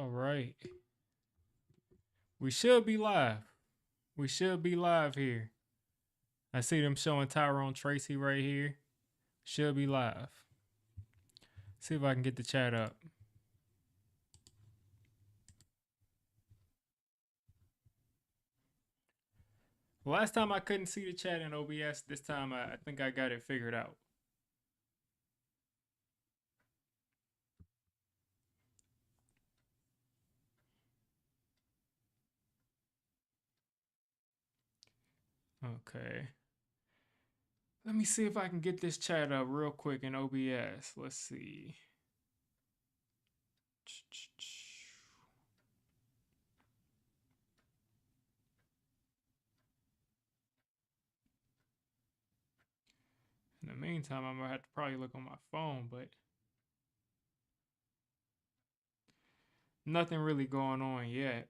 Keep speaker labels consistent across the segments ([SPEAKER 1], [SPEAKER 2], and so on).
[SPEAKER 1] All right. We should be live. We should be live here. I see them showing Tyrone Tracy right here. Should be live. See if I can get the chat up. Last time I couldn't see the chat in OBS. This time I think I got it figured out. Okay. Let me see if I can get this chat up real quick in OBS. Let's see. In the meantime, I'm gonna have to probably look on my phone, but nothing really going on yet.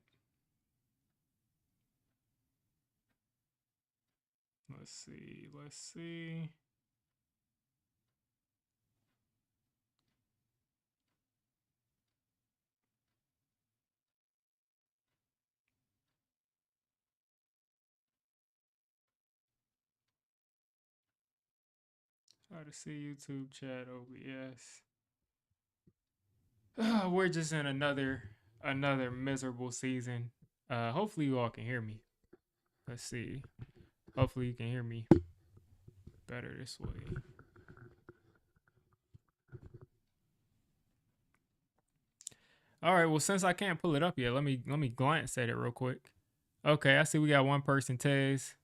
[SPEAKER 1] Let's see. Try to see YouTube chat, OBS. We're just in another miserable season. Hopefully you all can hear me. Let's see. Hopefully you can hear me better this way. All right, well, since I can't pull it up yet, let me glance at it real quick. Okay, I see we got one person, Tez.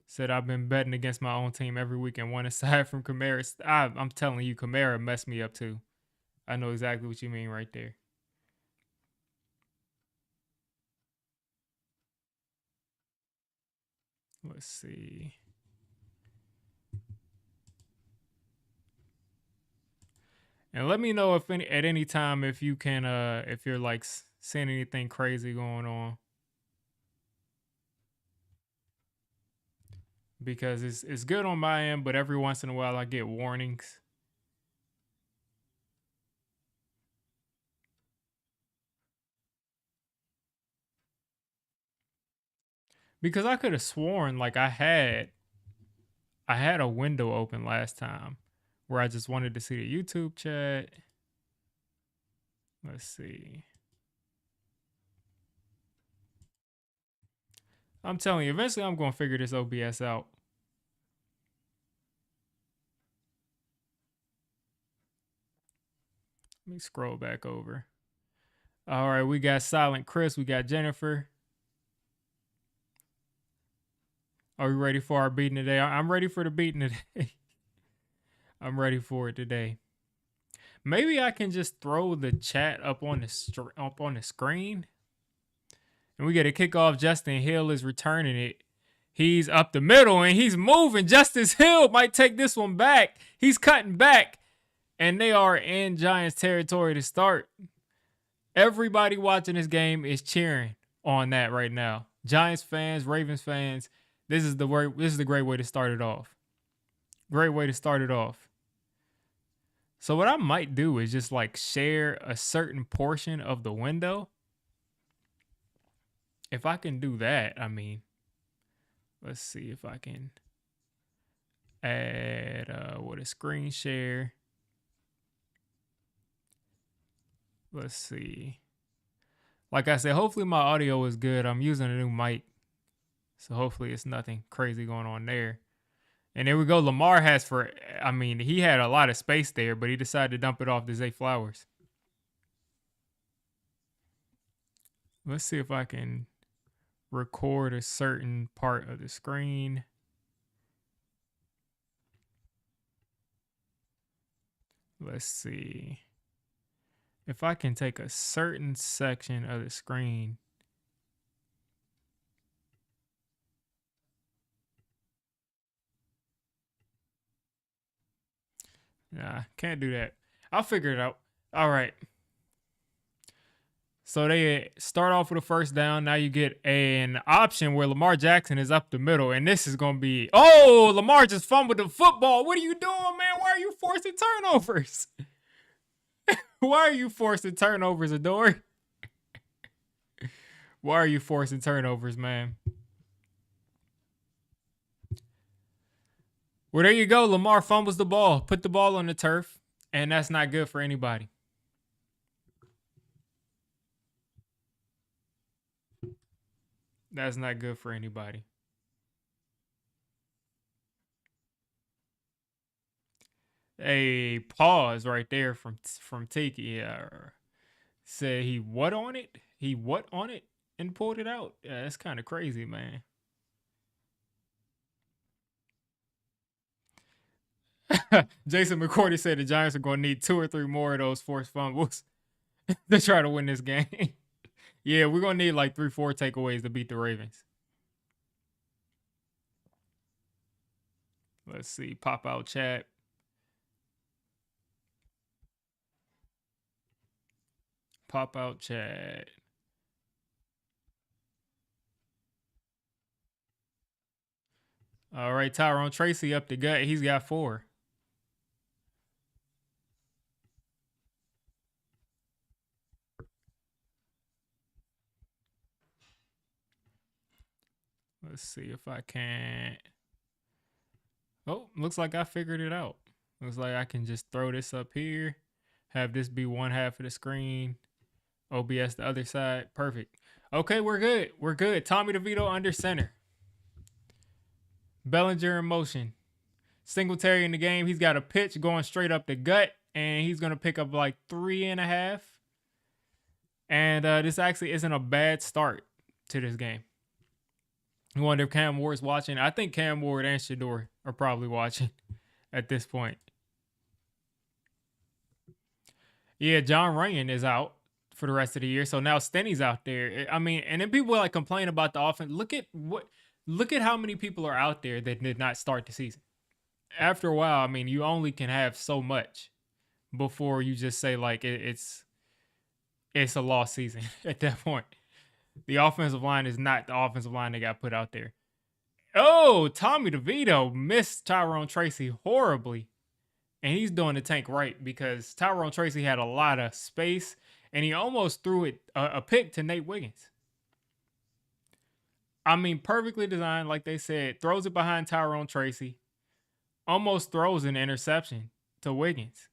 [SPEAKER 1] Said I've been betting against my own team every week and won aside from Kamara. I'm telling you, Kamara messed me up too. I know exactly what you mean right there. Let's see. And let me know if at any time if you can if you're like seeing anything crazy going on. Because it's good on my end, but every once in a while I get warnings. Because I could have sworn like I had a window open last time where I just wanted to see the YouTube chat. Let's see. I'm telling you, eventually I'm going to figure this OBS out. Let me scroll back over. All right, we got Silent Chris. We got Jennifer. Are we ready for our beating today? I'm ready for the beating today. I'm ready for it today. Maybe I can just throw the chat up on the screen. And we get a kickoff. Justin Hill is returning it. He's up the middle and he's moving. Justice Hill might take this one back. He's cutting back. And they are in Giants territory to start. Everybody watching this game is cheering on that right now. Giants fans, Ravens fans. This is the great way to start it off. Great way to start it off. So what I might do is just like share a certain portion of the window. If I can do that, I mean, let's see if I can add a screen share. Let's see. Like I said, hopefully my audio is good. I'm using a new mic. So hopefully it's nothing crazy going on there. And there we go. Lamar he had a lot of space there, but he decided to dump it off to Zay Flowers. Let's see if I can record a certain part of the screen. Let's see. If I can take a certain section of the screen. Nah, can't do that. I'll figure it out. All right. So they start off with a first down. Now you get an option where Lamar Jackson is up the middle. And this is going to be... Oh, Lamar just fumbled the football. What are you doing, man? Why are you forcing turnovers? Why are you forcing turnovers, Adore? Why are you forcing turnovers, man? Well, there you go. Lamar fumbles the ball, put the ball on the turf, and that's not good for anybody. That's not good for anybody. A pause right there from Tiki. Said he what on it? He what on it and pulled it out. Yeah, that's kind of crazy, man. Jason McCourty said the Giants are going to need 2 or 3 more of those forced fumbles to try to win this game. Yeah, we're going to need like 3, 4 takeaways to beat the Ravens. Let's see. Pop out chat. Pop out chat. All right, Tyrone Tracy up the gut. He's got 4. Let's see if I can. Oh, looks like I figured it out. Looks like I can just throw this up here, have this be one half of the screen, OBS the other side. Perfect. Okay, we're good. We're good. Tommy DeVito under center. Bellinger in motion. Singletary in the game. He's got a pitch going straight up the gut, and he's going to pick up like 3.5. And this actually isn't a bad start to this game. I wonder if Cam Ward's watching. I think Cam Ward and Shador are probably watching at this point. Yeah, John Runyon is out for the rest of the year. So now Stenny's out there. I mean, and then people like complain about the offense. Look at how many people are out there that did not start the season. After a while, I mean, you only can have so much before you just say like it's a lost season at that point. The offensive line is not the offensive line that got put out there. Oh, Tommy DeVito missed Tyrone Tracy horribly. And he's doing the tank right because Tyrone Tracy had a lot of space and he almost threw it a pick to Nate Wiggins. I mean, perfectly designed, like they said, throws it behind Tyrone Tracy, almost throws an interception to Wiggins.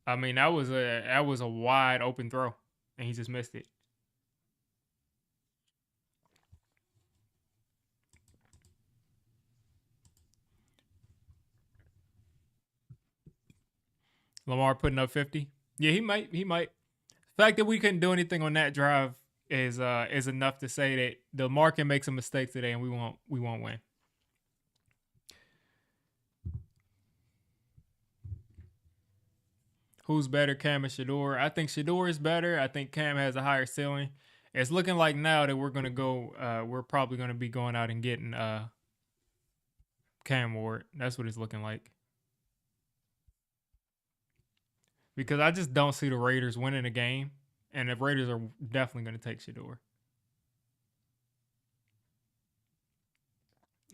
[SPEAKER 1] I mean, that was a wide open throw, and he just missed it. Lamar putting up 50. Yeah, he might. The fact that we couldn't do anything on that drive is enough to say that the Lamar can make some mistakes today, and we won't win. Who's better, Cam or Shador? I think Shador is better. I think Cam has a higher ceiling. It's looking like now that we're gonna go. We're probably gonna be going out and getting Cam Ward. That's what it's looking like. Because I just don't see the Raiders winning a game, and the Raiders are definitely going to take Shador.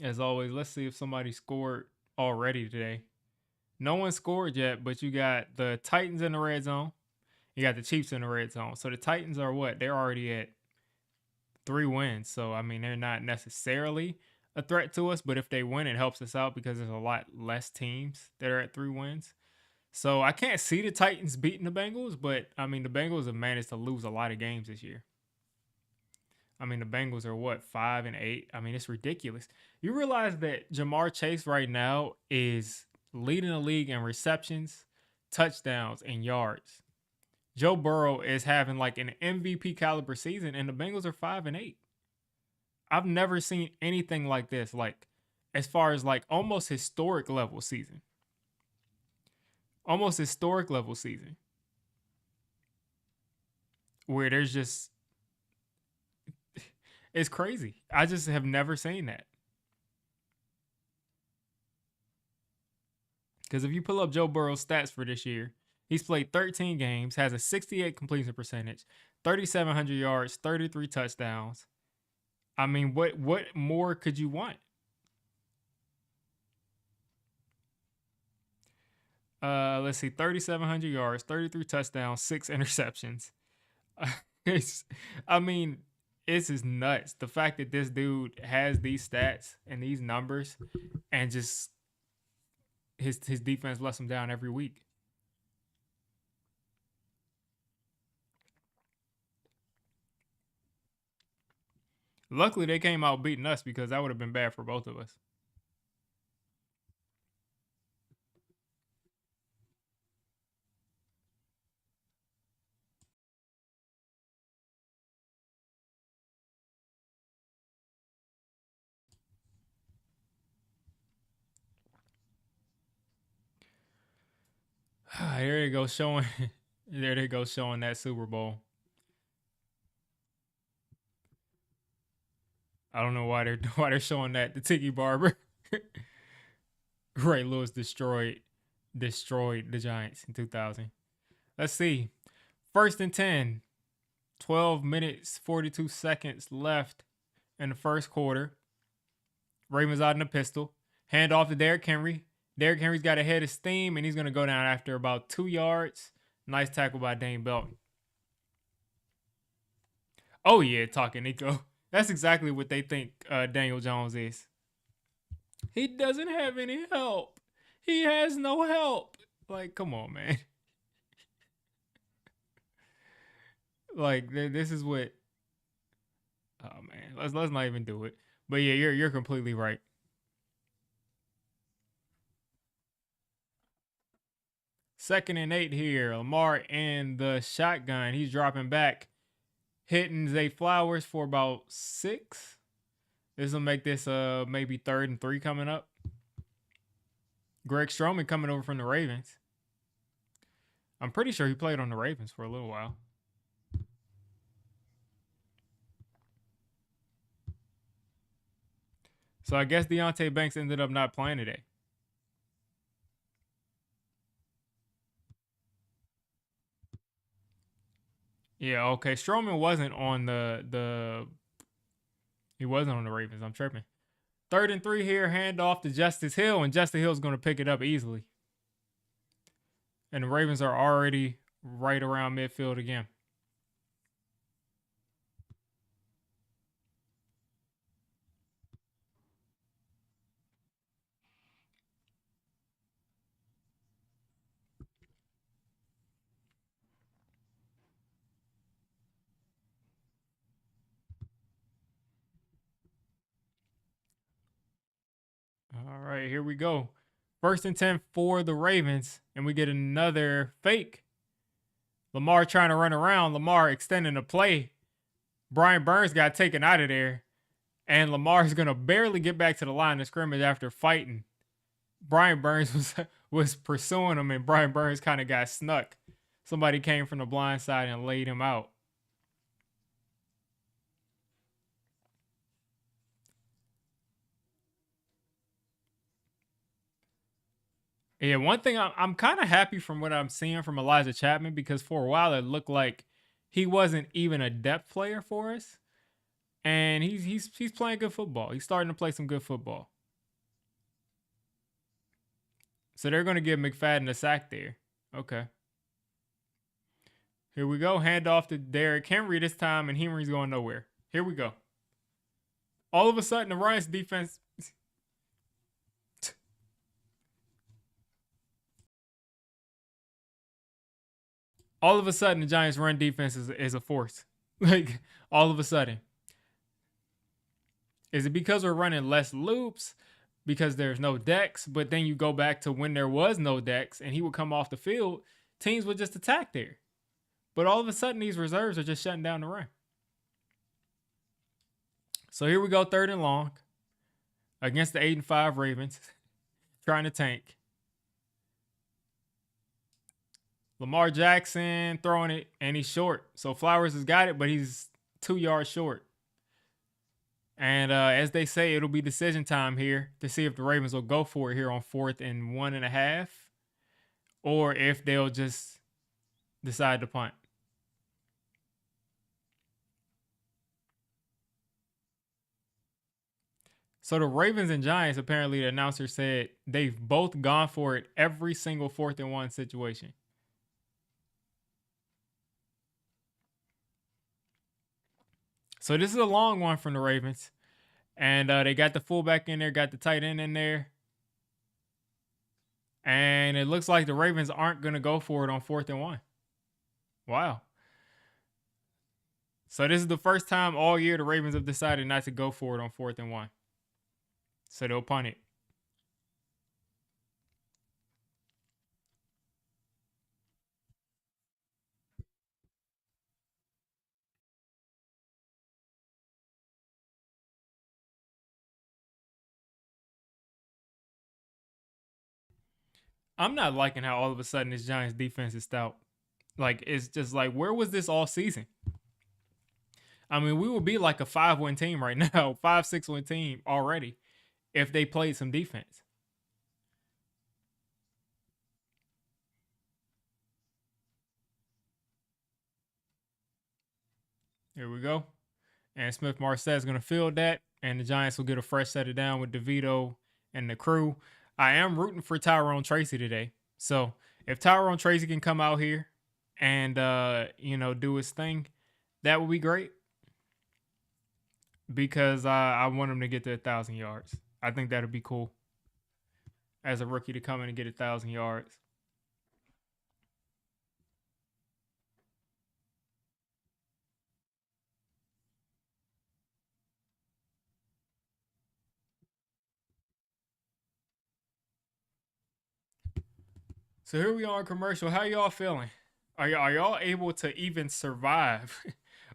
[SPEAKER 1] As always, let's see if somebody scored already today. No one scored yet, but you got the Titans in the red zone. You got the Chiefs in the red zone. So the Titans are what? They're already at 3 wins. So, I mean, they're not necessarily a threat to us, but if they win, it helps us out because there's a lot less teams that are at 3 wins. So I can't see the Titans beating the Bengals, but I mean, the Bengals have managed to lose a lot of games this year. I mean, the Bengals are what, 5-8? I mean, it's ridiculous. You realize that Jamar Chase right now is leading the league in receptions, touchdowns, and yards. Joe Burrow is having like an MVP caliber season, and the Bengals are 5-8. I've never seen anything like this, like as far as like almost historic level season. Almost historic level season. Where there's just it's crazy. I just have never seen that. Because if you pull up Joe Burrow's stats for this year, he's played 13 games, has a 68 completion percentage, 3,700 yards, 33 touchdowns. I mean, what more could you want? Let's see, 3,700 yards, 33 touchdowns, 6 interceptions. It's, I mean, it's just nuts. The fact that this dude has these stats and these numbers, and just his defense lets him down every week. Luckily, they came out beating us because that would have been bad for both of us. There they go showing. There they go showing that Super Bowl. I don't know why they're showing that. The Tiki Barber. Ray Lewis destroyed the Giants in 2000. Let's see. First and 10. 12 minutes 42 seconds left in the first quarter. Ravens out in the pistol. Hand off to Derrick Henry. Derrick Henry's got a head of steam, and he's going to go down after about 2 yards. Nice tackle by Dane Belton. Oh, yeah, talking Nico. That's exactly what they think Daniel Jones is. He doesn't have any help. He has no help. Like, come on, man. Like, this is what. Oh man, let's not even do it. But yeah, you're completely right. Second and 8 here. Lamar in the shotgun. He's dropping back, hitting Zay Flowers for about 6. This will make this maybe 3rd and 3 coming up. Greg Stroman coming over from the Ravens. I'm pretty sure he played on the Ravens for a little while. So I guess Deonte Banks ended up not playing today. Yeah, okay. Stroman wasn't on he wasn't on the Ravens. I'm tripping. 3rd and 3 here, hand off to Justice Hill, and Justice Hill's going to pick it up easily. And the Ravens are already right around midfield again. All right, here we go. 1st and 10 for the Ravens, and we get another fake. Lamar trying to run around. Lamar extending the play. Brian Burns got taken out of there, and Lamar's going to barely get back to the line of scrimmage after fighting. Brian Burns was pursuing him, and Brian Burns kind of got snuck. Somebody came from the blind side and laid him out. Yeah, one thing I'm kind of happy from what I'm seeing from Elijah Chapman, because for a while it looked like he wasn't even a depth player for us, and he's playing good football. He's starting to play some good football. So they're going to give McFadden a sack there. Okay. Here we go. Hand off to Derrick Henry this time, and Henry's going nowhere. Here we go. All of a sudden, the Giants defense. All of a sudden, the Giants' run defense is a force. Like, all of a sudden. Is it because we're running less loops? Because there's no decks? But then you go back to when there was no decks and he would come off the field, teams would just attack there. But all of a sudden, these reserves are just shutting down the run. So here we go, 3rd and long against the 8-5 Ravens, trying to tank. Lamar Jackson throwing it, and he's short. So Flowers has got it, but he's 2 yards short. And as they say, it'll be decision time here to see if the Ravens will go for it here on 4th and 1.5, or if they'll just decide to punt. So the Ravens and Giants, apparently the announcer said they've both gone for it every single 4th and 1 situation. So this is a long one from the Ravens. And they got the fullback in there, got the tight end in there. And it looks like the Ravens aren't going to go for it on 4th and 1. Wow. So this is the first time all year the Ravens have decided not to go for it on 4th and 1. So they'll punt it. I'm not liking how all of a sudden this Giants defense is stout. Like, it's just like, where was this all season? I mean, we would be like a 5-win team right now, 5-6-win team already if they played some defense. Here we go. And Smith Marset is going to field that, and the Giants will get a fresh set it down with DeVito and the crew. I am rooting for Tyrone Tracy today. So if Tyrone Tracy can come out here and do his thing, that would be great. Because I want him to get to 1,000 yards. I think that would be cool as a rookie to come in and get 1,000 yards. So here we are in commercial. How y'all feeling? Are y'all able to even survive?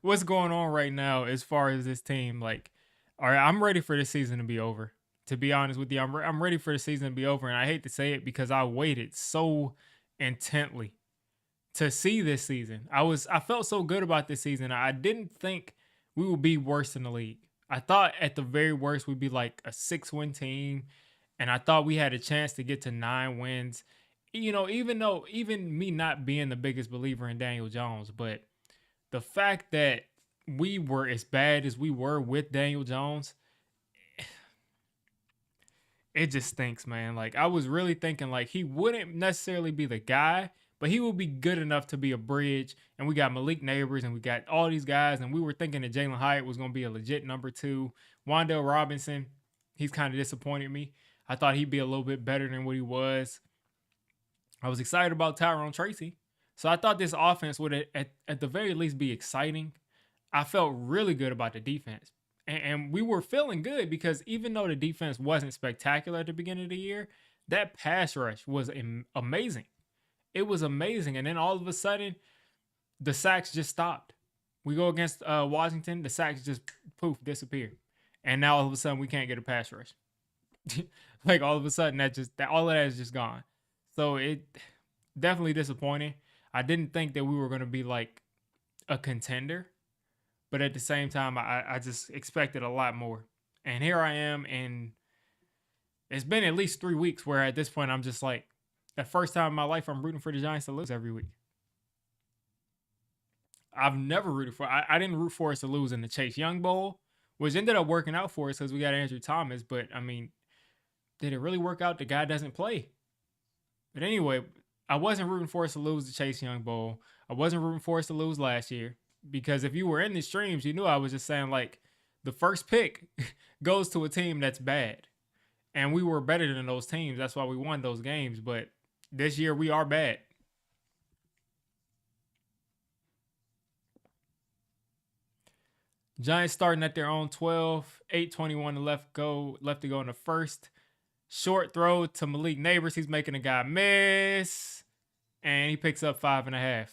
[SPEAKER 1] What's going on right now as far as this team? Like, all right, I'm ready for the season to be over. To be honest with you, I'm ready for the season to be over, and I hate to say it because I waited so intently to see this season. I felt so good about this season. I didn't think we would be worse in the league. I thought at the very worst we'd be like a 6-win team, and I thought we had a chance to get to 9 wins. Even me not being the biggest believer in Daniel Jones, but the fact that we were as bad as we were with Daniel Jones, it just stinks, man. Like, I was really thinking like he wouldn't necessarily be the guy, but he would be good enough to be a bridge. And we got Malik Neighbors and we got all these guys, and we were thinking that Jalen Hyatt was going to be a legit number 2. Wan'Dale Robinson, he's kind of disappointed me. I thought he'd be a little bit better than what he was. I was excited about Tyrone Tracy. So I thought this offense would at the very least be exciting. I felt really good about the defense. And we were feeling good because even though the defense wasn't spectacular at the beginning of the year, that pass rush was amazing. It was amazing. And then all of a sudden, the sacks just stopped. We go against Washington, the sacks just poof, disappear. And now all of a sudden we can't get a pass rush. Like all of a sudden all of that is just gone. So it definitely disappointing. I didn't think that we were going to be like a contender, but at the same time, I just expected a lot more. And here I am, and it's been at least 3 weeks where at this point I'm just like, the first time in my life I'm rooting for the Giants to lose every week. I've never rooted for. I didn't root for us to lose in the Chase Young Bowl, which ended up working out for us because we got Andrew Thomas. But I mean, did it really work out? The guy doesn't play. But anyway, I wasn't rooting for us to lose the Chase Young Bowl. I wasn't rooting for us to lose last year because if you were in the streams, you knew I was just saying like the first pick goes to a team that's bad. And we were better than those teams. That's why we won those games. But this year we are bad. Giants starting at their own 12, 8:21 left to go in the first. Short throw to Malik Neighbors. He's making a guy miss. And he picks up 5.5.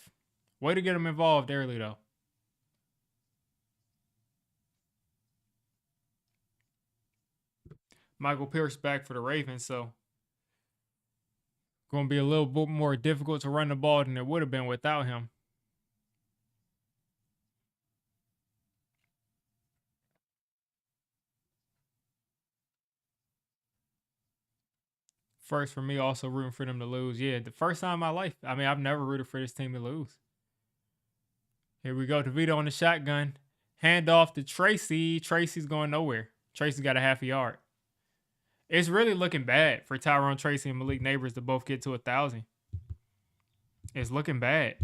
[SPEAKER 1] Way to get him involved early, though. Michael Pierce back for the Ravens, so going to be a little bit more difficult to run the ball than it would have been without him. First for me, also rooting for them to lose. Yeah, the first time in my life. I mean, I've never rooted for this team to lose. Here we go. DeVito on the shotgun. Hand off to Tracy. Tracy's going nowhere. Tracy's got a half a yard. It's really looking bad for Tyrone Tracy and Malik Neighbors to both get to 1,000. It's looking bad.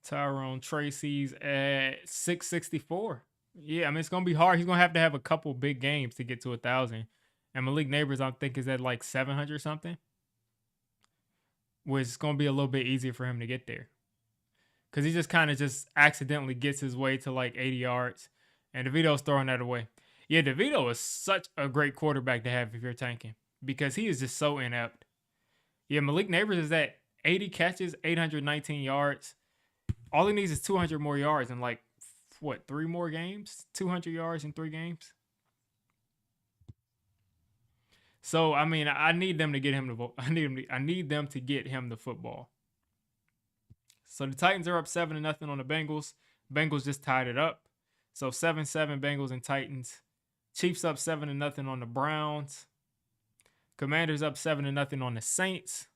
[SPEAKER 1] Tyrone Tracy's at 664. Yeah, I mean, it's going to be hard. He's going to have a couple big games to get to 1,000. And Malik Neighbors, I think, is at like 700 something, which is going to be a little bit easier for him to get there. Because he just kind of just accidentally gets his way to like 80 yards. And DeVito's throwing that away. Yeah, DeVito is such a great quarterback to have if you're tanking. Because he is just so inept. Yeah, Malik Neighbors is at 80 catches, 819 yards. All he needs is 200 more yards in like, what, 3 more games? 200 yards in 3 games? So, I mean, I need them to get him the I need them to get him the football. So the Titans are up 7-0 on the Bengals. Bengals just tied it up. So 7-7 Bengals and Titans. Chiefs up 7-0 on the Browns. Commanders up 7-0 on the Saints.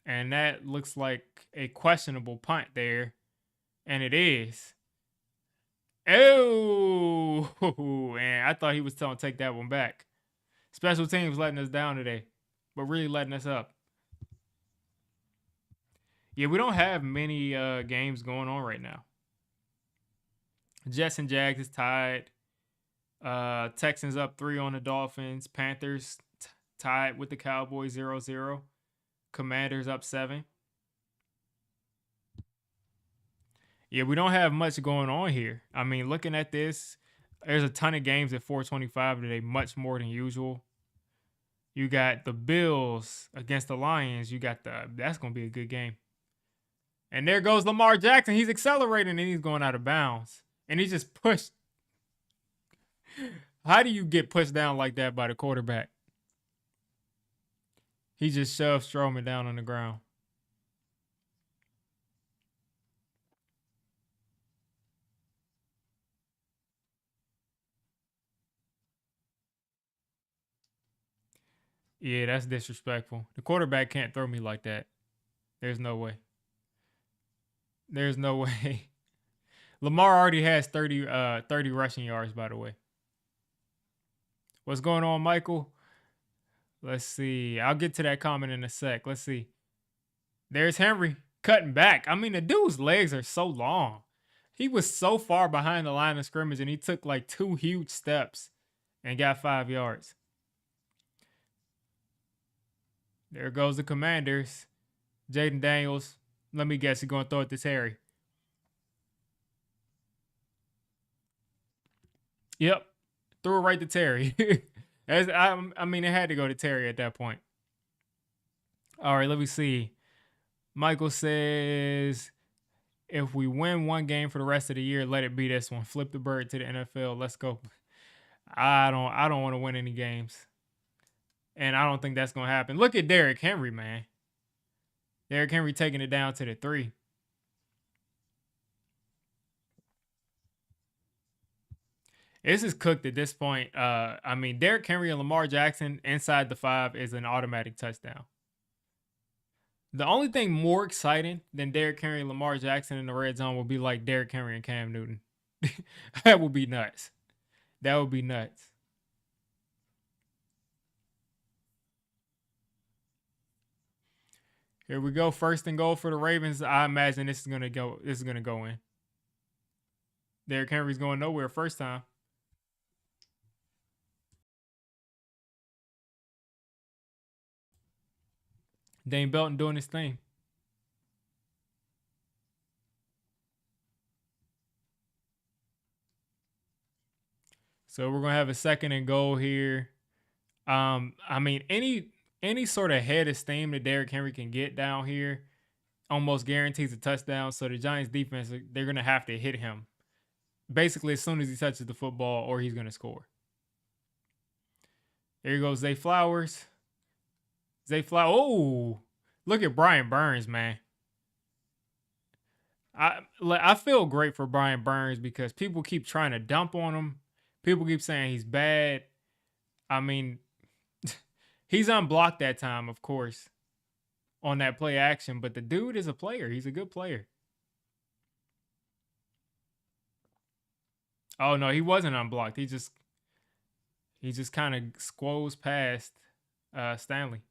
[SPEAKER 1] And that looks like a questionable punt there. And it is. Oh, and I thought he was telling to take that one back. Special teams letting us down today, but really letting us up. Yeah, we don't have many games going on right now. Jets and Jags is tied. Texans up 3 on the Dolphins. Panthers tied with the Cowboys 0-0. Commanders up 7. Yeah, we don't have much going on here. I mean, looking at this, there's a ton of games at 425 today, much more than usual. You got the Bills against the Lions. That's going to be a good game. And there goes Lamar Jackson. He's accelerating and he's going out of bounds. And he just pushed. How do you get pushed down like that by the quarterback? He just shoved Strowman down on the ground. Yeah, that's disrespectful. The quarterback can't throw me like that. There's no way. There's no way. Lamar already has 30 rushing yards, by the way. What's going on, Michael? Let's see. I'll get to that comment in a sec. Let's see. There's Henry cutting back. I mean, the dude's legs are so long. He was so far behind the line of scrimmage, and he took like 2 huge steps and got 5 yards. There goes the Commanders. Jaden Daniels. Let me guess, he's going to throw it to Terry. Yep. Threw it right to Terry. I mean, it had to go to Terry at that point. All right, let me see. Michael says, if we win one game for the rest of the year, let it be this one. Flip the bird to the NFL. Let's go. I don't want to win any games. And I don't think that's going to happen. Look at Derrick Henry, man. Derrick Henry taking it down to the 3. This is cooked at this point. I mean, Derrick Henry and Lamar Jackson inside the 5 is an automatic touchdown. The only thing more exciting than Derrick Henry and Lamar Jackson in the red zone will be like Derrick Henry and Cam Newton. That would be nuts. That would be nuts. Here we go. 1st and goal for the Ravens. I imagine this is gonna go in. Derrick Henry's going nowhere first time. Dane Belton doing his thing. So we're gonna have a 2nd and goal here. I mean, any sort of head of steam that Derrick Henry can get down here almost guarantees a touchdown. So the Giants defense, they're gonna have to hit him basically as soon as he touches the football, or he's gonna score. There goes Zay Flowers. Oh, look at Brian Burns, man. I feel great for Brian Burns because people keep trying to dump on him. People keep saying he's bad. I mean, He's unblocked that time, of course, on that play action, but the dude is a player. He's a good player. Oh no, he wasn't unblocked. He just kind of squoze past Stanley.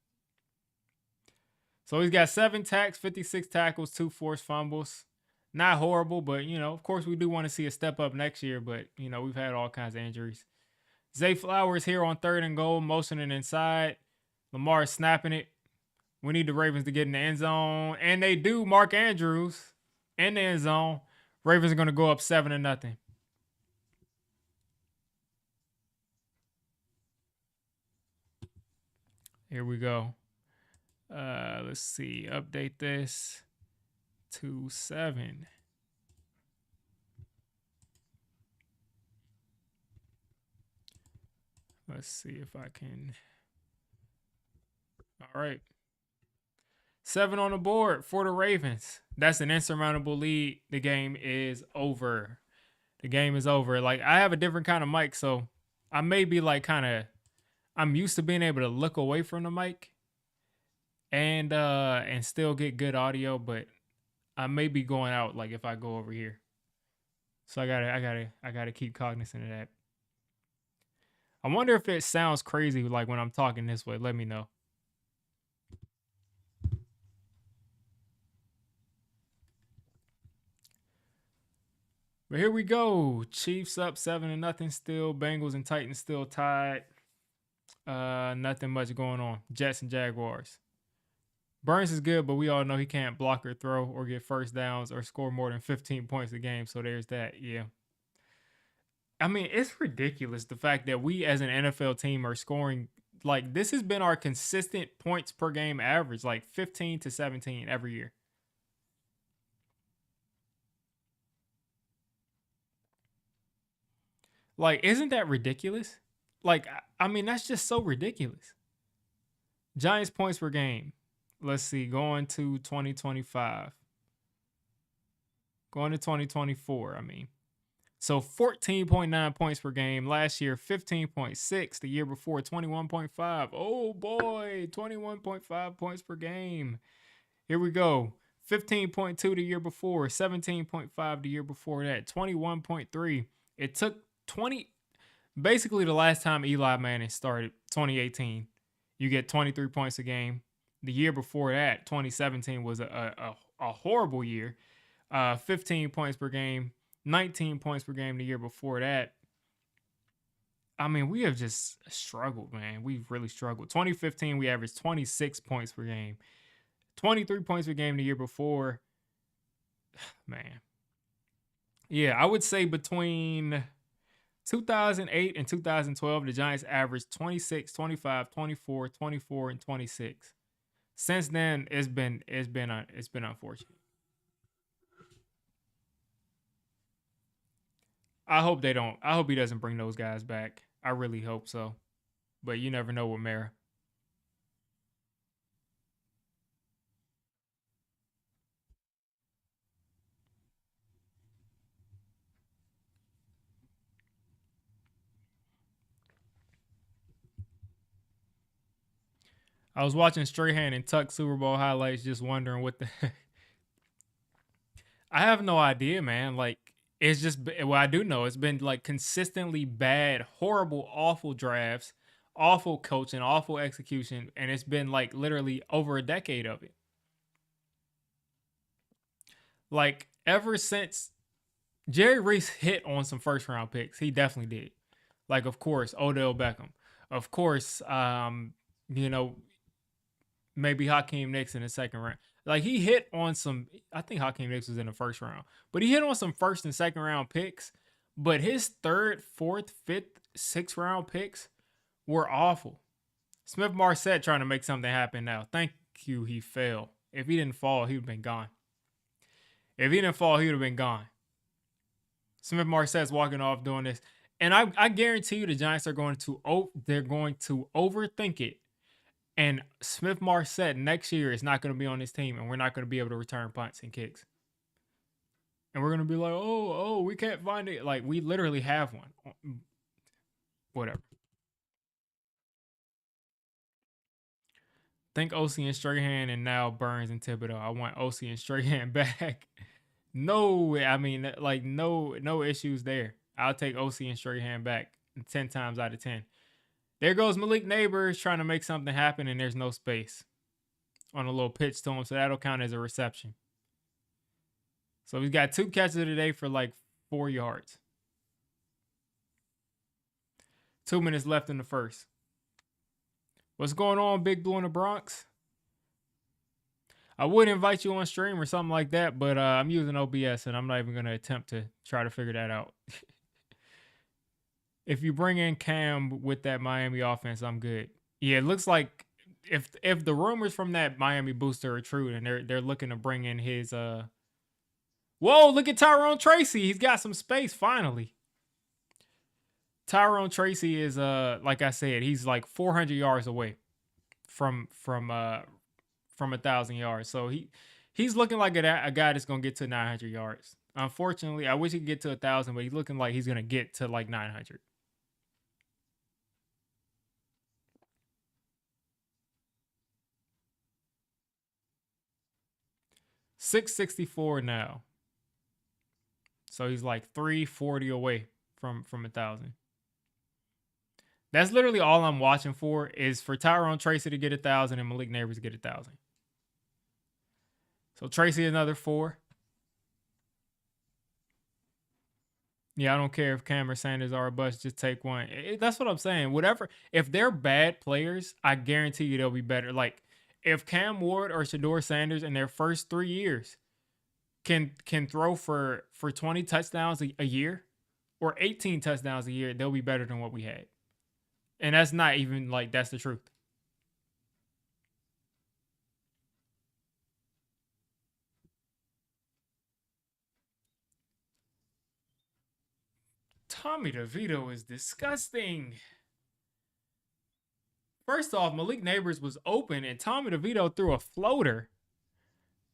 [SPEAKER 1] So he's got 7 tacks, 56 tackles, 2 forced fumbles. Not horrible, but of course we do want to see a step up next year, but we've had all kinds of injuries. Zay Flowers here on 3rd and goal, motioning inside. Lamar snapping it. We need the Ravens to get in the end zone. And they do. Mark Andrews in the end zone. Ravens are going to go up 7-0. Here we go. Let's see. Update this to 7. Let's see if I can. All right. 7 on the board for the Ravens. That's an insurmountable lead. The game is over. The game is over. Like, I have a different kind of mic, so I may be like I'm used to being able to look away from the mic and still get good audio, but I may be going out like if I go over here. So I gotta keep cognizant of that. I wonder if it sounds crazy like when I'm talking this way. Let me know. But here we go. Chiefs up 7-0 still. Bengals and Titans still tied. Nothing much going on. Jets and Jaguars. Burns is good, but we all know he can't block or throw or get first downs or score more than 15 points a game. So there's that. Yeah. I mean, it's ridiculous the fact that we as an NFL team are scoring. Like, this has been our consistent points per game average, like 15 to 17 every year. Like, isn't that ridiculous? Like, I mean, that's just so ridiculous. Giants points per game. Let's see, going to 2025. Going to 2024, I mean. So 14.9 points per game. Last year, 15.6. The year before, 21.5. Oh boy, 21.5 points per game. Here we go. 15.2 the year before, 17.5 the year before that, 21.3. It took 20, basically the last time Eli Manning started, 2018. You get 23 points a game. The year before that, 2017, was a horrible year. 15 points per game, 19 points per game the year before that. I mean, we have just struggled, man. We've really struggled. 2015, we averaged 26 points per game. 23 points per game the year before. Man. Yeah, I would say between 2008 and 2012, the Giants averaged 26, 25, 24, 24, and 26. Since then, it's been unfortunate. I hope they don't. I hope he doesn't bring those guys back. I really hope so. But you never know with Mara. I was watching Strahan and Tuck Super Bowl highlights, just wondering what the. I have no idea, man. Like, it's just, well, I do know it's been like consistently bad, horrible, awful drafts, awful coaching, awful execution, and it's been like literally over a decade of it. Like, ever since Jerry Reese hit on some first round picks, he definitely did. Like, of course, Odell Beckham. Of course, you know, maybe Hakeem Nicks in the second round. Like, he hit on some, I think Hakeem Nicks was in the first round, but he hit on some first and second round picks. But his third, fourth, fifth, sixth round picks were awful. Smith Marset trying to make something happen now. Thank you, he fell. If he didn't fall, he would have been gone. If he didn't fall, he would have been gone. Smith Marset's walking off doing this. And I guarantee you the Giants are going to overthink it. And Smith Marset next year is not going to be on this team, and we're not going to be able to return punts and kicks. And we're going to be like, oh, we can't find it. Like, we literally have one. Whatever. Think OC and Strahan and now Burns and Thibodeau. I want OC and Strahan back. No, I mean, like no issues there. I'll take OC and Strahan back 10 times out of 10. There goes Malik Neighbors trying to make something happen, and there's no space on a little pitch to him, so that'll count as a reception. So he's got 2 catches today for like 4 yards. 2 minutes left in the first. What's going on, Big Blue in the Bronx? I would invite you on stream or something like that, but I'm using OBS and I'm not even going to attempt to try to figure that out. If you bring in Cam with that Miami offense, I'm good. Yeah, it looks like if the rumors from that Miami booster are true, and they're looking to bring in his Whoa, look at Tyrone Tracy. He's got some space finally. Tyrone Tracy is like I said, he's like 400 yards away from 1,000 yards. So he's looking like a guy that's gonna get to 900 yards. Unfortunately, I wish he could get to 1,000, but he's looking like he's gonna get to like 900. $664 now. So he's like 340 away from 1,000. That's literally all I'm watching for, is for Tyrone Tracy to get 1,000 and Malik Neighbors to get 1,000. So Tracy another 4. Yeah, I don't care if Cam or Sanders are a bust. Just take one. That's what I'm saying. Whatever. If they're bad players, I guarantee you they'll be better. Like if Cam Ward or Shador Sanders in their first 3 years can throw for 20 touchdowns a year or 18 touchdowns a year, they'll be better than what we had. And that's not even like, that's the truth. Tommy DeVito is disgusting. First off, Malik Neighbors was open and Tommy DeVito threw a floater.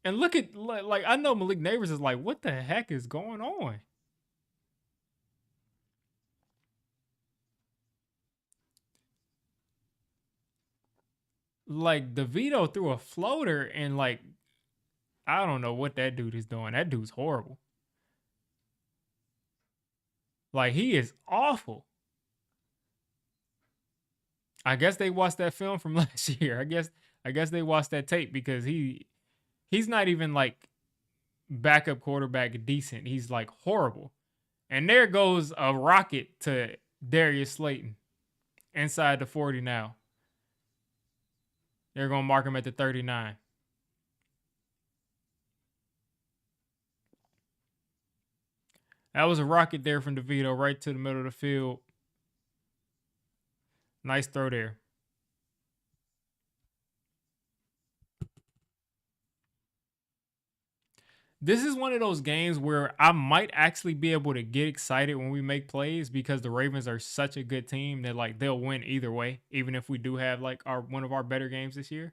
[SPEAKER 1] And look at, like, I know Malik Neighbors is like, what the heck is going on? Like, DeVito threw a floater and, like, I don't know what that dude is doing. That dude's horrible. Like, he is awful. I guess they watched that film from last year. I guess they watched that tape, because he's not even like backup quarterback decent. He's like horrible. And there goes a rocket to Darius Slayton inside the 40 now. They're going to mark him at the 39. That was a rocket there from DeVito right to the middle of the field. Nice throw there. This is one of those games where I might actually be able to get excited when we make plays, because the Ravens are such a good team that like they'll win either way, even if we do have like one of our better games this year.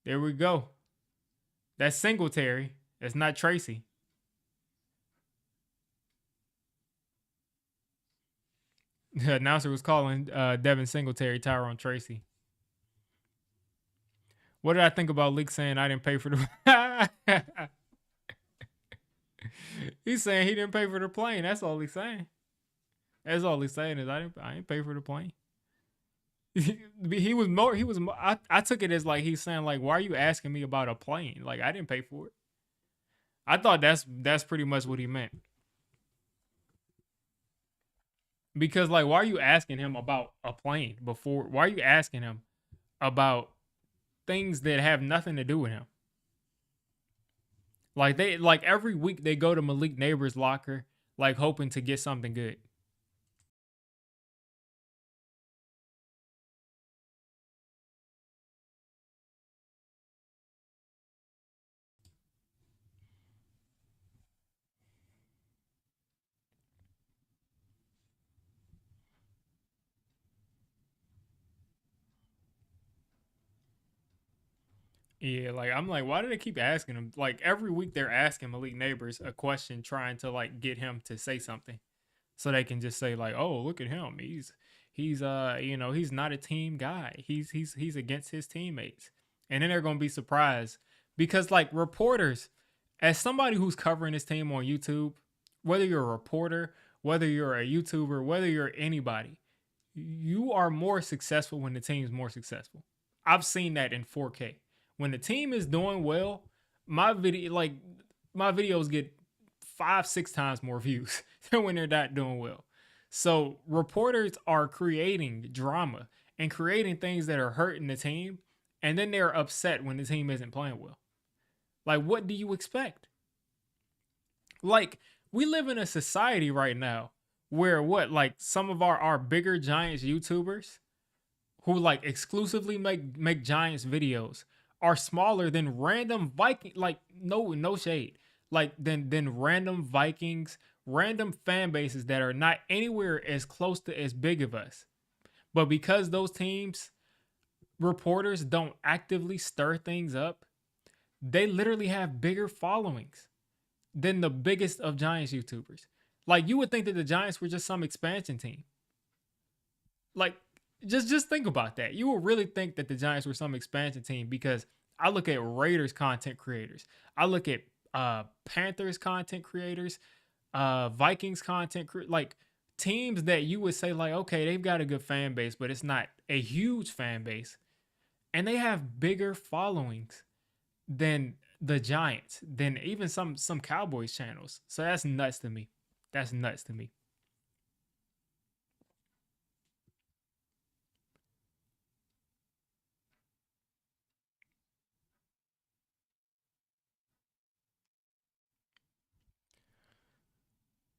[SPEAKER 1] There we go. That's Singletary. That's not Tracy. The announcer was calling Devin Singletary Tyrone Tracy. What did I think about Leak saying I didn't pay for the... He's saying he didn't pay for the plane. That's all he's saying. That's all he's saying is I didn't pay for the plane. I took it as like he's saying like, why are you asking me about a plane? Like, I didn't pay for it. I thought that's pretty much what he meant. Because like, why are you asking him about a plane before? Why are you asking him about things that have nothing to do with him? Like every week they go to Malik Neighbors' locker, like hoping to get something good. Yeah, like I'm like, why do they keep asking him? Like every week they're asking Malik Neighbors a question, trying to like get him to say something, so they can just say like, oh, look at him, he's he's not a team guy. He's against his teammates. And then they're gonna be surprised because like reporters, as somebody who's covering this team on YouTube, whether you're a reporter, whether you're a YouTuber, whether you're anybody, you are more successful when the team's more successful. I've seen that in 4K. When the team is doing well, my videos get 5, 6 times more views than when they're not doing well. So reporters are creating drama and creating things that are hurting the team, and then they're upset when the team isn't playing well. Like, what do you expect? Like, we live in a society right now where like some of our bigger Giants YouTubers who like exclusively make Giants videos are smaller than random Viking, like no shade, like than random Vikings, random fan bases that are not anywhere as close to as big of us. But because those teams reporters don't actively stir things up, they literally have bigger followings than the biggest of Giants YouTubers. Like, you would think that the Giants were just some expansion team. Like, just think about that. You would really think that the Giants were some expansion team because I look at Raiders content creators. I look at Panthers content creators, Vikings like teams that you would say like, okay, they've got a good fan base, but it's not a huge fan base. And they have bigger followings than the Giants, than even some Cowboys channels. So that's nuts to me. That's nuts to me.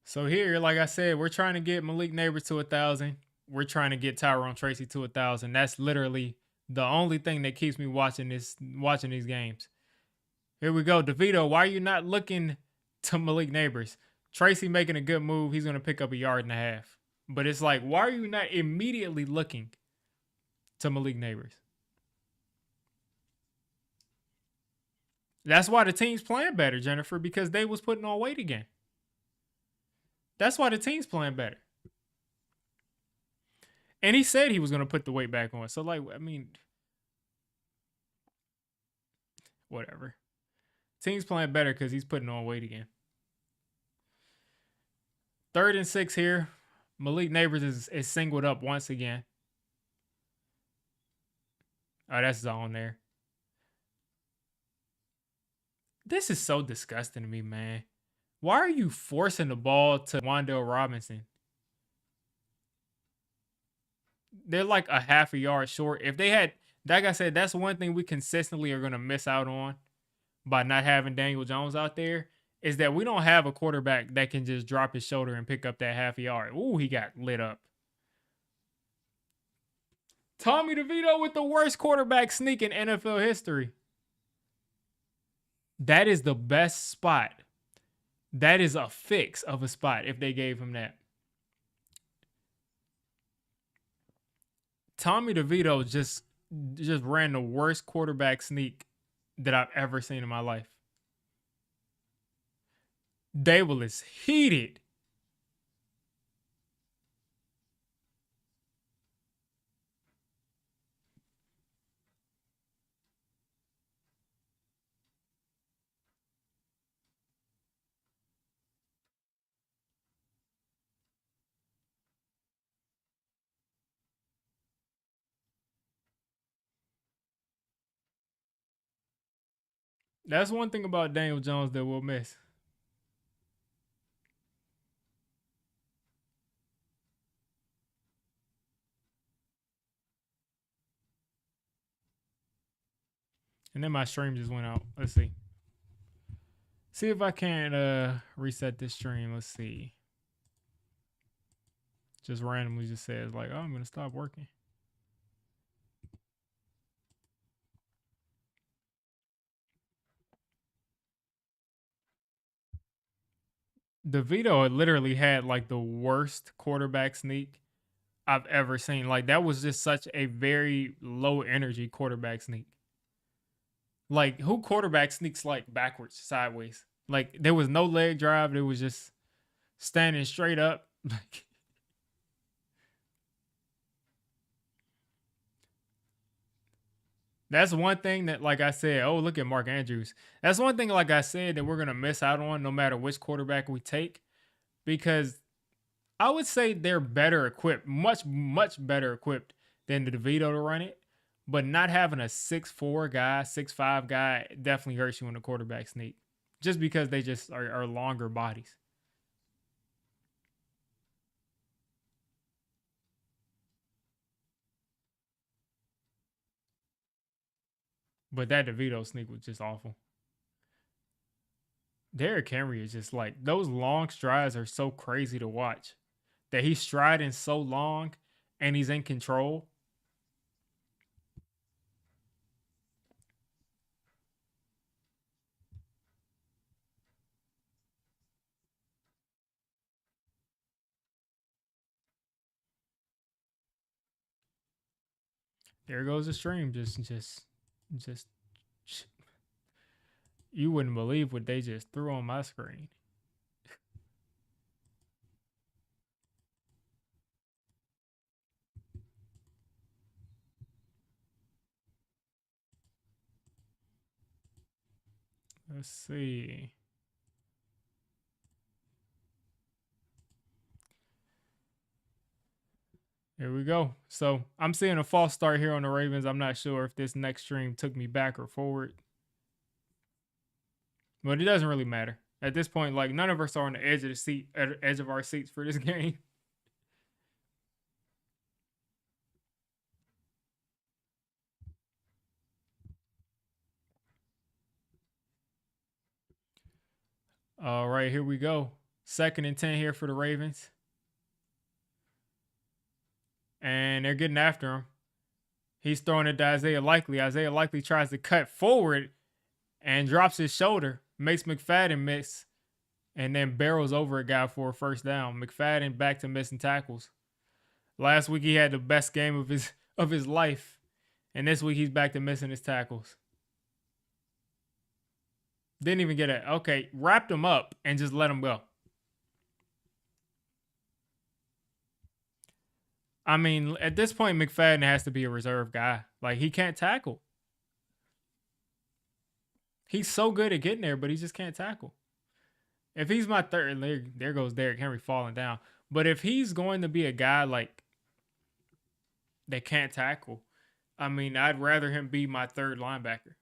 [SPEAKER 1] So here, like I said, we're trying to get Malik Neighbors to 1,000. We're trying to get Tyrone Tracy to 1,000. That's literally the only thing that keeps me watching these games. Here we go. DeVito, why are you not looking to Malik Neighbors? Tracy making a good move. He's going to pick up 1.5 yards. But it's like, why are you not immediately looking to Malik Neighbors? That's why the team's playing better, Jennifer, because they was putting on weight again. That's why the team's playing better. And he said he was going to put the weight back on. So, like, I mean, whatever. Team's playing better because he's putting on weight again. 3rd and 6 here. Malik Neighbors is singled up once again. Oh, that's zone there. This is so disgusting to me, man. Why are you forcing the ball to Wan'Dale Robinson? They're like a 1/2 yard short. If they had, like I said, that's one thing we consistently are going to miss out on by not having Daniel Jones out there, is that we don't have a quarterback that can just drop his shoulder and pick up that 1/2 yard. Ooh, he got lit up. Tommy DeVito with the worst quarterback sneak in NFL history. That is the best spot. That is a fix of a spot if they gave him that. Tommy DeVito just ran the worst quarterback sneak that I've ever seen in my life. Dable is heated. That's one thing about Daniel Jones that we'll miss. And then my stream just went out. Let's see. See if I can reset this stream. Let's see. Just randomly just says like, oh, I'm going to stop working. DeVito literally had like the worst quarterback sneak I've ever seen. Like, that was just such a very low energy quarterback sneak. Like, who quarterback sneaks like backwards, sideways? Like, there was no leg drive. It was just standing straight up. Like, That's one thing that, like I said, oh, look at Mark Andrews. That's one thing, like I said, that we're going to miss out on no matter which quarterback we take, because I would say they're better equipped, much, much better equipped than the DeVito to run it. But not having a 6'4" guy, 6'5" guy definitely hurts you in the quarterback sneak, just because they just are longer bodies. But that DeVito sneak was just awful. Derrick Henry is just like, those long strides are so crazy to watch. That he's striding so long and he's in control. There goes the stream. Just. You wouldn't believe what they just threw on my screen. Let's see. Here we go. So I'm seeing a false start here on the Ravens. I'm not sure if this next stream took me back or forward. But it doesn't really matter. At this point, like, none of us are on the edge of the seat, edge of our seats for this game. All right, here we go. 2nd and 10 here for the Ravens. And they're getting after him. He's throwing it to Isaiah Likely. Isaiah Likely tries to cut forward and drops his shoulder, makes McFadden miss, and then barrels over a guy for a first down. McFadden back to missing tackles. Last week he had the best game of his life, and this week he's back to missing his tackles. Didn't even get it. Okay, wrapped him up and just let him go. I mean, at this point, McFadden has to be a reserve guy. Like, he can't tackle. He's so good at getting there, but he just can't tackle. If he's my third, there goes Derrick Henry falling down. But if he's going to be a guy like that can't tackle, I mean, I'd rather him be my third linebacker.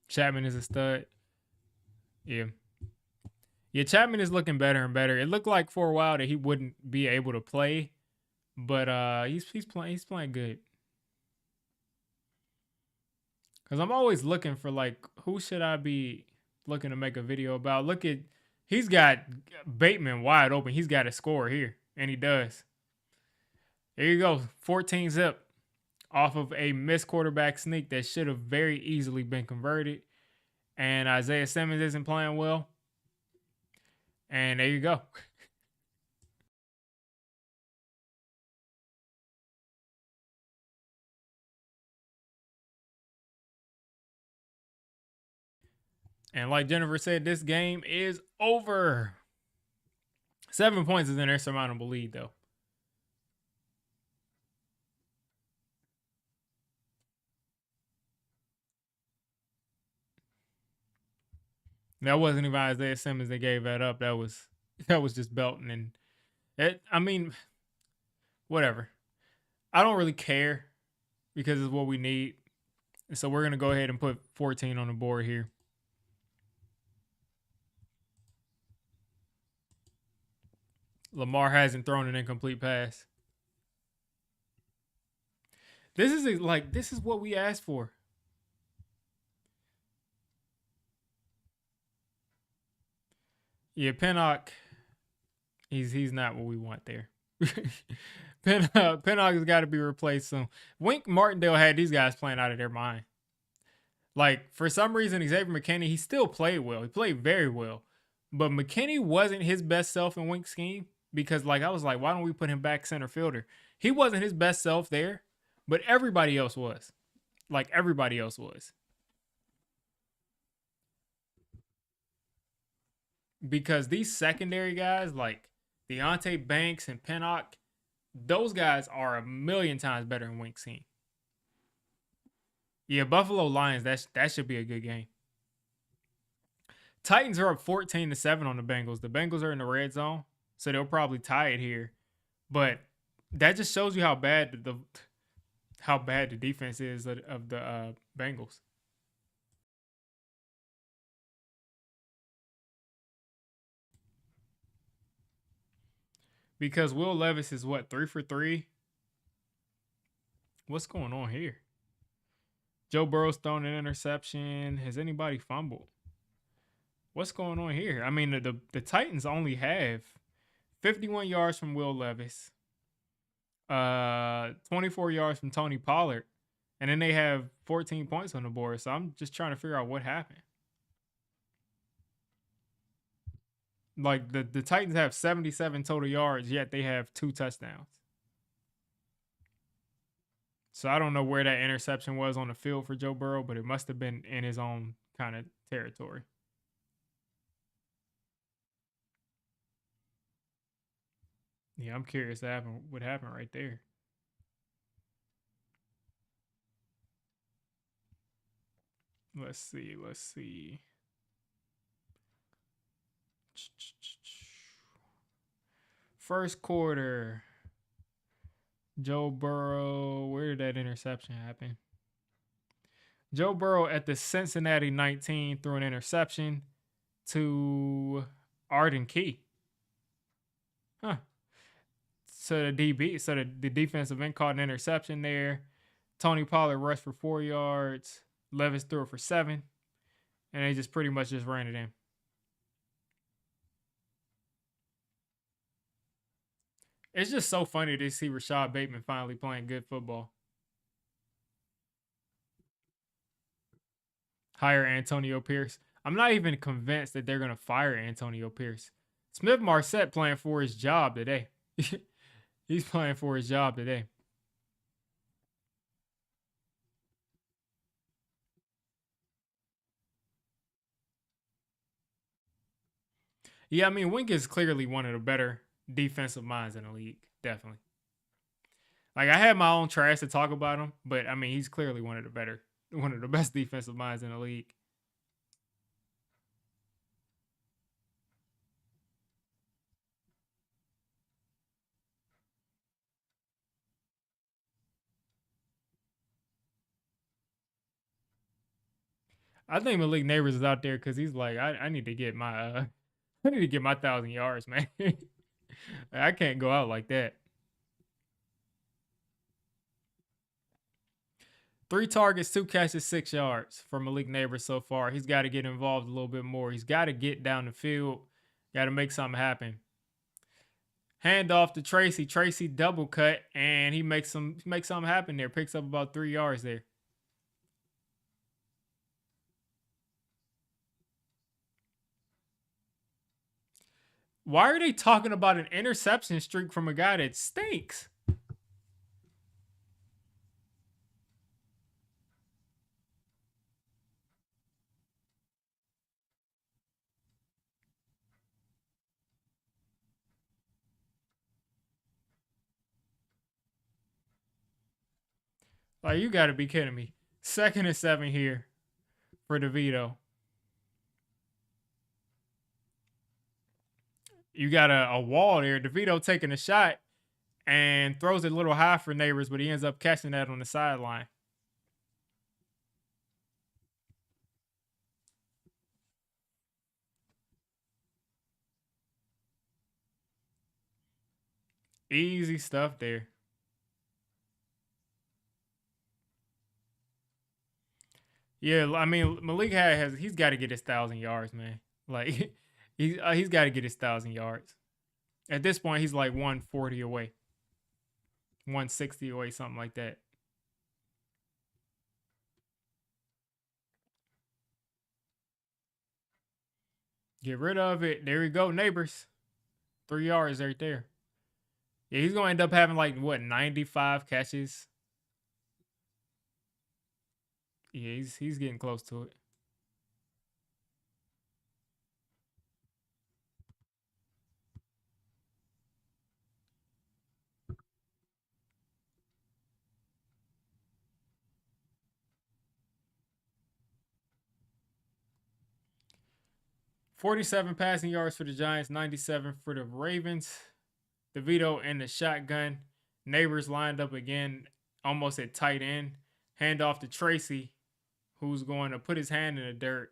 [SPEAKER 1] Chapman is a stud. Yeah. Yeah, Chapman is looking better and better. It looked like for a while that he wouldn't be able to play, but he's playing good. Cause I'm always looking for, like, who should I be looking to make a video about? Look at, he's got Bateman wide open. He's got a score here, and he does. There you go, 14 zip off of a missed quarterback sneak that should have very easily been converted. And Isaiah Simmons isn't playing well. And there you go. And like Jennifer said, this game is over. 7 points is an insurmountable lead, though. That wasn't even Isaiah Simmons that gave that up. That was just Belton. And it, I mean, whatever. I don't really care because it's what we need. So we're going to go ahead and put 14 on the board here. Lamar hasn't thrown an incomplete pass. This is what we asked for. Yeah, Pinnock, he's not what we want there. Pinnock has got to be replaced soon. Wink Martindale had these guys playing out of their mind. Like, for some reason, Xavier McKinney, he still played well. He played very well. But McKinney wasn't his best self in Wink's scheme because, like, I was like, why don't we put him back center fielder? He wasn't his best self there, but everybody else was. Like, everybody else was. because these secondary guys like Deontay Banks and Pinnock, those guys are a million times better than Wink seen. Yeah, Buffalo Lions, that should be a good game. Titans are up 14-7 on the Bengals. The Bengals are in the red zone, so they'll probably tie it here. But that just shows you how bad the defense is of the Bengals. Because Will Levis is what, 3 for 3? What's going on here? Joe Burrow's thrown an interception. Has anybody fumbled? What's going on here? I mean, the Titans only have 51 yards from Will Levis, 24 yards from Tony Pollard, and then they have 14 points on the board. So I'm just trying to figure out what happened. Like the Titans have 77 total yards, yet they have 2 touchdowns. So I don't know where that interception was on the field for Joe Burrow, but it must have been in his own kind of territory. Yeah, I'm curious what happened right there. Let's see. First quarter. Joe Burrow, where did that interception happen? Joe Burrow at the Cincinnati 19 threw an interception to Arden Key. Huh. So the defensive end caught an interception there. Tony Pollard rushed for 4 yards. Levis threw it for 7. And they just pretty much just ran it in. It's just so funny to see Rashad Bateman finally playing good football. Hire Antonio Pierce. I'm not even convinced that they're going to fire Antonio Pierce. Smith Marset playing for his job today. He's playing for his job today. Yeah, I mean, Wink is clearly one of the better defensive minds in the league. Definitely. Like, I had my own trash to talk about him, but I mean, he's clearly one of the best defensive minds in the league. I think Malik Neighbors is out there because he's like, I need to get my I need to get my 1,000 yards, man. I can't go out like that. 3 targets, 2 catches, 6 yards for Malik Neighbors so far. He's got to get involved a little bit more. He's got to get down the field. Got to make something happen. Hand off to Tracy. Tracy double cut, and he makes something happen there. Picks up about 3 yards there. Why are they talking about an interception streak from a guy that stinks? Like, you got to be kidding me. 2nd and 7 here for DeVito. You got a wall there. DeVito taking a shot and throws it a little high for Neighbors, but he ends up catching that on the sideline. Easy stuff there. Yeah, I mean, Malik he's got to get his 1,000 yards, man. Like, he's got to get his 1,000 yards. At this point, he's like 140 away, 160 away, something like that. Get rid of it. There we go, Neighbors. 3 yards right there. Yeah, he's gonna end up having like what, 95 catches. Yeah, he's getting close to it. 47 passing yards for the Giants, 97 for the Ravens. DeVito in the shotgun. Neighbors lined up again, almost at tight end. Hand off to Tracy, who's going to put his hand in the dirt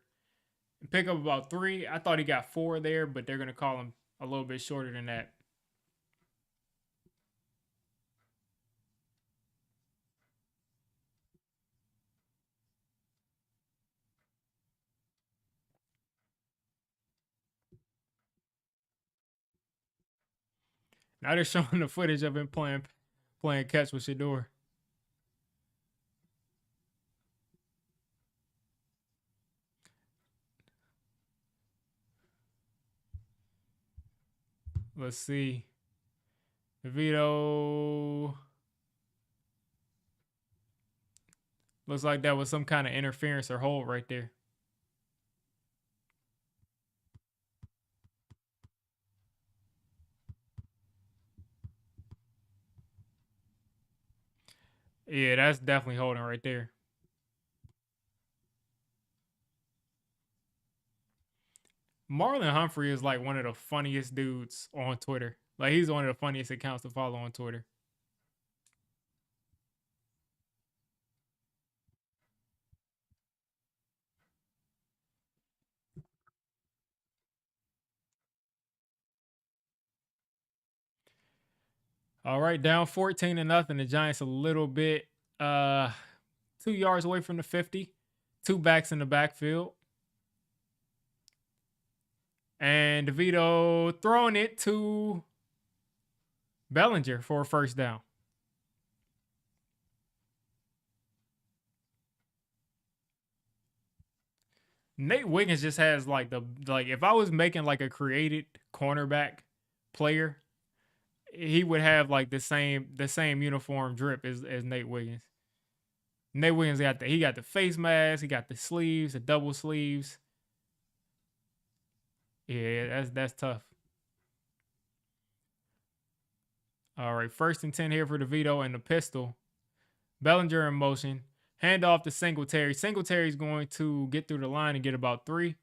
[SPEAKER 1] and pick up about 3. I thought he got 4 there, but they're going to call him a little bit shorter than that. Now they're showing the footage of him playing catch with Shador. Let's see. DeVito. Looks like that was some kind of interference or hold right there. Yeah, that's definitely holding right there. Marlon Humphrey is like one of the funniest dudes on Twitter. Like he's one of the funniest accounts to follow on Twitter. All right, down 14-0. The Giants a little bit 2 yards away from the 50. 2 backs in the backfield. And DeVito throwing it to Bellinger for a first down. Nate Wiggins just has like if I was making like a created cornerback player, he would have like the same uniform drip as Nate Wiggins. Nate Wiggins got the face mask, he got the sleeves, the double sleeves. Yeah, that's tough. All right, 1st and 10 here for DeVito and the pistol. Bellinger in motion. Hand off to Singletary. Singletary's going to get through the line and get about 3.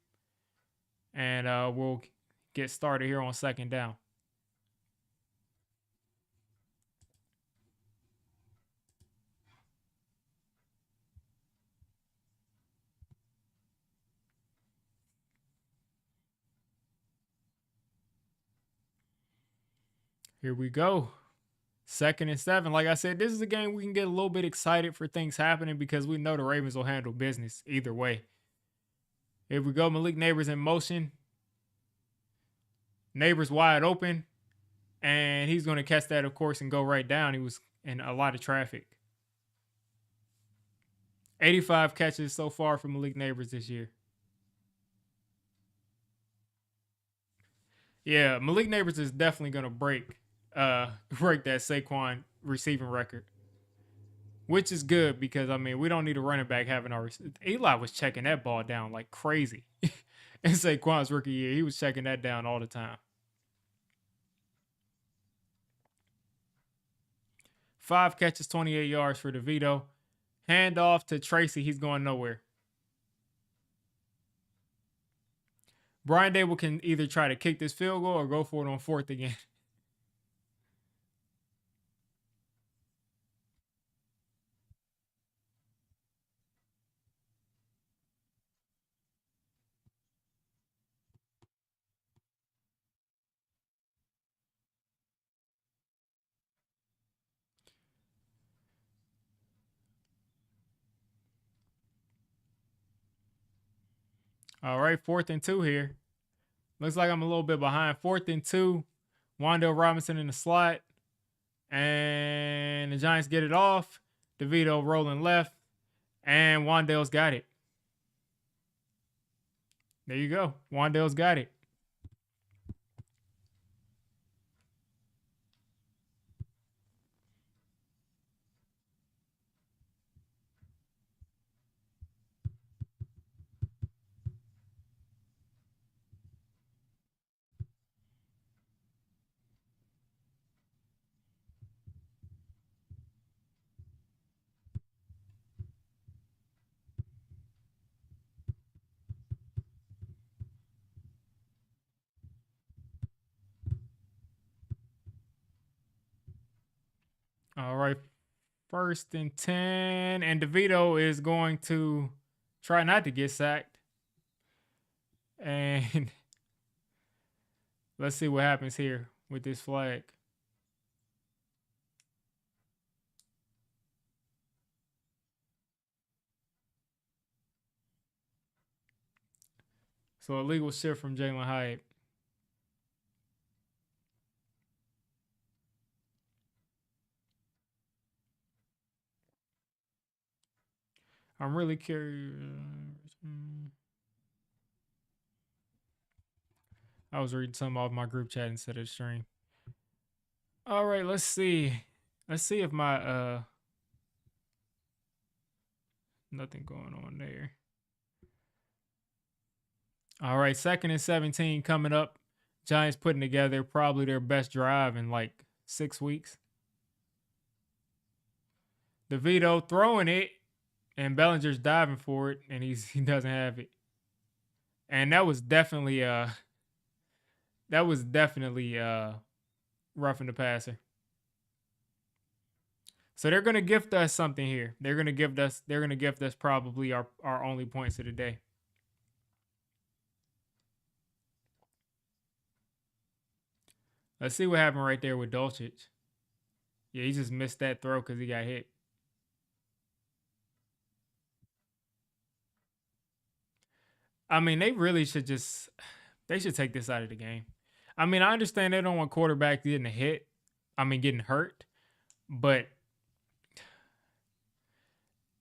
[SPEAKER 1] And we'll get started here on 2nd down. Here we go. 2nd and 7. Like I said, this is a game we can get a little bit excited for things happening because we know the Ravens will handle business either way. Here we go. Malik Neighbors in motion. Neighbors wide open. And he's going to catch that, of course, and go right down. He was in a lot of traffic. 85 catches so far for Malik Neighbors this year. Yeah, Malik Neighbors is definitely going to break that Saquon receiving record, which is good because, I mean, we don't need a running back having our Eli was checking that ball down like crazy. In Saquon's rookie year, he was checking that down all the time. 5 catches, 28 yards for DeVito. Hand off to Tracy. He's going nowhere. Brian Dable can either try to kick this field goal or go for it on 4th again. All right, 4th and 2 here. Looks like I'm a little bit behind. 4th and 2. Wan'Dale Robinson in the slot. And the Giants get it off. DeVito rolling left. And Wan'Dale's got it. There you go. Wan'Dale's got it. First and 10. And DeVito is going to try not to get sacked. And let's see what happens here with this flag. So illegal shift from Jalen Hyatt. I'm really curious. I was reading some off my group chat instead of the stream. All right, let's see. Let's see if my nothing going on there. All right, second and 17 coming up. Giants putting together probably their best drive in like 6 weeks. DeVito throwing it, and Bellinger's diving for it, and he doesn't have it. And that was definitely roughing the passer. So they're gonna gift us something here. They're gonna gift us probably our only points of the day. Let's see what happened right there with Dulcich. Yeah, he just missed that throw because he got hit. I mean, they really should take this out of the game. I mean, I understand they don't want quarterback getting getting hurt, but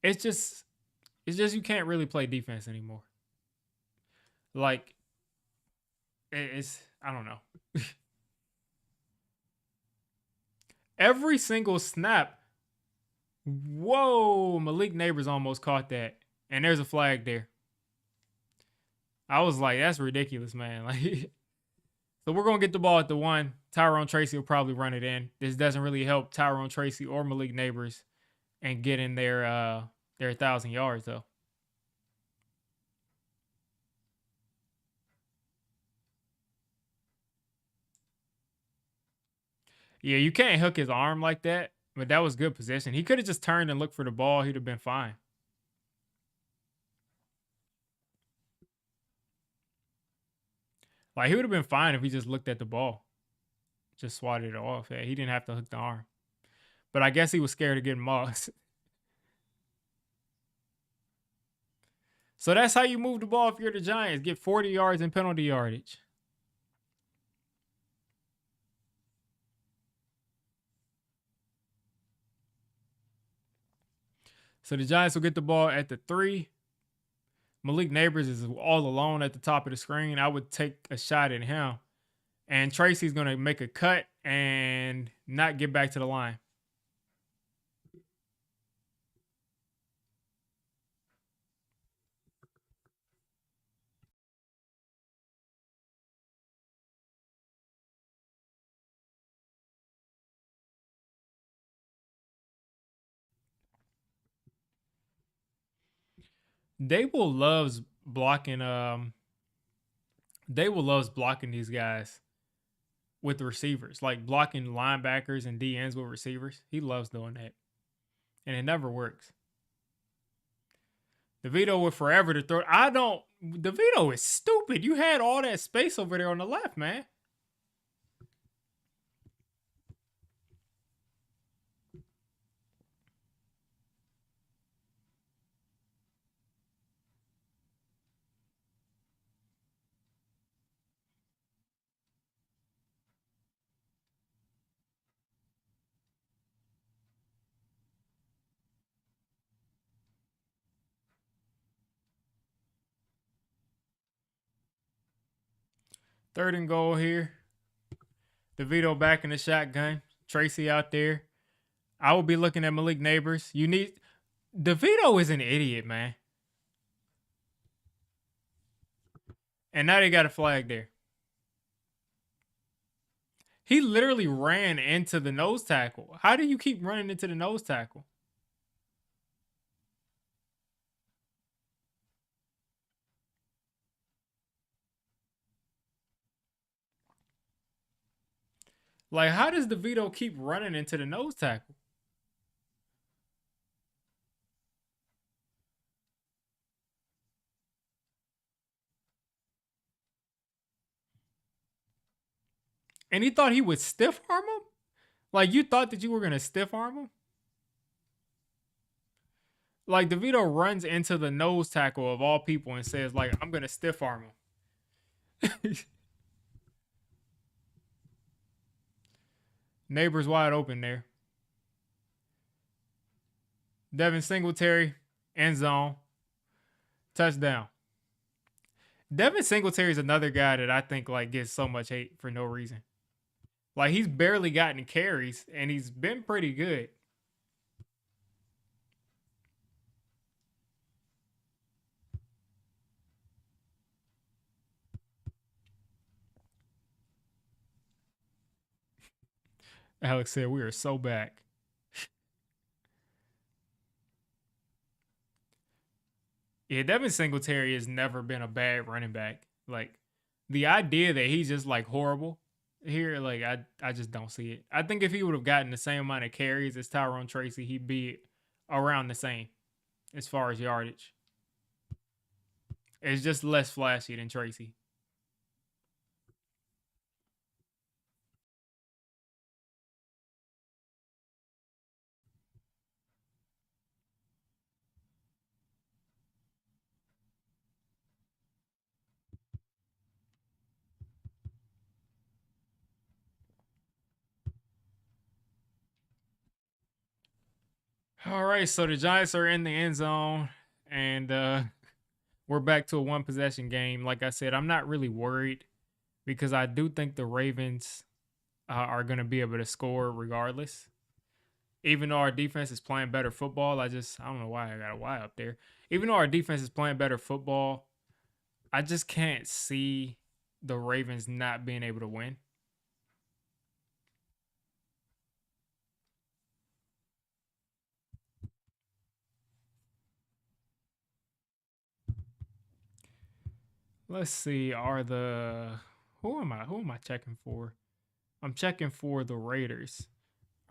[SPEAKER 1] it's just you can't really play defense anymore. Like, I don't know. Every single snap. Whoa, Malik Neighbors almost caught that. And there's a flag there. I was like, that's ridiculous, man. Like, so we're going to get the ball at the 1. Tyrone Tracy will probably run it in. This doesn't really help Tyrone Tracy or Malik Neighbors and get in their 1,000 yards, though. Yeah, you can't hook his arm like that, but that was good position. He could have just turned and looked for the ball. He'd have been fine. Like, he would have been fine if he just looked at the ball. Just swatted it off. Yeah, he didn't have to hook the arm. But I guess he was scared of getting mossed. So that's how you move the ball if you're the Giants. Get 40 yards in penalty yardage. So the Giants will get the ball at the 3. Malik Neighbors is all alone at the top of the screen. I would take a shot at him. And Tracy's going to make a cut and not get back to the line. Dable loves blocking these guys with the receivers, like blocking linebackers and DNs with receivers. He loves doing that. And it never works. DeVito with forever to throw. DeVito is stupid. You had all that space over there on the left, man. Third and goal here. DeVito back in the shotgun. Tracy out there. I will be looking at Malik Neighbors. DeVito is an idiot, man. And now they got a flag there. He literally ran into the nose tackle. How do you keep running into the nose tackle? Like, how does DeVito keep running into the nose tackle? And he thought he would stiff arm him? Like you thought that you were gonna stiff arm him? Like DeVito runs into the nose tackle of all people and says, like, I'm gonna stiff arm him. Neighbors wide open there. Devin Singletary, end zone, touchdown. Devin Singletary is another guy that I think like gets so much hate for no reason. Like he's barely gotten carries and he's been pretty good. Alex said we are so back. Yeah, Devin Singletary has never been a bad running back. Like the idea that he's just like horrible here, like I just don't see it. I think if he would have gotten the same amount of carries as Tyrone Tracy, he'd be around the same as far as yardage. It's just less flashy than Tracy. All right, so the Giants are in the end zone, and we're back to a one possession game. Like I said, I'm not really worried because I do think the Ravens are going to be able to score regardless. Even though our defense is playing better football, I don't know why I got a Y up there. Even though our defense is playing better football, I just can't see the Ravens not being able to win. Let's see. Who am I checking for? I'm checking for the Raiders.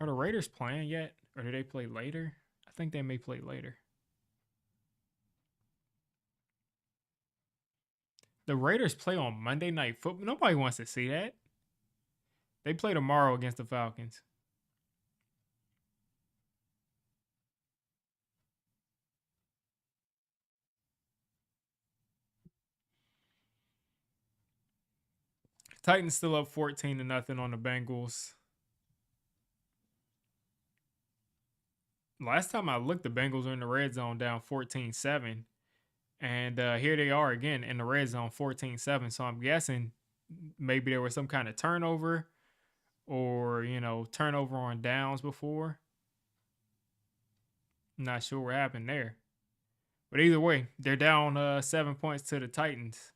[SPEAKER 1] Are the Raiders playing yet? Or do they play later? I think they may play later. The Raiders play on Monday Night Football. Nobody wants to see that. They play tomorrow against the Falcons. Titans still up 14-0 on the Bengals. Last time I looked, the Bengals were in the red zone down 14-7. And here they are again in the red zone 14-7. So I'm guessing maybe there was some kind of turnover or, turnover on downs before. Not sure what happened there. But either way, they're down 7 points to the Titans.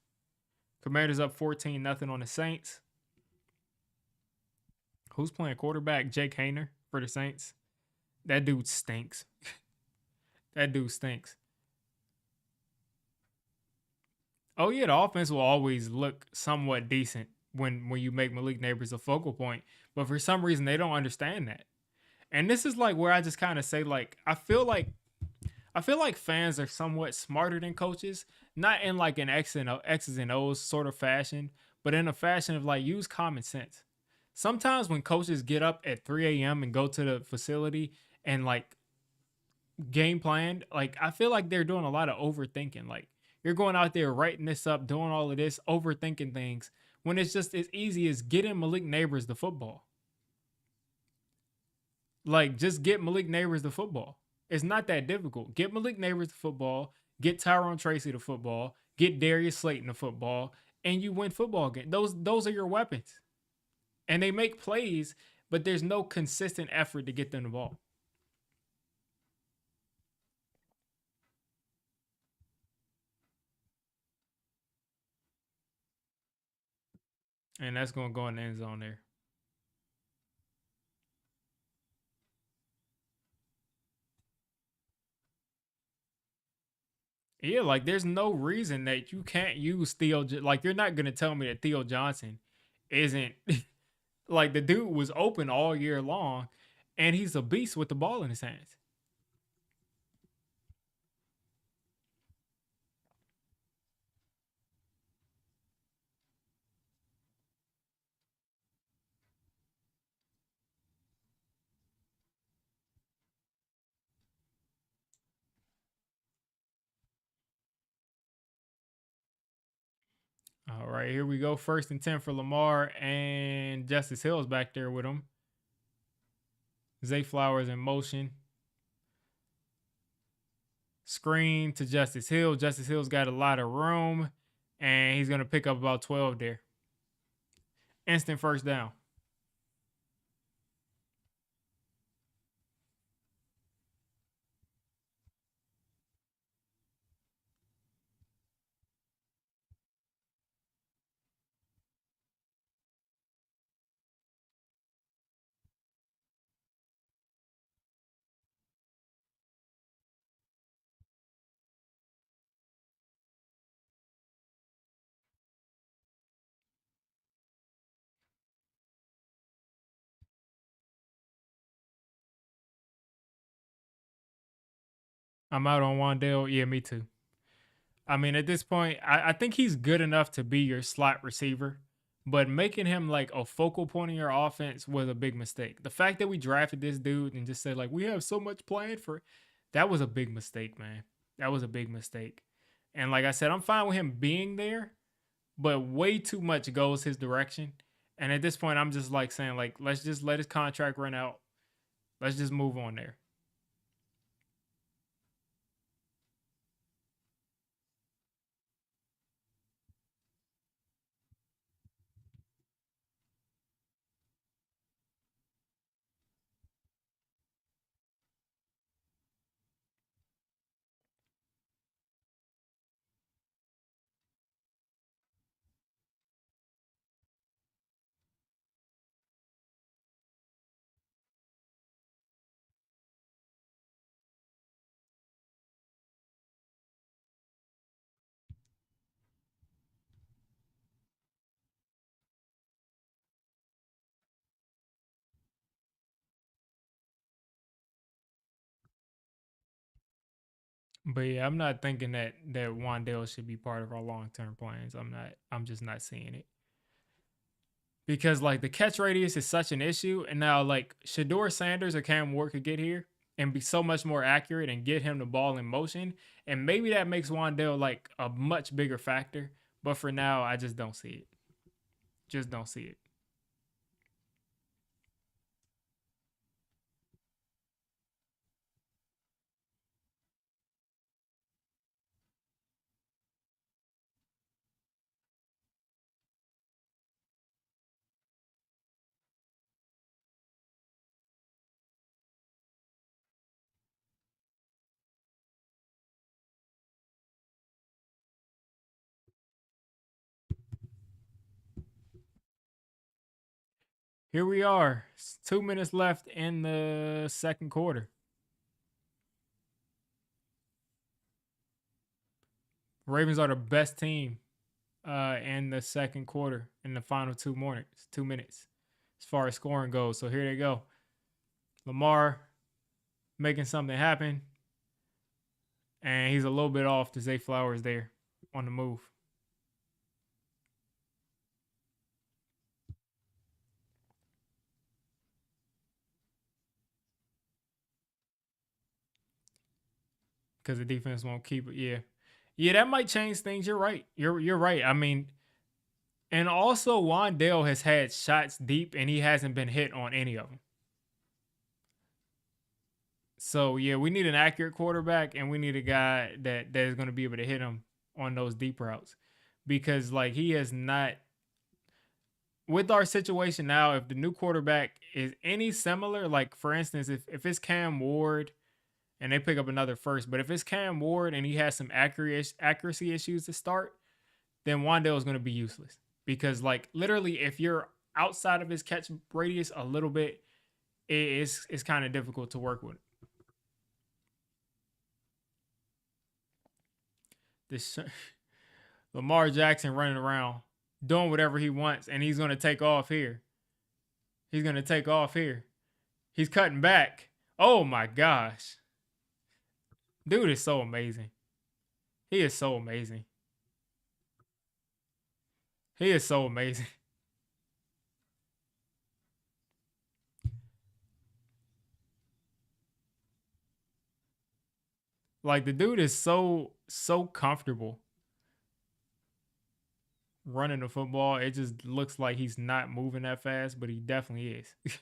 [SPEAKER 1] Commanders up 14-0 on the Saints. Who's playing quarterback? Jake Hayner for the Saints. That dude stinks. That dude stinks. Oh yeah, the offense will always look somewhat decent when you make Malik Neighbors a focal point, but for some reason they don't understand that. And this is like where I just kind of say like I feel like fans are somewhat smarter than coaches, not in like an X's and O's sort of fashion, but in a fashion of like use common sense. Sometimes when coaches get up at 3 a.m. and go to the facility and like game plan, like I feel like they're doing a lot of overthinking. Like you're going out there writing this up, doing all of this, overthinking things when it's just as easy as getting Malik Neighbors the football. Like just get Malik Neighbors the football. It's not that difficult. Get Malik Neighbors the football, get Tyrone Tracy the football, get Darius Slayton the football, and you win football games. Those are your weapons. And they make plays, but there's no consistent effort to get them the ball. And that's gonna go in the end zone there. Yeah, like there's no reason that you can't use Theo. Like you're not gonna tell me that Theo Johnson isn't like the dude was open all year long, and he's a beast with the ball in his hands. All right, here we go. 1st and 10 for Lamar, and Justice Hill's back there with him. Zay Flowers in motion. Screen to Justice Hill. Justice Hill's got a lot of room, and he's going to pick up about 12 there. Instant first down. I'm out on Wandale. Yeah, me too. I mean, at this point, I think he's good enough to be your slot receiver, but making him like a focal point in your offense was a big mistake. The fact that we drafted this dude and just said, like, we have so much planned for, that was a big mistake, man. That was a big mistake. And like I said, I'm fine with him being there, but way too much goes his direction. And at this point, I'm just like saying, like, let's just let his contract run out. Let's just move on there. But yeah, I'm not thinking that Wandale should be part of our long term plans. I'm not. I'm just not seeing it because like the catch radius is such an issue, and now like Shador Sanders or Cam Ward could get here and be so much more accurate and get him the ball in motion, and maybe that makes Wandale like a much bigger factor. But for now, I just don't see it. Just don't see it. Here we are. 2 minutes left in the second quarter. Ravens are the best team in the second quarter in the final 2 minutes. 2 minutes as far as scoring goes. So here they go. Lamar making something happen, and he's a little bit off to Zay Flowers there on the move. Because the defense won't keep it. Yeah. Yeah, that might change things. You're right. You're right. I mean, and also Wandale has had shots deep and he hasn't been hit on any of them. So yeah, we need an accurate quarterback and we need a guy that is going to be able to hit him on those deep routes. Because like he has not, with our situation now, if the new quarterback is any similar, like for instance, if it's Cam Ward and they pick up another first, but if it's Cam Ward and he has some accuracy issues to start, then Wandale is going to be useless. Because like literally, if you're outside of his catch radius a little bit, it's kind of difficult to work with. This Lamar Jackson running around doing whatever he wants, and he's going to take off here. He's going to take off here. He's cutting back. Oh my gosh. Dude is so amazing. He is so amazing. He is so amazing. Like the dude is so comfortable. running the football. It just looks like he's not moving that fast, but he definitely is.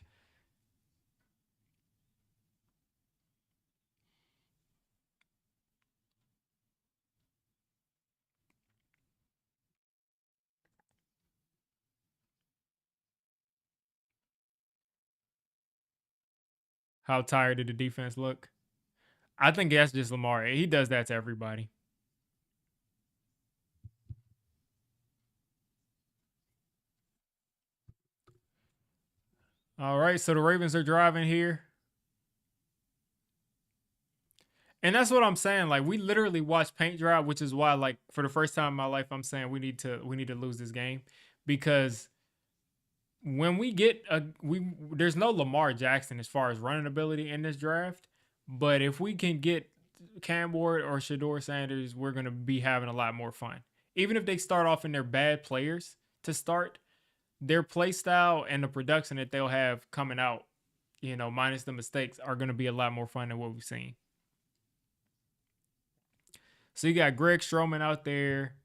[SPEAKER 1] How tired did the defense look? I think that's just Lamar. He does that to everybody. All right, so the Ravens are driving here. And that's what I'm saying. Like we literally watched paint dry, which is why, like, for the first time in my life, I'm saying we need to lose this game because when we get a we there's no Lamar Jackson as far as running ability in this draft, but if we can get Cam Ward or Shador Sanders, we're gonna be having a lot more fun. Even if they start off and they're bad players to start, their play style and the production that they'll have coming out, minus the mistakes, are gonna be a lot more fun than what we've seen. So you got Greg Stroman out there.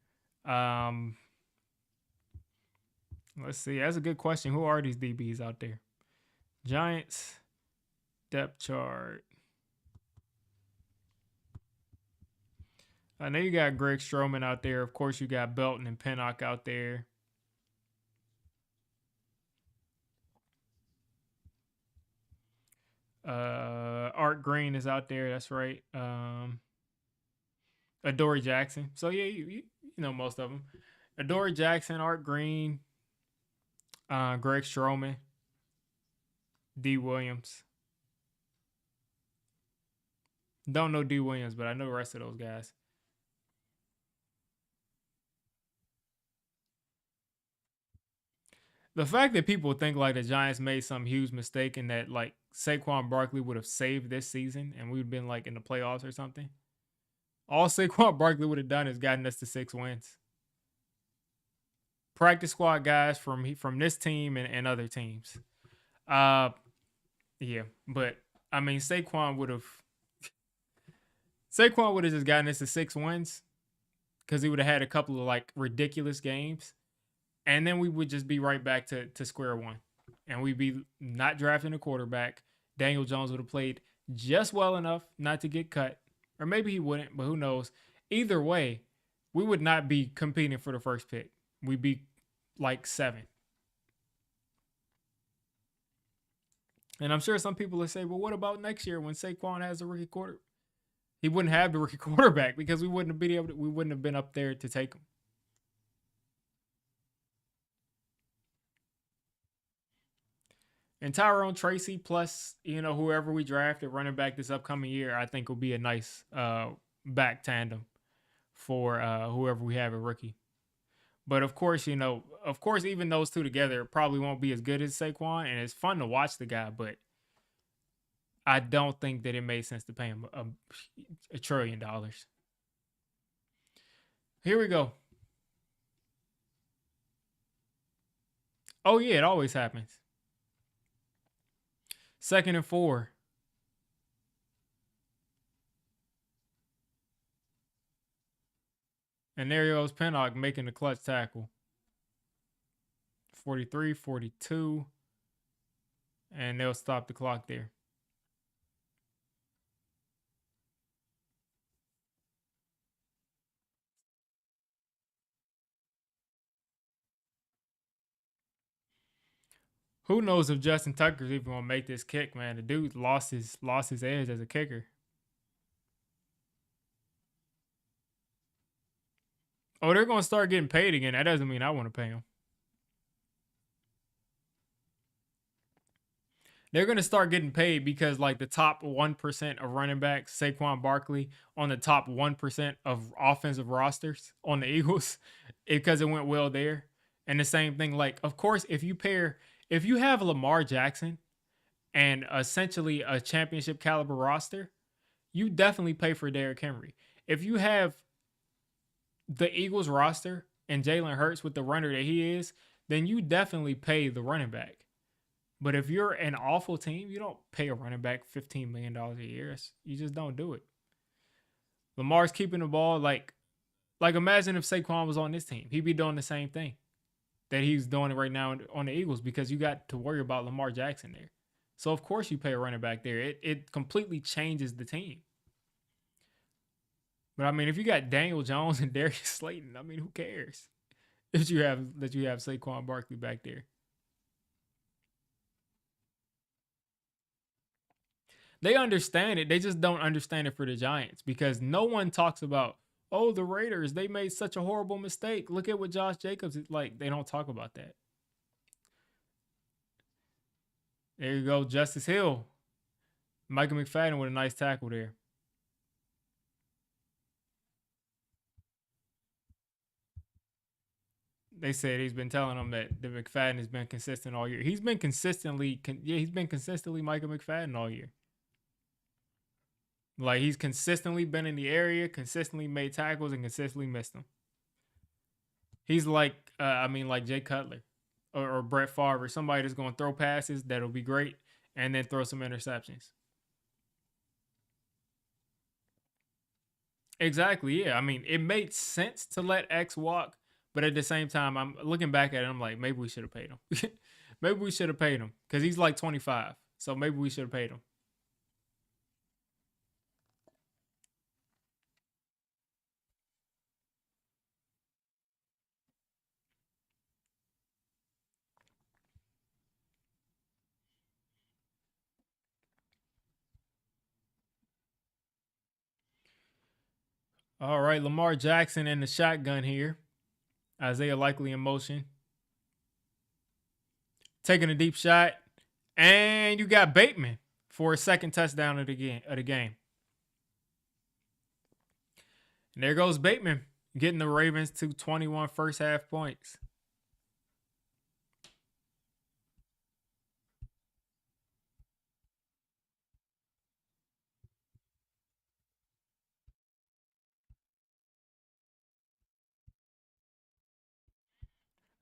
[SPEAKER 1] Um, let's see. That's a good question. Who are these DBs out there? Giants depth chart. I know you got Greg Stroman out there. Of course, you got Belton and Pinnock out there. Art Green is out there. That's right. Adoree Jackson. So yeah, you know most of them. Adoree Jackson, Art Green, Greg Stroman, D Williams. Don't know D Williams, but I know the rest of those guys. The fact that people think like the Giants made some huge mistake and that like Saquon Barkley would have saved this season and we'd been like in the playoffs or something. All Saquon Barkley would have done is gotten us to 6 wins. Practice squad guys from this team and other teams. Uh, yeah, but I mean Saquon would have just gotten us to 6 wins because he would have had a couple of like ridiculous games, and then we would just be right back to square one, and we'd be not drafting a quarterback. Daniel Jones would have played just well enough not to get cut, or maybe he wouldn't, but who knows? Either way, we would not be competing for the first pick. We'd be like 7. And I'm sure some people will say, well, what about next year when Saquon has a rookie quarter? He wouldn't have the rookie quarterback because we wouldn't have been up there to take him. And Tyrone Tracy plus, whoever we drafted running back this upcoming year, I think will be a nice back tandem for whoever we have a rookie. But of course, even those two together probably won't be as good as Saquon, and it's fun to watch the guy, but I don't think that it made sense to pay him $1 trillion. Here we go. Oh yeah, it always happens. 2nd and 4. And there goes Pinnock making the clutch tackle. 43, 42. And they'll stop the clock there. Who knows if Justin Tucker's even gonna make this kick, man? The dude lost his edge as a kicker. Oh, they're gonna start getting paid again. That doesn't mean I want to pay them. They're gonna start getting paid because like the top 1% of running backs, Saquon Barkley, on the top 1% of offensive rosters on the Eagles, because it went well there. And the same thing, like, of course, if you have Lamar Jackson and essentially a championship caliber roster, you definitely pay for Derrick Henry. If you have the Eagles roster and Jalen Hurts with the runner that he is, then you definitely pay the running back. But if you're an awful team, you don't pay a running back $15 million a year. You just don't do it. Lamar's keeping the ball. Like, Like, imagine if Saquon was on this team, he'd be doing the same thing that he's doing right now on the Eagles, because you got to worry about Lamar Jackson there. So of course you pay a running back there. It completely changes the team. But I mean, if you got Daniel Jones and Darius Slayton, I mean, who cares if you have Saquon Barkley back there? They understand it. They just don't understand it for the Giants, because no one talks about, oh, the Raiders, they made such a horrible mistake. Look at what Josh Jacobs is like. They don't talk about that. There you go, Justice Hill. Michael McFadden with a nice tackle there. They said he's been telling them that the McFadden has been consistent all year. He's been consistently Michael McFadden all year. Like, he's consistently been in the area, consistently made tackles, and consistently missed them. He's like, like Jay Cutler or Brett Favre, somebody that's going to throw passes that'll be great and then throw some interceptions. Exactly, yeah. I mean, it made sense to let X walk, but at the same time, I'm looking back at it, I'm like, maybe we should have paid him. Maybe we should have paid him, because he's like 25. So maybe we should have paid him. All right, Lamar Jackson in the shotgun here. Isaiah Likely in motion. Taking a deep shot. And you got Bateman for a second touchdown of the game. And there goes Bateman, getting the Ravens to 21 first half points.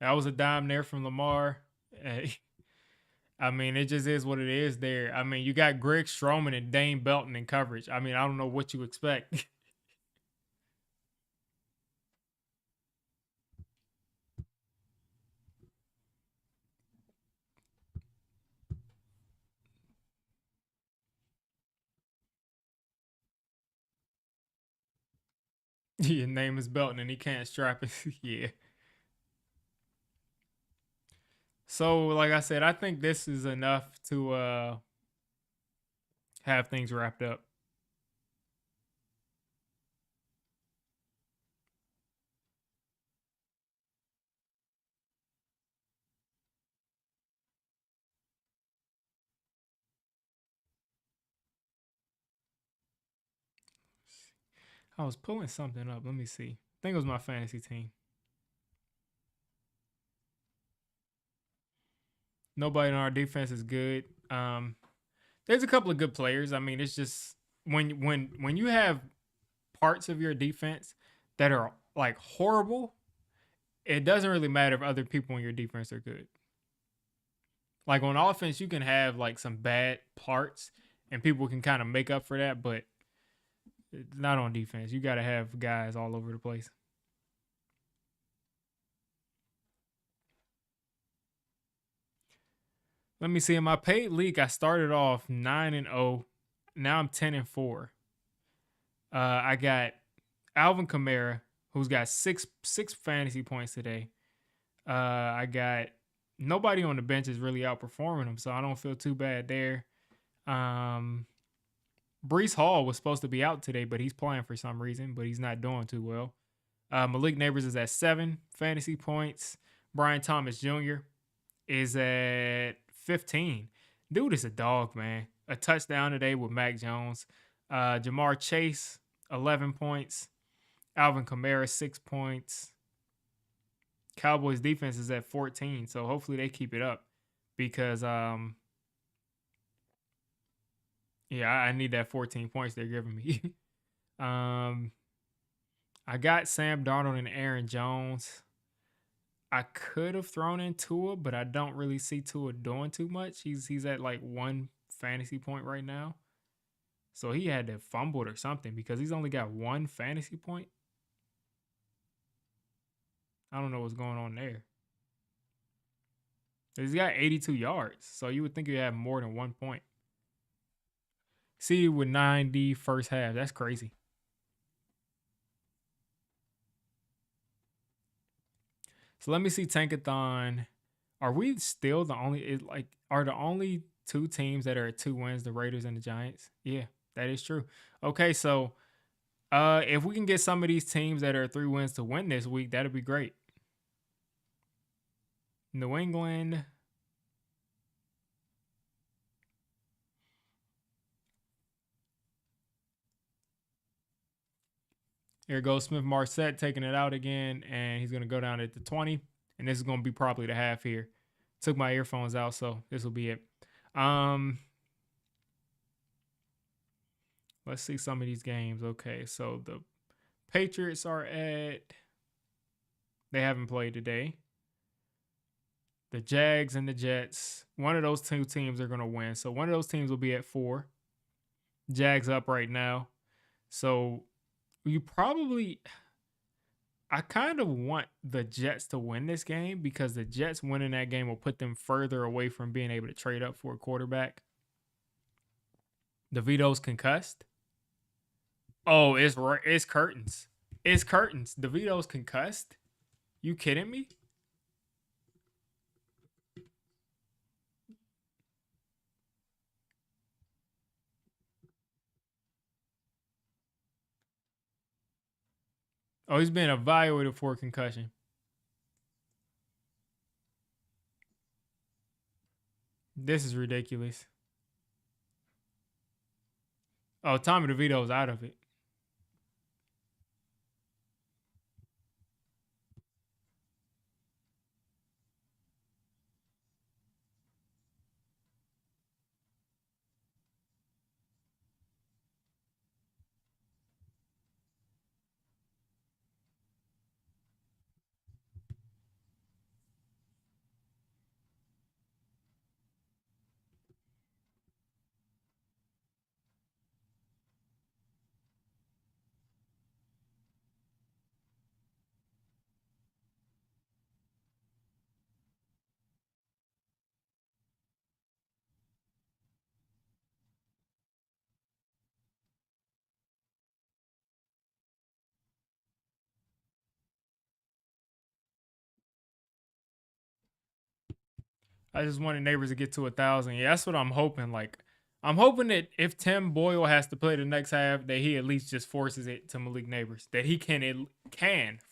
[SPEAKER 1] That was a dime there from Lamar. I mean, it just is what it is there. I mean, you got Greg Stroman and Dane Belton in coverage. I mean, I don't know what you expect. Your name is Belton and he can't strap it. Yeah. So, like I said, I think this is enough to have things wrapped up. I was pulling something up. Let me see. I think it was my fantasy team. Nobody in our defense is good. There's a couple of good players. I mean, it's just when you have parts of your defense that are like horrible, it doesn't really matter if other people in your defense are good. Like, on offense, you can have like some bad parts and people can kind of make up for that, but not on defense. You got to have guys all over the place. Let me see. In my paid league, I started off 9-0. Now I'm 10-4. I got Alvin Kamara, who's got six fantasy points today. I got nobody on the bench is really outperforming him, so I don't feel too bad there. Brees Hall was supposed to be out today, but he's playing for some reason, but he's not doing too well. Malik Neighbors is at 7 fantasy points. Brian Thomas Jr. is at 15. Dude is a dog, man. A touchdown today with Mac Jones. Jamar Chase, 11 points. Alvin Kamara, 6 points. Cowboys defense is at 14, so hopefully they keep it up, because I need that 14 points they're giving me. I got Sam Darnold and Aaron Jones. I could have thrown in Tua, but I don't really see Tua doing too much. He's at like 1 fantasy point right now. So he had to fumble or something, because he's only got 1 fantasy point. I don't know what's going on there. He's got 82 yards, so you would think he'd have more than 1 point. See with 90 first half. That's crazy. So let me see Tankathon. Are we still the only are the only two teams that are at 2 wins, the Raiders and the Giants? Yeah, that is true. Okay, so if we can get some of these teams that are 3 wins to win this week, that'd be great. New England. Here goes Smith Marset taking it out again, and he's gonna go down at the 20. And this is gonna be probably the half here. Took my earphones out, so this will be it. Let's see some of these games. Okay, so the Patriots are at. They haven't played today. The Jags and the Jets. One of those two teams are gonna win. So one of those teams will be at 4. Jags up right now. So you probably. I kind of want the Jets to win this game because the Jets winning that game will put them further away from being able to trade up for a quarterback. DeVito's concussed. Oh, it's curtains. It's curtains. DeVito's concussed. You kidding me? Oh, he's being evaluated for a concussion. This is ridiculous. Oh, Tommy DeVito's out of it. I just wanted Neighbors to get to 1,000. Yeah, that's what I'm hoping. Like, I'm hoping that if Tim Boyle has to play the next half, that he at least just forces it to Malik Neighbors. That he can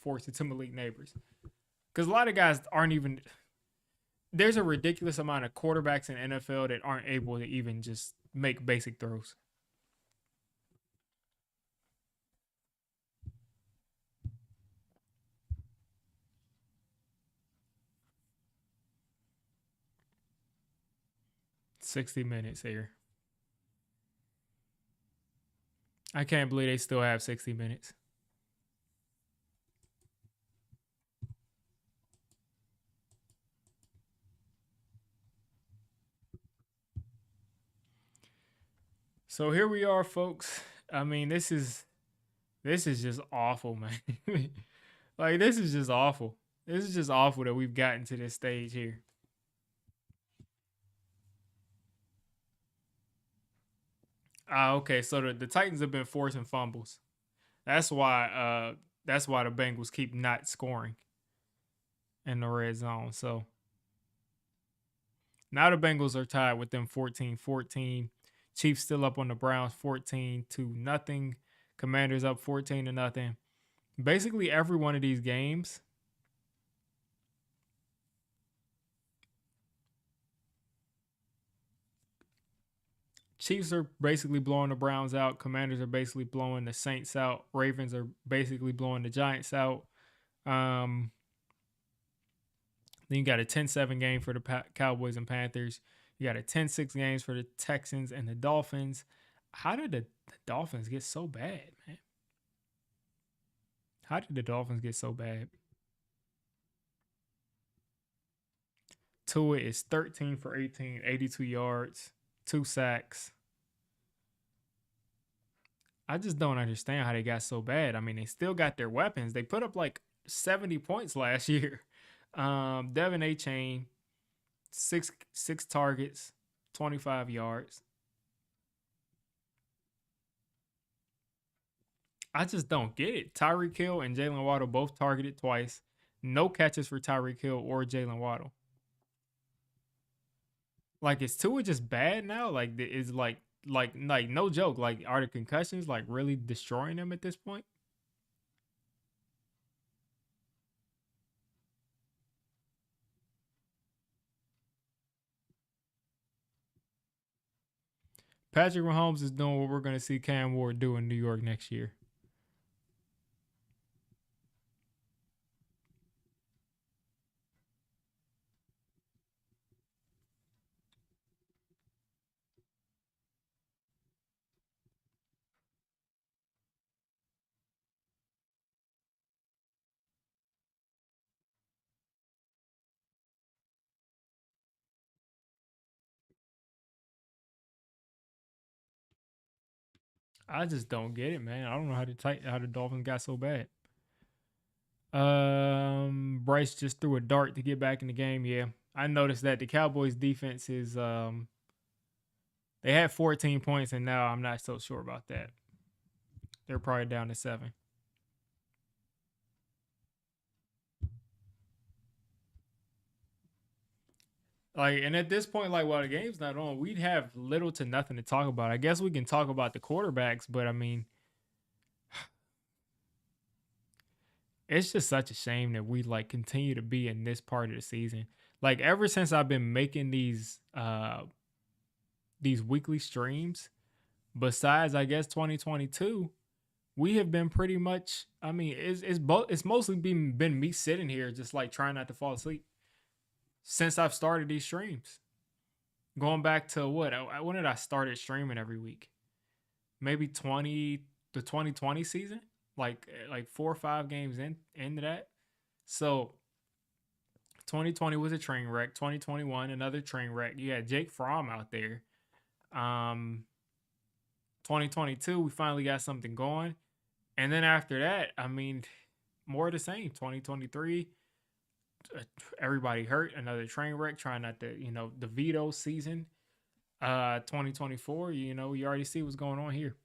[SPEAKER 1] force it to Malik Neighbors. Because a lot of guys aren't even. There's a ridiculous amount of quarterbacks in NFL that aren't able to even just make basic throws. $60 here. I can't believe they still have $60. So here we are, folks. I mean, this is just awful, man. Like, this is just awful. This is just awful that we've gotten to this stage here. Okay, so the Titans have been forcing fumbles. That's why the Bengals keep not scoring in the red zone. So now the Bengals are tied with them 14-14. Chiefs still up on the Browns 14-0. Commanders up 14-0. Basically every one of these games, Chiefs are basically blowing the Browns out. Commanders are basically blowing the Saints out. Ravens are basically blowing the Giants out. Then you got a 10-7 game for the Cowboys and Panthers. You got a 10-6 games for the Texans and the Dolphins. How did the Dolphins get so bad, man? How did the Dolphins get so bad? Tua is 13 for 18, 82 yards, 2 sacks. I just don't understand how they got so bad. I mean, they still got their weapons. They put up like 70 points last year. Devin A. Chain, six targets, 25 yards. I just don't get it. Tyreek Hill and Jalen Waddle both targeted twice. No catches for Tyreek Hill or Jalen Waddle. Like, is Tua just bad now? Like, is like no joke. Like, are the concussions like really destroying him at this point? Patrick Mahomes is doing what we're going to see Cam Ward do in New York next year. I just don't get it, man. I don't know how the Dolphins got so bad. Bryce just threw a dart to get back in the game. Yeah, I noticed that the Cowboys defense is they had 14 points and now I'm not so sure about that. They're probably down to 7. Like, and at this point, like, while the game's not on, we'd have little to nothing to talk about. I guess we can talk about the quarterbacks, but I mean, it's just such a shame that we like continue to be in this part of the season. Like, ever since I've been making these weekly streams, besides I guess 2022, we have been pretty much. I mean, it's mostly been me sitting here just like trying not to fall asleep since I've started these streams. Going back to what? When did I started streaming every week? Maybe 2020 season, like 4 or 5 games into that. So 2020 was a train wreck. 2021 another train wreck. You had Jake Fromm out there. Um, 2022 we finally got something going, and then after that, I mean, more of the same. 2023, everybody hurt. Another train wreck. Trying not to, the veto season. 2024, you already see what's going on here.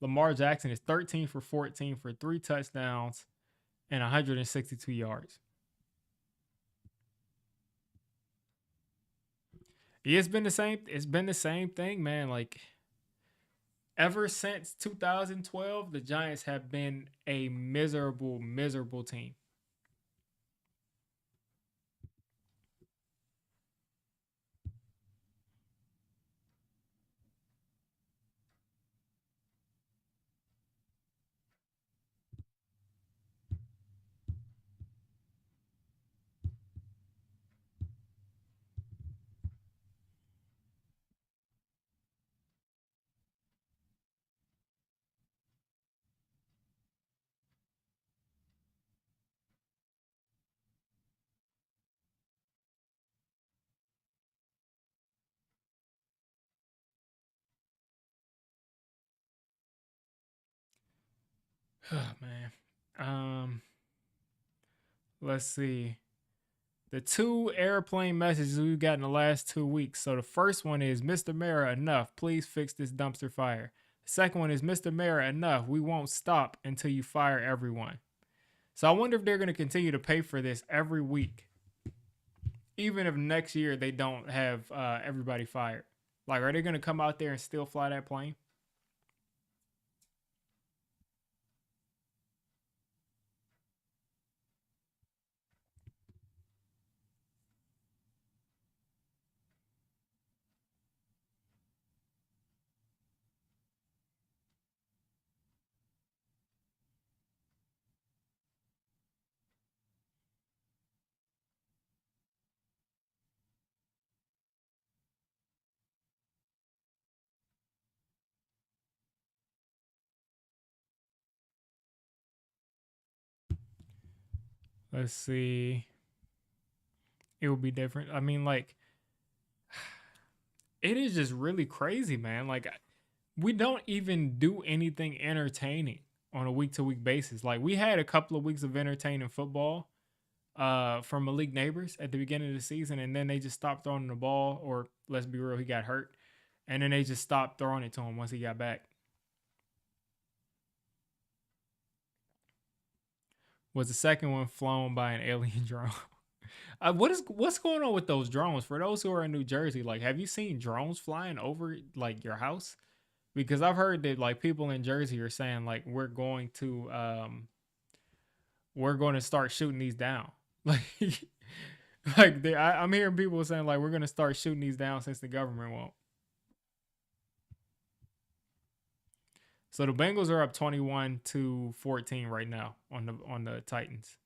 [SPEAKER 1] Lamar Jackson is 13 for 14 for 3 touchdowns and 162 yards. Yeah, it's been the same. It's been the same thing, man. Like, ever since 2012, the Giants have been a miserable, miserable team. Oh man. Um, let's see. The 2 airplane messages we've got in the last 2 weeks. So the first one is, Mr. Mara, enough. Please fix this dumpster fire. The second one is, Mr. Mara, enough. We won't stop until you fire everyone. So I wonder if they're going to continue to pay for this every week, even if next year they don't have everybody fired. Like, are they going to come out there and still fly that plane? Let's see. It will be different. I mean, like, it is just really crazy, man. Like, we don't even do anything entertaining. on a week to week basis. Like we had a couple of weeks of entertaining football from Malik Neighbors at the beginning of the season, and then they just stopped throwing the ball, or let's be real, he got hurt. And then they just stopped throwing it to him once he got back. Was the second one flown by an alien drone? What's going on with those drones? For those who are in New Jersey, like, have you seen drones flying over like your house? Because I've heard that like people in Jersey are saying like we're going to start shooting these down. Like I'm hearing people saying like we're going to start shooting these down since the government won't. So the Bengals are up 21-14 right now on the Titans.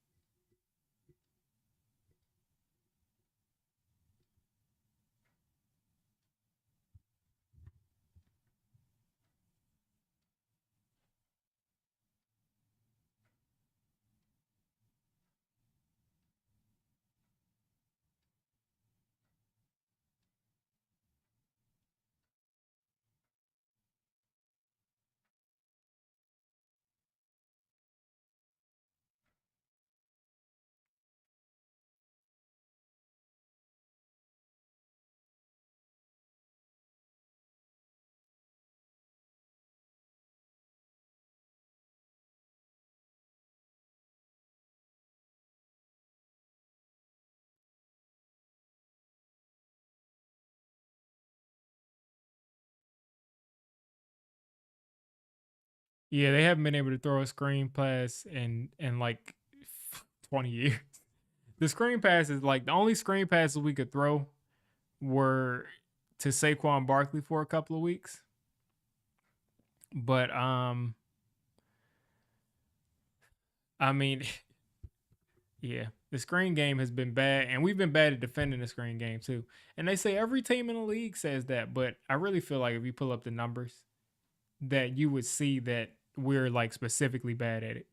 [SPEAKER 1] Yeah, they haven't been able to throw a screen pass in like 20 years. The screen passes, like the only screen passes we could throw were to Saquon Barkley for a couple of weeks. But I mean, yeah, the screen game has been bad, and we've been bad at defending the screen game too. And they say every team in the league says that, but I really feel like if you pull up the numbers, that you would see that we're like specifically bad at it.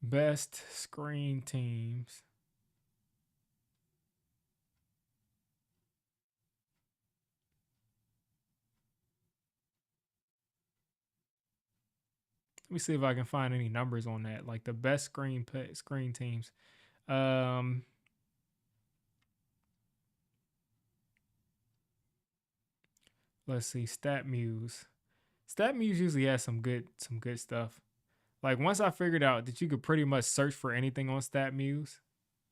[SPEAKER 1] Best screen teams. Let me see if I can find any numbers on that. Like the best screen teams. Um, let's see. StatMuse. StatMuse usually has some good stuff. Like once I figured out that you could pretty much search for anything on StatMuse,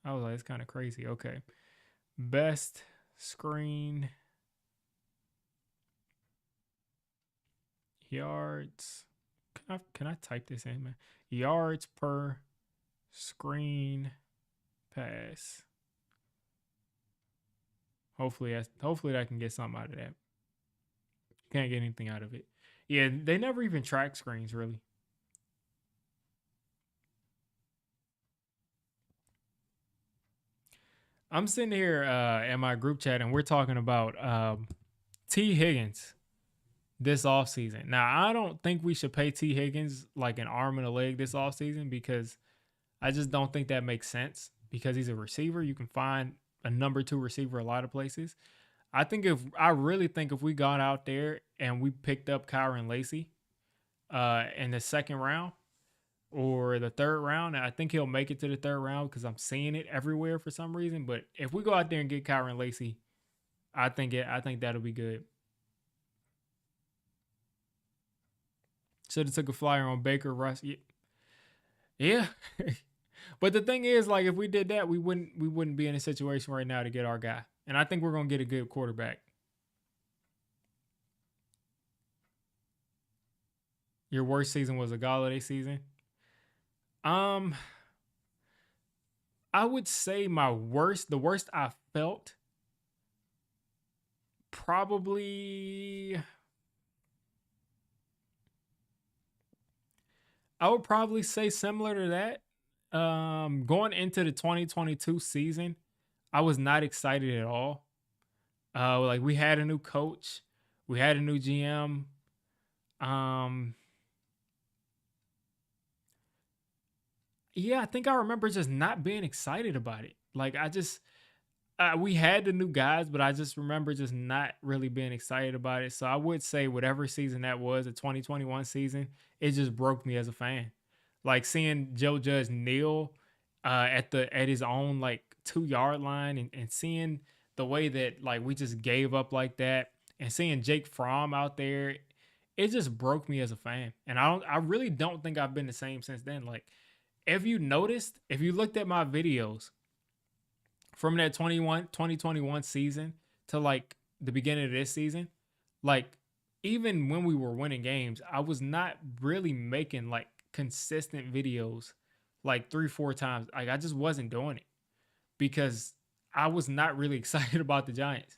[SPEAKER 1] I was like, it's kind of crazy. Okay, best screen yards. Can I type this in, man? Yards per screen pass. Hopefully I can get something out of that. Can't get anything out of it. Yeah, they never even track screens really. I'm sitting here in my group chat and we're talking about T Higgins this offseason. Now, I don't think we should pay T Higgins like an arm and a leg this offseason because I just don't think that makes sense because he's a receiver. You can find a number two receiver a lot of places. I really think if we got out there and we picked up Kyron Lacy in the second round or the third round, I think he'll make it to the third round because I'm seeing it everywhere for some reason. But if we go out there and get Kyron Lacy, I think that'll be good. Should have took a flyer on Baker Russ. Yeah. Yeah. But the thing is, like, if we did that, we wouldn't be in a situation right now to get our guy. And I think we're gonna get a good quarterback. Your worst season was a Galladay season. Um, I would say the worst I felt, probably, I would probably say similar to that. Going into the 2022 season, I was not excited at all. Like we had a new coach, we had a new GM. Um, yeah, I think I remember just not being excited about it. Like I just we had the new guys, but I just remember just not really being excited about it. So I would say whatever season that was, the 2021 season, it just broke me as a fan. Like seeing Joe Judge kneel at his own like 2 yard line, and seeing the way that like we just gave up like that, and seeing Jake Fromm out there, it just broke me as a fan. And I really don't think I've been the same since then. Like if you noticed, if you looked at my videos from that 2021 season to like the beginning of this season, like even when we were winning games, I was not really making like consistent videos like 3 4 times. Like I just wasn't doing it because I was not really excited about the Giants.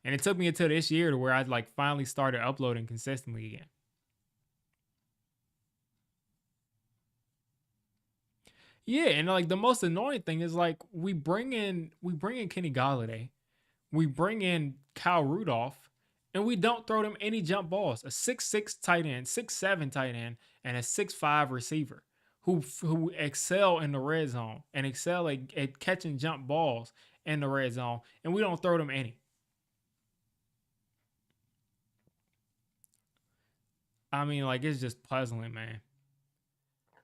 [SPEAKER 1] And it took me until this year to where I like finally started uploading consistently again. Yeah, and like the most annoying thing is like we bring in Kenny Galladay, we bring in Kyle Rudolph, and we don't throw them any jump balls. A 6'6" tight end, 6'7" tight end, and a 6'5" receiver who excel in the red zone and excel at catching jump balls in the red zone, and we don't throw them any. I mean, like it's just puzzling, man.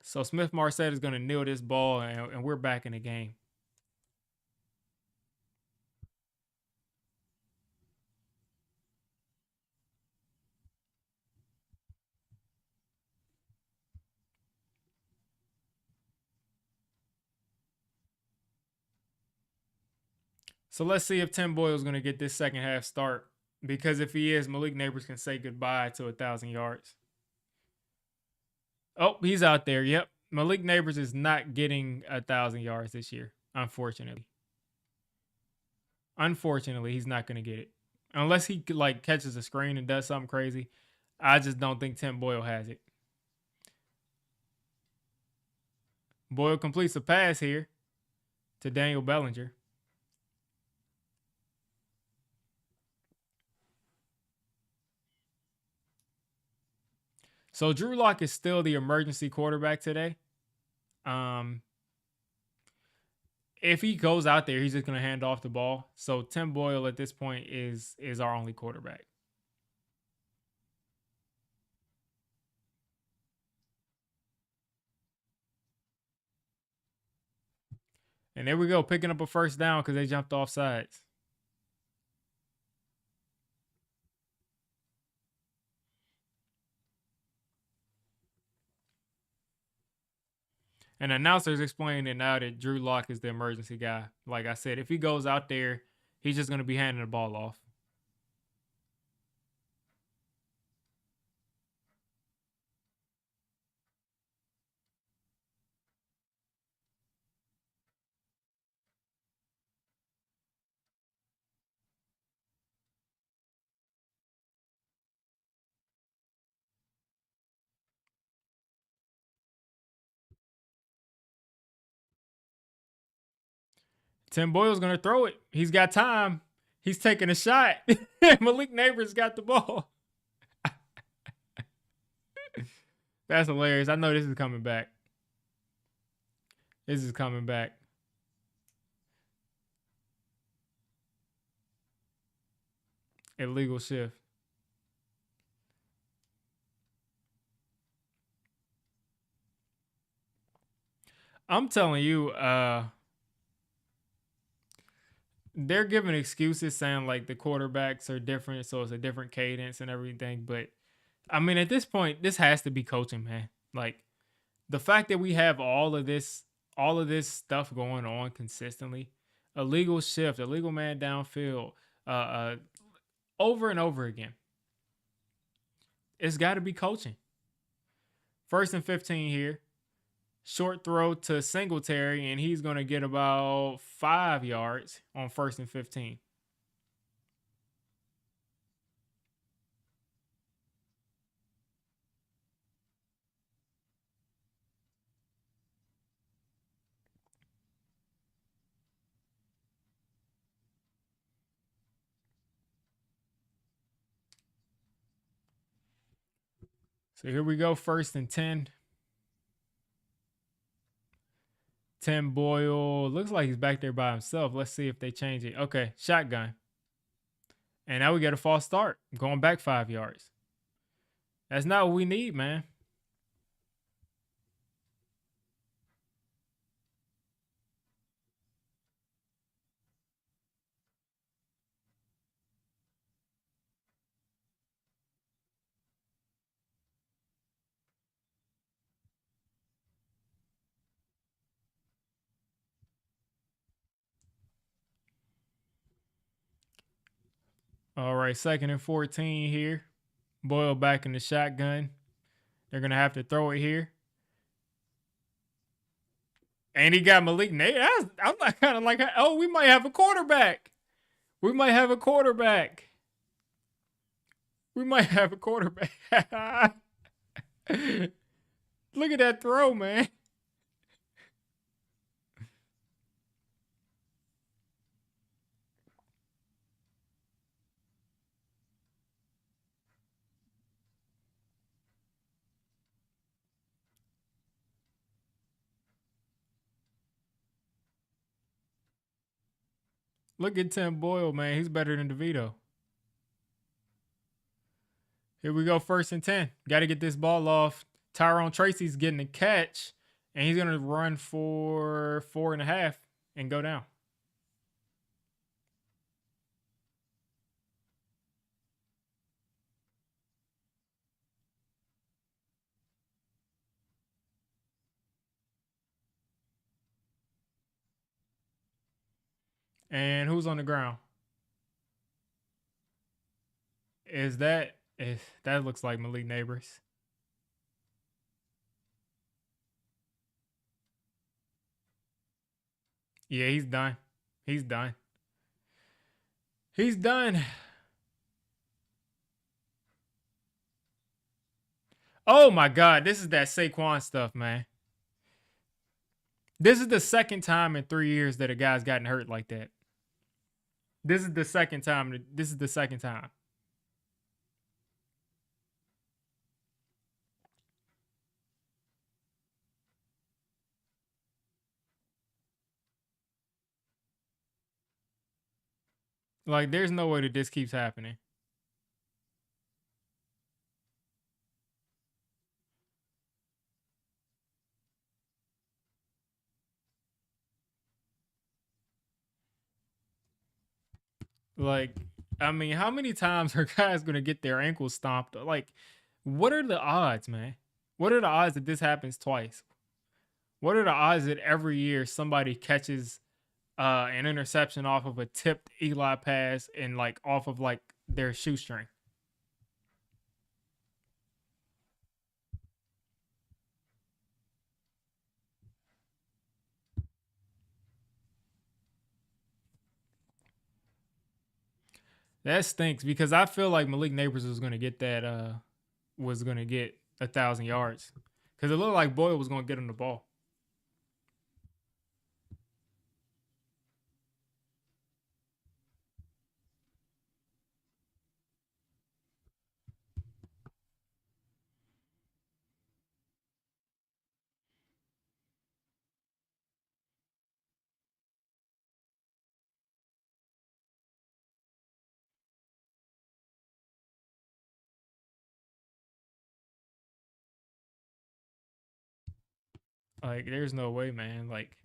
[SPEAKER 1] So Smith Marset is gonna kneel this ball, and we're back in the game. So let's see if Tim Boyle is gonna get this second half start. Because if he is, Malik Neighbors can say goodbye to 1,000 yards. Oh, he's out there. Yep. Malik Neighbors is not getting 1,000 yards this year, unfortunately. Unfortunately, he's not going to get it unless he like catches a screen and does something crazy. I just don't think Tim Boyle has it. Boyle completes a pass here to Daniel Bellinger. So Drew Lock is still the emergency quarterback today. Um, if he goes out there, he's just going to hand off the ball. So Tim Boyle at this point is our only quarterback. And there we go, picking up a first down because they jumped off sides. And the announcer's explaining it now that Drew Lock is the emergency guy. Like I said, if he goes out there, he's just going to be handing the ball off. Tim Boyle's going to throw it. He's got time. He's taking a shot. Malik Neighbors got the ball. That's hilarious. I know this is coming back. This is coming back. Illegal shift. I'm telling you, they're giving excuses saying like the quarterbacks are different, so it's a different cadence and everything. But I mean, at this point, this has to be coaching, man. Like the fact that we have all of this stuff going on consistently, illegal shift, illegal man downfield, uh, uh, over and over again. It's got to be coaching. First and 15 here. Short throw to Singletary, and he's going to get about 5 yards on first and 15. So here we go, first and 10. Tim Boyle. Looks like he's back there by himself. Let's see if they change it. Okay, shotgun. And now we get a false start. Going back 5 yards. That's not what we need, man. All right, 2nd and 14 here. Boyle back in the shotgun. They're going to have to throw it here. And he got Malik Neighbors. I'm not kind of like, oh, we might have a quarterback. We might have a quarterback. We might have a quarterback. Look at that throw, man. Look at Tim Boyle, man. He's better than DeVito. Here we go, 1st and 10. Got to get this ball off. Tyrone Tracy's getting the catch, and he's going to run for 4.5 and go down. And who's on the ground? That looks like Malik Neighbors. Yeah, he's done. He's done. He's done. Oh my God, this is that Saquon stuff, man. This is the second time in 3 years that a guy's gotten hurt like that. This is the second time. This is the second time. Like, there's no way that this keeps happening. Like, I mean, how many times are guys gonna get their ankles stomped? Like, what are the odds, man? What are the odds that this happens twice? What are the odds that every year somebody catches an interception off of a tipped Eli pass and like off of like their shoestring? That stinks because I feel like Malik Neighbors was gonna get that was gonna get 1,000 yards. Because it looked like Boyle was gonna get him the ball. Like, there's no way, man. Like,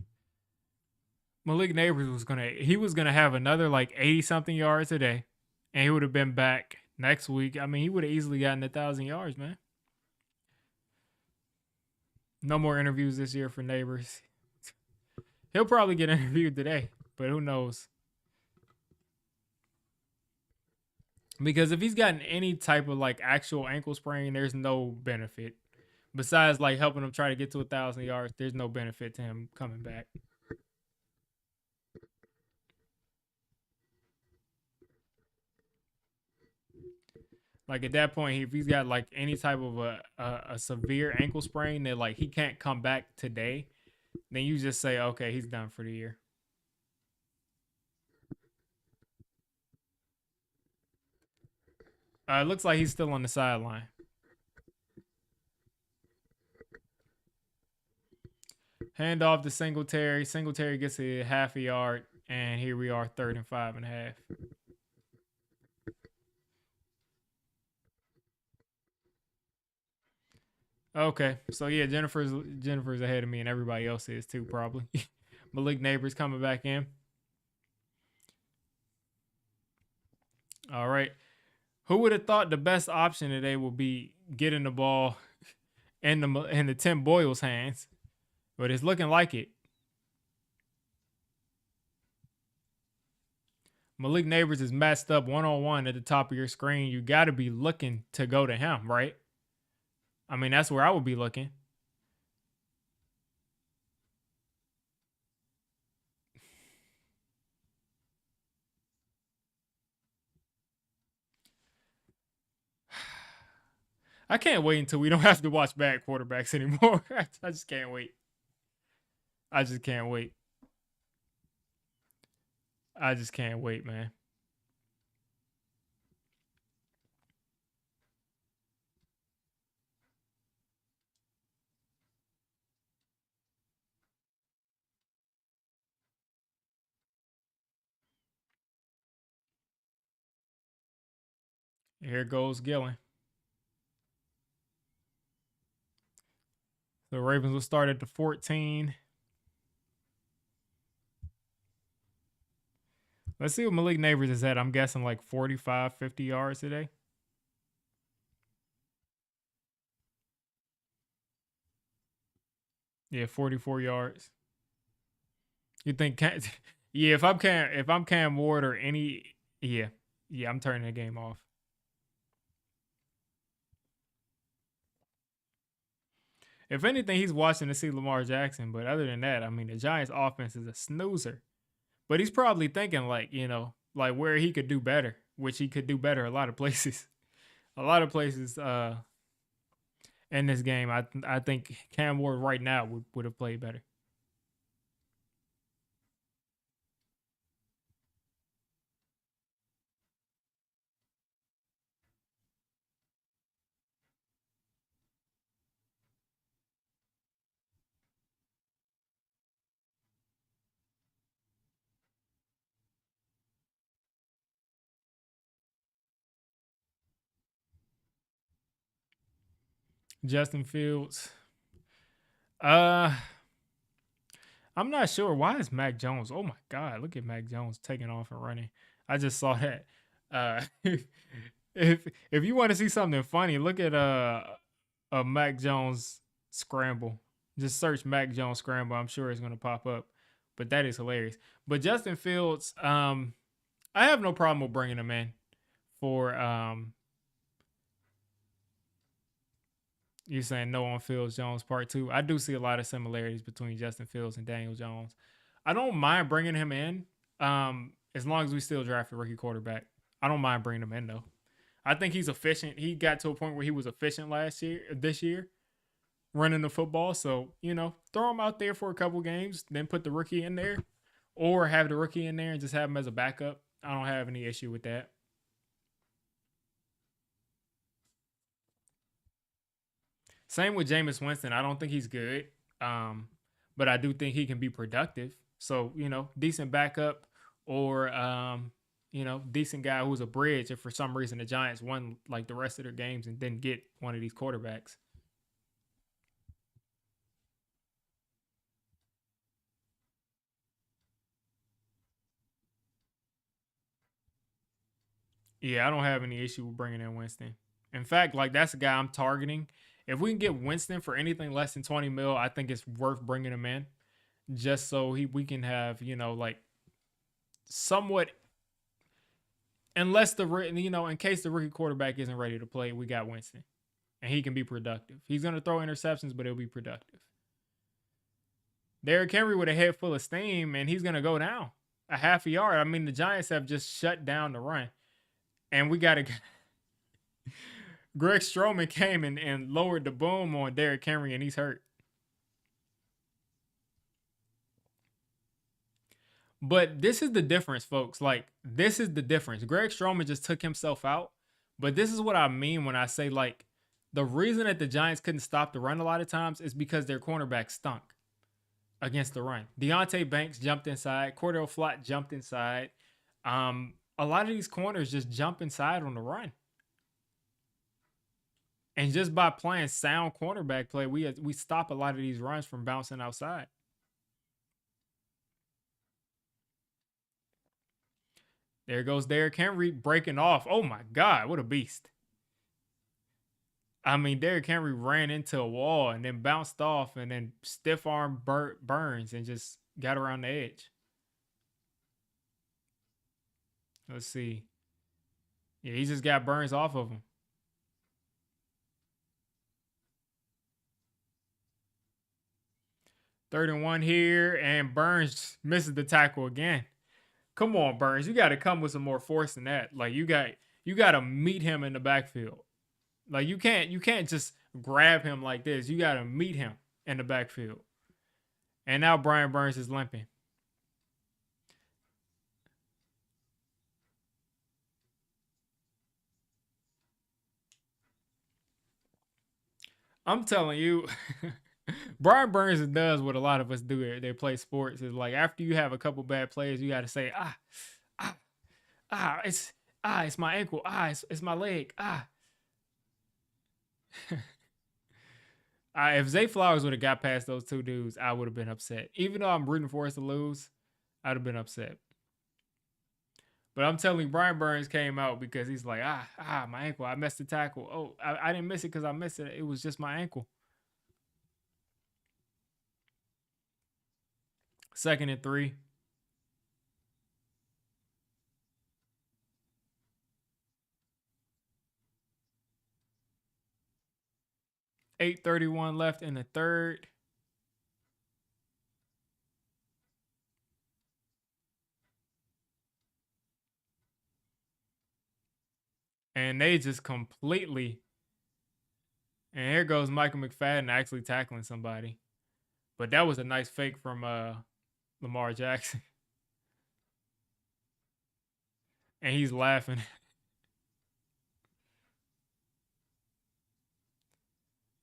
[SPEAKER 1] Malik Neighbors was gonna have another like 80 something yards today, and he would have been back next week. I mean, he would have easily gotten 1,000 yards, man. No more interviews this year for Neighbors. He'll probably get interviewed today, but who knows? Because if he's gotten any type of like actual ankle sprain, there's no benefit. Besides like helping him try to get to 1,000 yards, there's no benefit to him coming back. Like at that point, if he's got like any type of a severe ankle sprain that like he can't come back today, then you just say, okay, he's done for the year. It looks like he's still on the sideline. Hand off to Singletary. Singletary gets a half a yard, and here we are, 3rd and 5.5. Okay, so yeah, Jennifer's ahead of me, and everybody else is too probably. Malik Neighbors coming back in. All right, who would have thought the best option today would be getting the ball in the Tim Boyle's hands, but it's looking like it. Malik Neighbors is matched up 1-on-1 at the top of your screen. You got to be looking to go to him, right? I mean, that's where I would be looking. I can't wait until we don't have to watch bad quarterbacks anymore. I just can't wait. I just can't wait. I just can't wait, man. Here goes Gillen. The Ravens will start at the 14. Let's see what Malik Neighbors is at. I'm guessing like 45, 50 yards today. Yeah, 44 yards. You think? Yeah, if I'm Cam Ward or any, yeah, I'm turning the game off. If anything, he's watching to see Lamar Jackson. But other than that, I mean, the Giants' offense is a snoozer. But he's probably thinking like, like where he could do better, which he could do better a lot of places. A lot of places in this game, I think Cam Ward right now would have played better. Justin Fields. Uh, I'm not sure. Why is Mac Jones? Oh my God, look at Mac Jones taking off and running. I just saw that. Uh, if you want to see something funny, look at a Mac Jones scramble. Just search Mac Jones scramble. I'm sure it's gonna pop up. But that is hilarious. But Justin Fields, I have no problem with bringing him in for you saying no on Fields Jones part two. I do see a lot of similarities between Justin Fields and Daniel Jones. I don't mind bringing him in, as long as we still draft a rookie quarterback. I don't mind bringing him in though. I think he's efficient. He got to a point where he was efficient this year, running the football. So throw him out there for a couple games, then put the rookie in there, or have the rookie in there and just have him as a backup. I don't have any issue with that. Same with Jameis Winston. I don't think he's good, but I do think he can be productive. So decent backup or decent guy who's a bridge. If for some reason the Giants won like the rest of their games and didn't get one of these quarterbacks. Yeah, I don't have any issue with bringing in Winston. In fact, like that's a guy I'm targeting. If we can get Winston for anything less than 20 mil, I think it's worth bringing him in, just so we can have like somewhat, unless in case the rookie quarterback isn't ready to play, we got Winston, and he can be productive. He's gonna throw interceptions, but he'll be productive. Derrick Henry with a head full of steam, and he's gonna go down a half a yard. I mean, the Giants have just shut down the run, and we got to. Greg Stroman came and lowered the boom on Derrick Henry, and he's hurt. But this is the difference, folks. Like, this is the difference. Greg Stroman just took himself out. But this is what I mean when I say, like, the reason that the Giants couldn't stop the run a lot of times is because their cornerback stunk. against the run. Deontay Banks jumped inside. Cordell Flott jumped inside. A lot of these corners just jump inside on the run. And just by playing sound cornerback play, we stop a lot of these runs from bouncing outside. There goes Derrick Henry breaking off. Oh my God, what a beast. I mean, Derrick Henry ran into a wall and then bounced off and then stiff arm Burns and just got around the edge. Let's see. Yeah, he just got Burns off of him. Third and one here, and Burns misses the tackle again. Come on, Burns. You got to come with some more force than that. Like you got to meet him in the backfield. Like you can't just grab him like this. You got to meet him in the backfield. And now Brian Burns is limping. I'm telling you, Brian Burns does what a lot of us do. They play sports. Is like after you have a couple bad plays, you got to say ah, it's my ankle, it's my leg, if Zay Flowers would have got past those two dudes, I would have been upset. Even though I'm rooting for us to lose, I'd have been upset. But I'm telling you, Brian Burns came out because he's like, my ankle. I missed the tackle. Oh, I didn't miss it because I missed it. It was just my ankle. Second and 3. 8:31 left in the third. And they just completely. And here goes Michael McFadden actually tackling somebody. But that was a nice fake from Lamar Jackson. And he's laughing.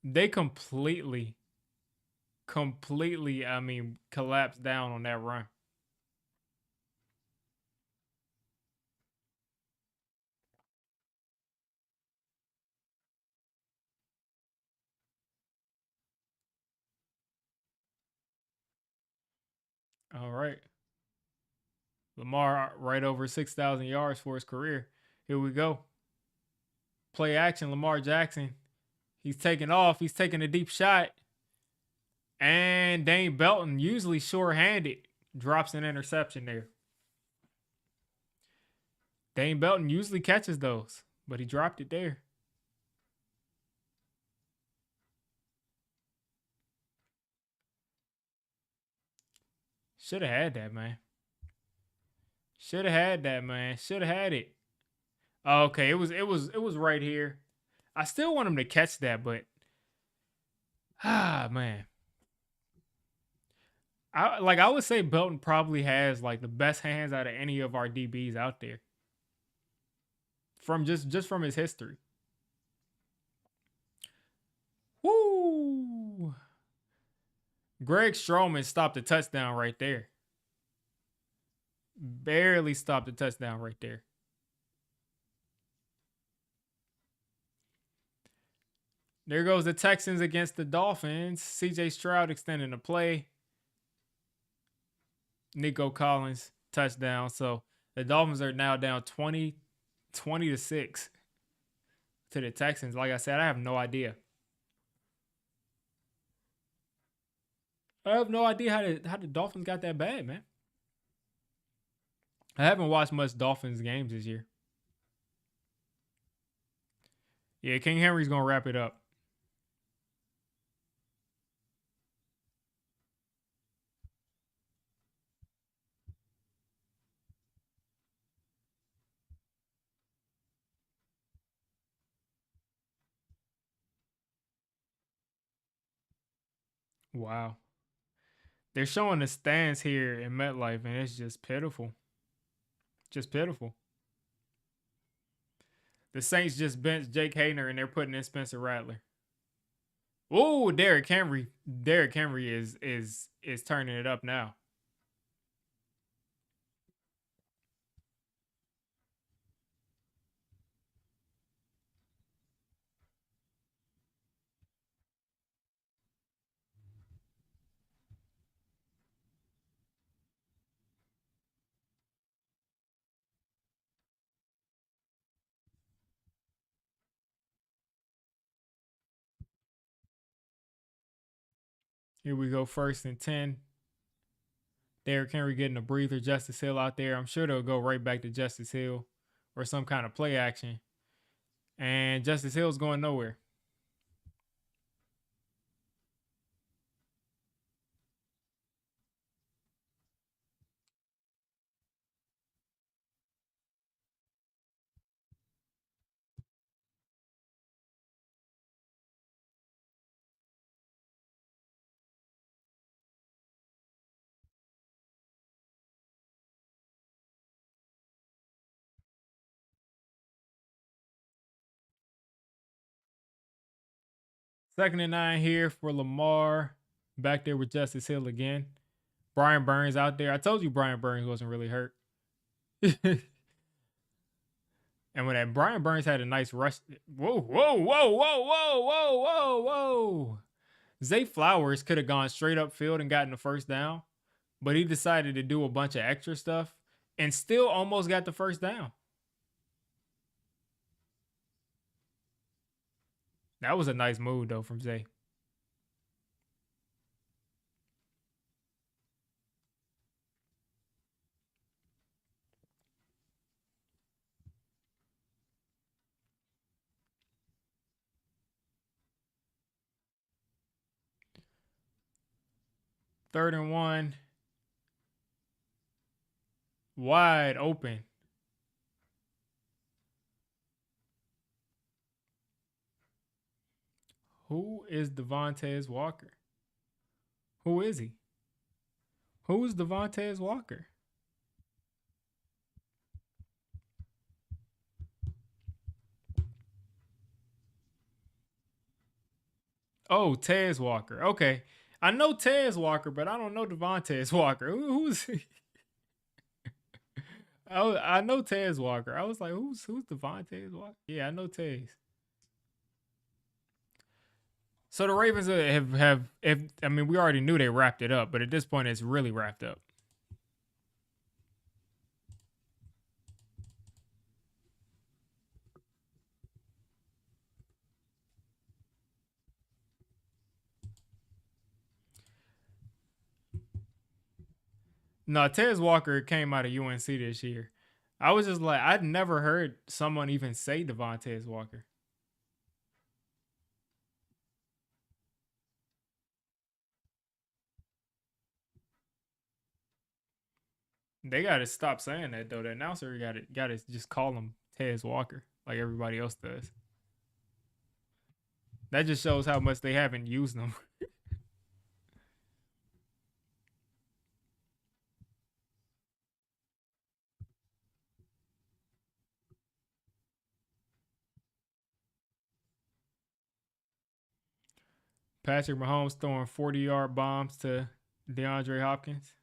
[SPEAKER 1] They completely, I mean, collapsed down on that run. All right. Lamar right over 6,000 yards for his career. Here we go. Play action, Lamar Jackson. He's taking off. He's taking a deep shot. And Dane Belton, usually sure-handed, drops an interception there. Dane Belton usually catches those, but he dropped it there. Should have had that, man. Should have had that, man. Should have had it. Okay, it was right here. I still want him to catch that, but man. I would say Belton probably has like the best hands out of any of our DBs out there. From just from his history. Woo! Greg Stroman stopped a touchdown right there. Barely stopped a touchdown right there. There goes the Texans against the Dolphins. CJ Stroud extending the play. Nico Collins touchdown. So the Dolphins are now down 20 to 6 to the Texans. Like I said, I have no idea. I have no idea how the Dolphins got that bad, man. I haven't watched much Dolphins games this year. Yeah, King Henry's gonna wrap it up. Wow. They're showing the stands here in MetLife, and it's just pitiful. Just pitiful. The Saints just benched Jake Hayner, and they're putting in Spencer Rattler. Oh, Derrick Henry is turning it up now. Here we go, 1st and 10. Derrick Henry getting a breather. Justice Hill out there. I'm sure they'll go right back to Justice Hill or some kind of play action. And Justice Hill's going nowhere. 2nd and 9 here for Lamar. Back there with Justice Hill again. Brian Burns out there. I told you Brian Burns wasn't really hurt. And when that Brian Burns had a nice rush. Whoa, whoa, whoa, whoa, whoa, whoa, whoa, whoa. Zay Flowers could have gone straight up field and gotten the first down, but he decided to do a bunch of extra stuff and still almost got the first down. That was a nice move, though, from Zay. Third and 1. Wide open. Who is Devontae Walker? Who is he? Who's Devontae Walker? Oh, Tez Walker. Okay. I know Tez Walker, but I don't know Devontae Walker. Who's he? I know Tez Walker. I was like, who's Devontae Walker? Yeah, I know Tez. So the Ravens have if I mean we already knew they wrapped it up, but at this point it's really wrapped up. No, Tez Walker came out of UNC this year. I was just like, I'd never heard someone even say Devontae Walker. They got to stop saying that though. The announcer got to just call him Tez Walker like everybody else does. That just shows how much they haven't used them. Patrick Mahomes throwing 40-yard bombs to DeAndre Hopkins.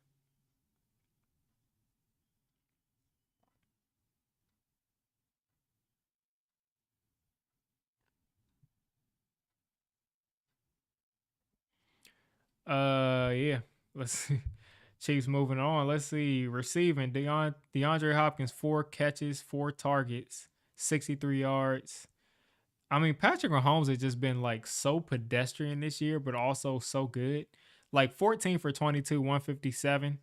[SPEAKER 1] Yeah. Let's see. Chiefs moving on. Let's see. Receiving DeAndre Hopkins, 4 catches, 4 targets, 63 yards. I mean, Patrick Mahomes has just been like so pedestrian this year, but also so good. Like 14 for 22, 157.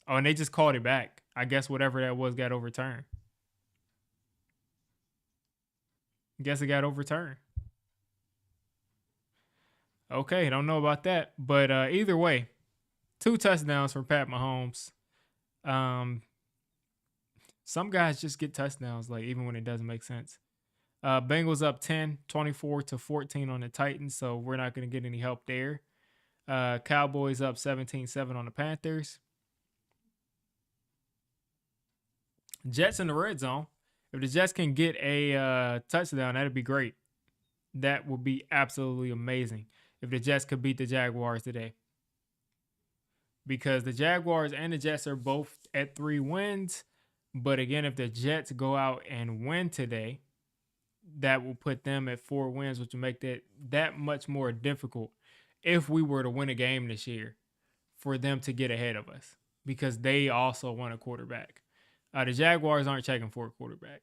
[SPEAKER 1] Oh, and they just called it back. I guess whatever that was got overturned. Guess it got overturned. Okay, don't know about that. But either way, 2 touchdowns from Pat Mahomes. Um, some guys just get touchdowns, like even when it doesn't make sense. Bengals up 10, 24 to 14 on the Titans, so we're not going to get any help there. Cowboys up 17-7 on the Panthers. Jets in the red zone. If the Jets can get a touchdown, that'd be great. That would be absolutely amazing. if the Jets could beat the Jaguars today. Because the Jaguars and the Jets are both at 3 wins. But again, if the Jets go out and win today, that will put them at 4 wins, which will make that much more difficult if we were to win a game this year for them to get ahead of us, because they also want a quarterback. The Jaguars aren't checking for a quarterback.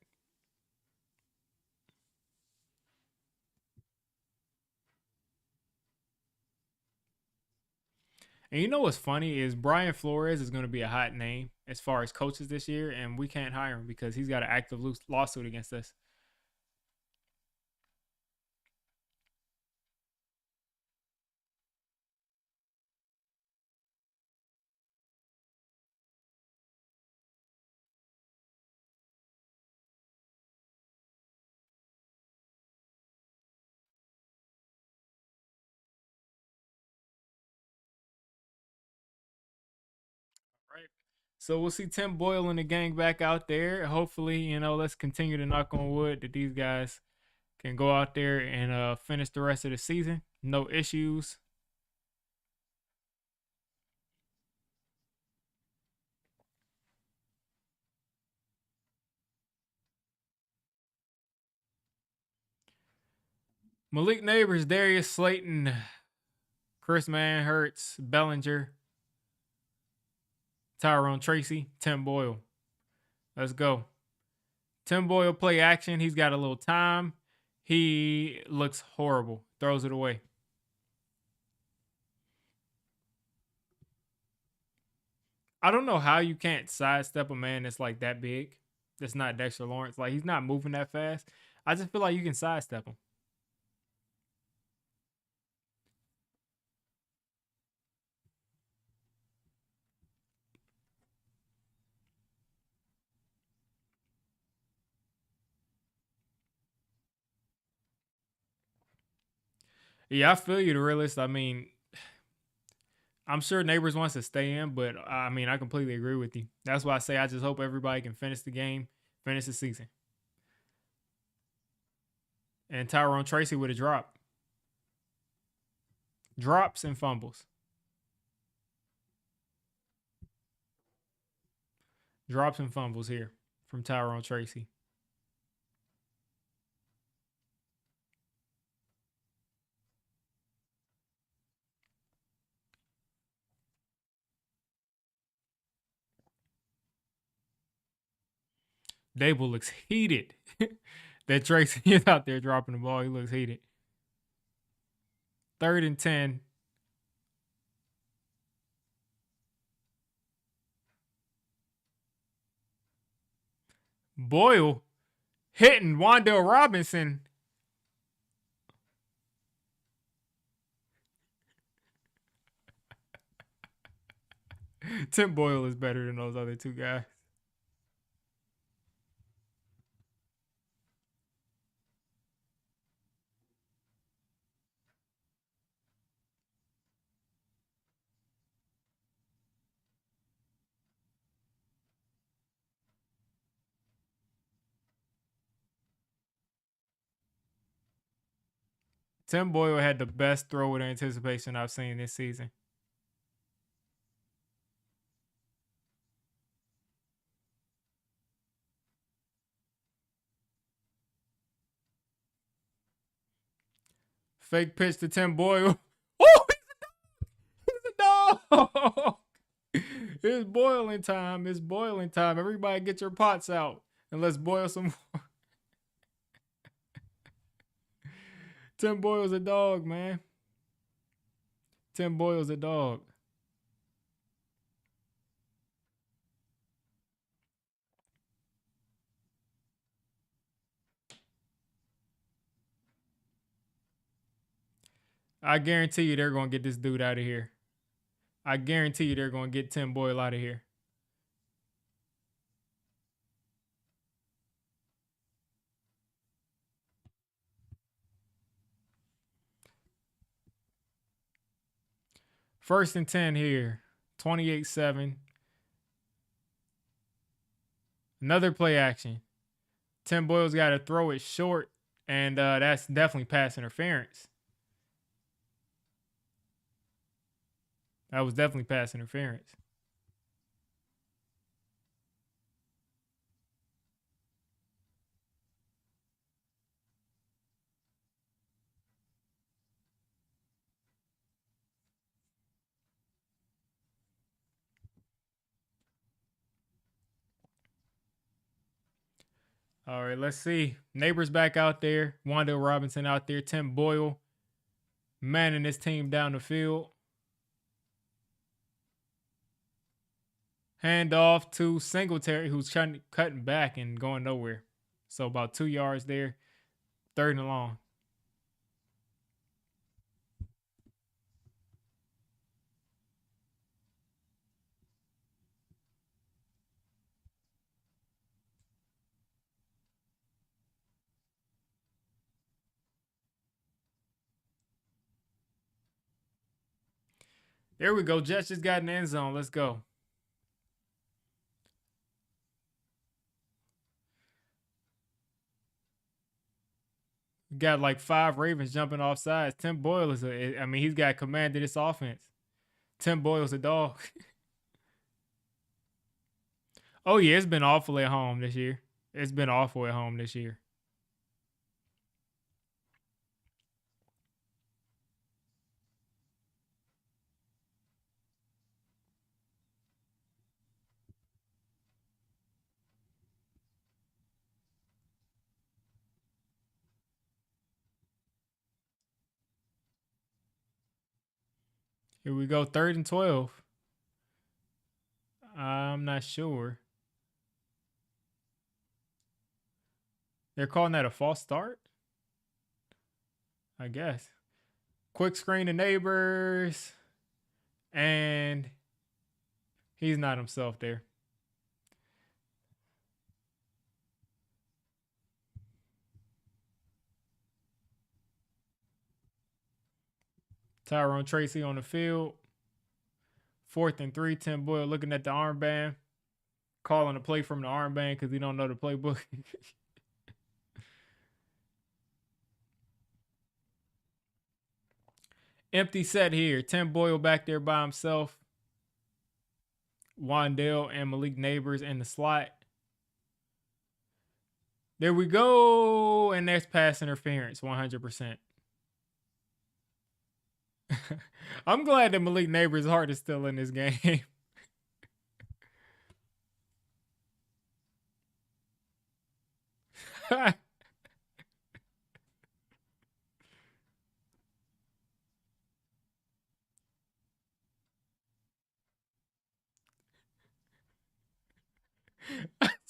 [SPEAKER 1] And you know what's funny is Brian Flores is going to be a hot name as far as coaches this year, and we can't hire him because he's got an active lawsuit against us. Right. So we'll see Tim Boyle and the gang back out there. Hopefully, let's continue to knock on wood that these guys can go out there and finish the rest of the season. No issues. Malik Neighbors, Darius Slayton, Chris Manhertz, Bellinger, Tyrone Tracy, Tim Boyle. Let's go. Tim Boyle play action. He's got a little time. He looks horrible. Throws it away. I don't know how you can't sidestep a man that's like that big. That's not Dexter Lawrence. Like, he's not moving that fast. I just feel like you can sidestep him. Yeah, I feel you, the realist. I mean, I'm sure Neighbors wants to stay in, but I mean, I completely agree with you. That's why I say I just hope everybody can finish the game, finish the season. And Tyrone Tracy with a drop. Drops and fumbles. Drops and fumbles here from Tyrone Tracy. Dable looks heated. That Tracy is out there dropping the ball. He looks heated. 3rd and 10. Boyle hitting Wan'Dale Robinson. Tim Boyle is better than those other two guys. Tim Boyle had the best throw with anticipation I've seen this season. Fake pitch to Tim Boyle. Oh, he's a dog. It's boiling time. It's boiling time. Everybody get your pots out and let's boil some more. Tim Boyle's a dog, man. Tim Boyle's a dog. I guarantee you they're going to get this dude out of here. I guarantee you they're going to get Tim Boyle out of here. First and 10 here. 28-7. Another play action. Tim Boyle's got to throw it short, and that's definitely pass interference. That was definitely pass interference. All right, let's see. Neighbors back out there. Wandale Robinson out there. Tim Boyle manning his team down the field. Hand off to Singletary, who's cutting back and going nowhere. So about 2 yards there. 3rd and long. There we go. Jets just got in the end zone. Let's go. We got like 5 Ravens jumping off sides. Tim Boyle he's got command of this offense. Tim Boyle's a dog. Oh, yeah, it's been awful at home this year. It's been awful at home this year. Here we go. 3rd and 12. I'm not sure. They're calling that a false start? I guess. Quick screen to Neighbors. And he's not himself there. Tyrone Tracy on the field. 4th and 3. Tim Boyle looking at the armband. Calling a play from the armband because he don't know the playbook. Empty set here. Tim Boyle back there by himself. Wandale and Malik Neighbors in the slot. There we go. And that's pass interference, 100%. I'm glad that Malik Neighbors' heart is still in this game.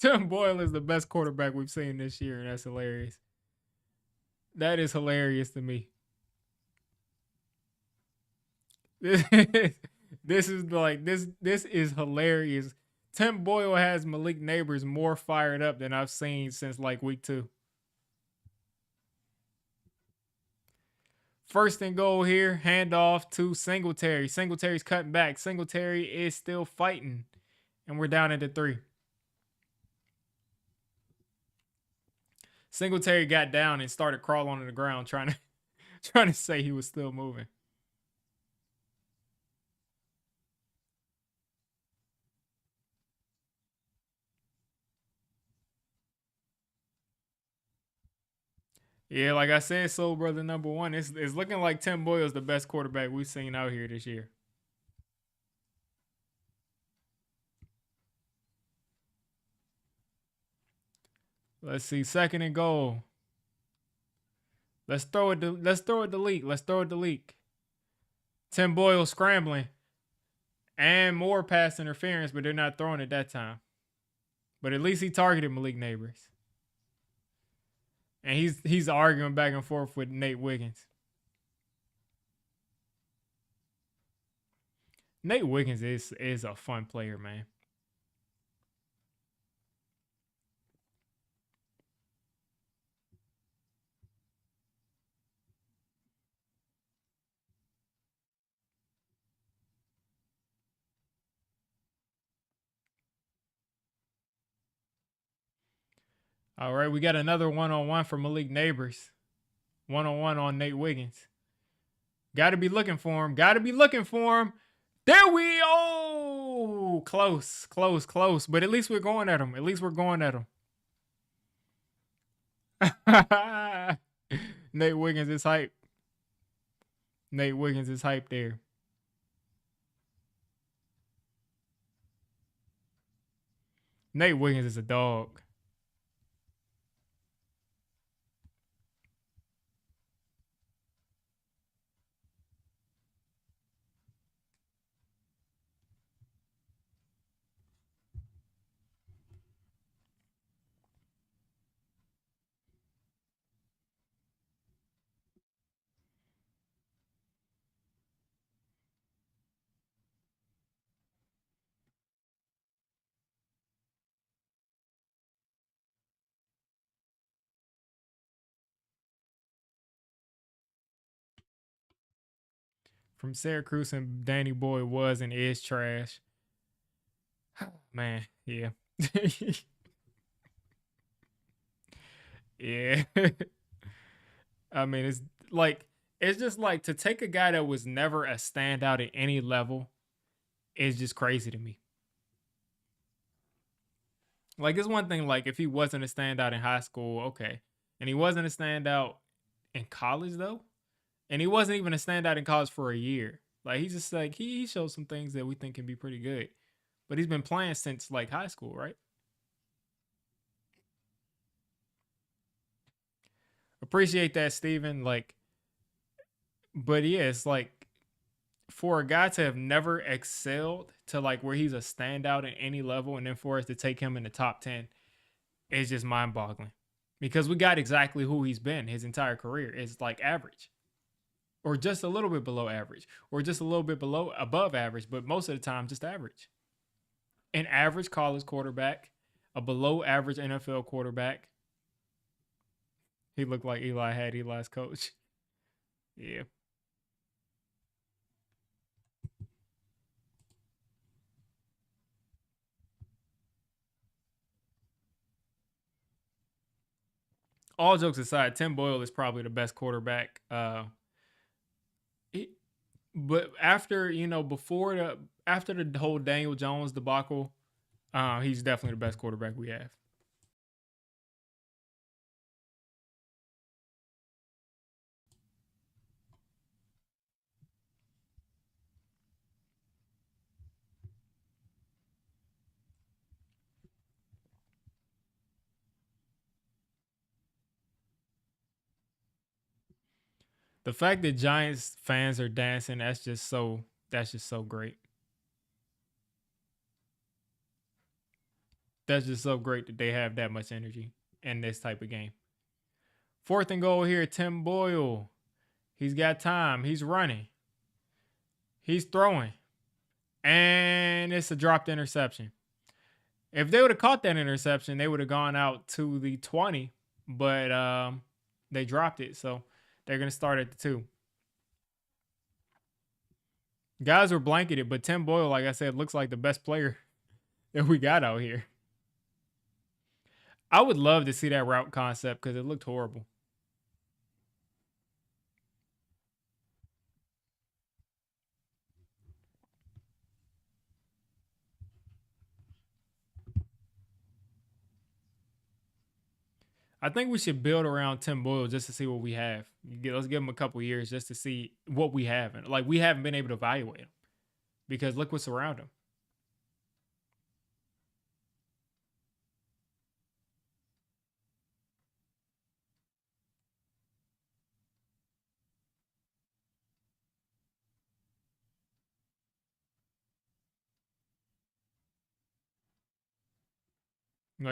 [SPEAKER 1] Tim Boyle is the best quarterback we've seen this year, and that's hilarious. That is hilarious to me. This is hilarious. Tim Boyle has Malik Neighbors more fired up than I've seen since like week 2. 1st and goal here. Handoff to Singletary. Singletary's cutting back. Singletary is still fighting. And we're down at the 3. Singletary got down and started crawling on the ground trying to say he was still moving. Yeah, like I said, Soul Brother number 1. It's looking like Tim Boyle is the best quarterback we've seen out here this year. Let's see, 2nd and goal. Let's throw it to Leak. Let's throw it to Leak. Tim Boyle scrambling. And more pass interference, but they're not throwing it that time. But at least he targeted Malik Neighbors. And he's arguing back and forth with Nate Wiggins. Nate Wiggins is a fun player, man. All right, we got another one-on-one for Malik Neighbors. One-on-one on Nate Wiggins. Got to be looking for him. There we oh close, close, close. But at least we're going at him. At least we're going at him. Nate Wiggins is hype. Nate Wiggins is hype there. Nate Wiggins is a dog. From Syracuse and Danny Boy was and is trash. Man, yeah. Yeah. I mean, it's just like to take a guy that was never a standout at any level is just crazy to me. Like it's one thing like if he wasn't a standout in high school, okay. And he wasn't a standout in college though. And he wasn't even a standout in college for a year. Like he's just like he showed some things that we think can be pretty good. But he's been playing since like high school, right? Appreciate that, Steven. Like, but yeah, it's like for a guy to have never excelled to like where he's a standout at any level, and then for us to take him in the top 10 is just mind boggling. Because we got exactly who he's been his entire career. It's like average. Or just a little bit below average. Or just a little bit below above average, but most of the time just average. An average college quarterback, a below average NFL quarterback. He looked like Eli had Eli's coach. Yeah. All jokes aside, Tim Boyle is probably the best quarterback. But after after the whole Daniel Jones debacle, he's definitely the best quarterback we have. The fact that Giants fans are dancing, that's just so great. That's just so great that they have that much energy in this type of game. Fourth and goal here, Tim Boyle. He's got time. He's running. He's throwing. And it's a dropped interception. If they would have caught that interception, they would have gone out to the 20, but they dropped it. So they're going to start at the 2. Guys were blanketed, but Tim Boyle, like I said, looks like the best player that we got out here. I would love to see that route concept because it looked horrible. I think we should build around Tim Boyle just to see what we have. Let's give him a couple years just to see what we have. And like we haven't been able to evaluate him because look what's around him.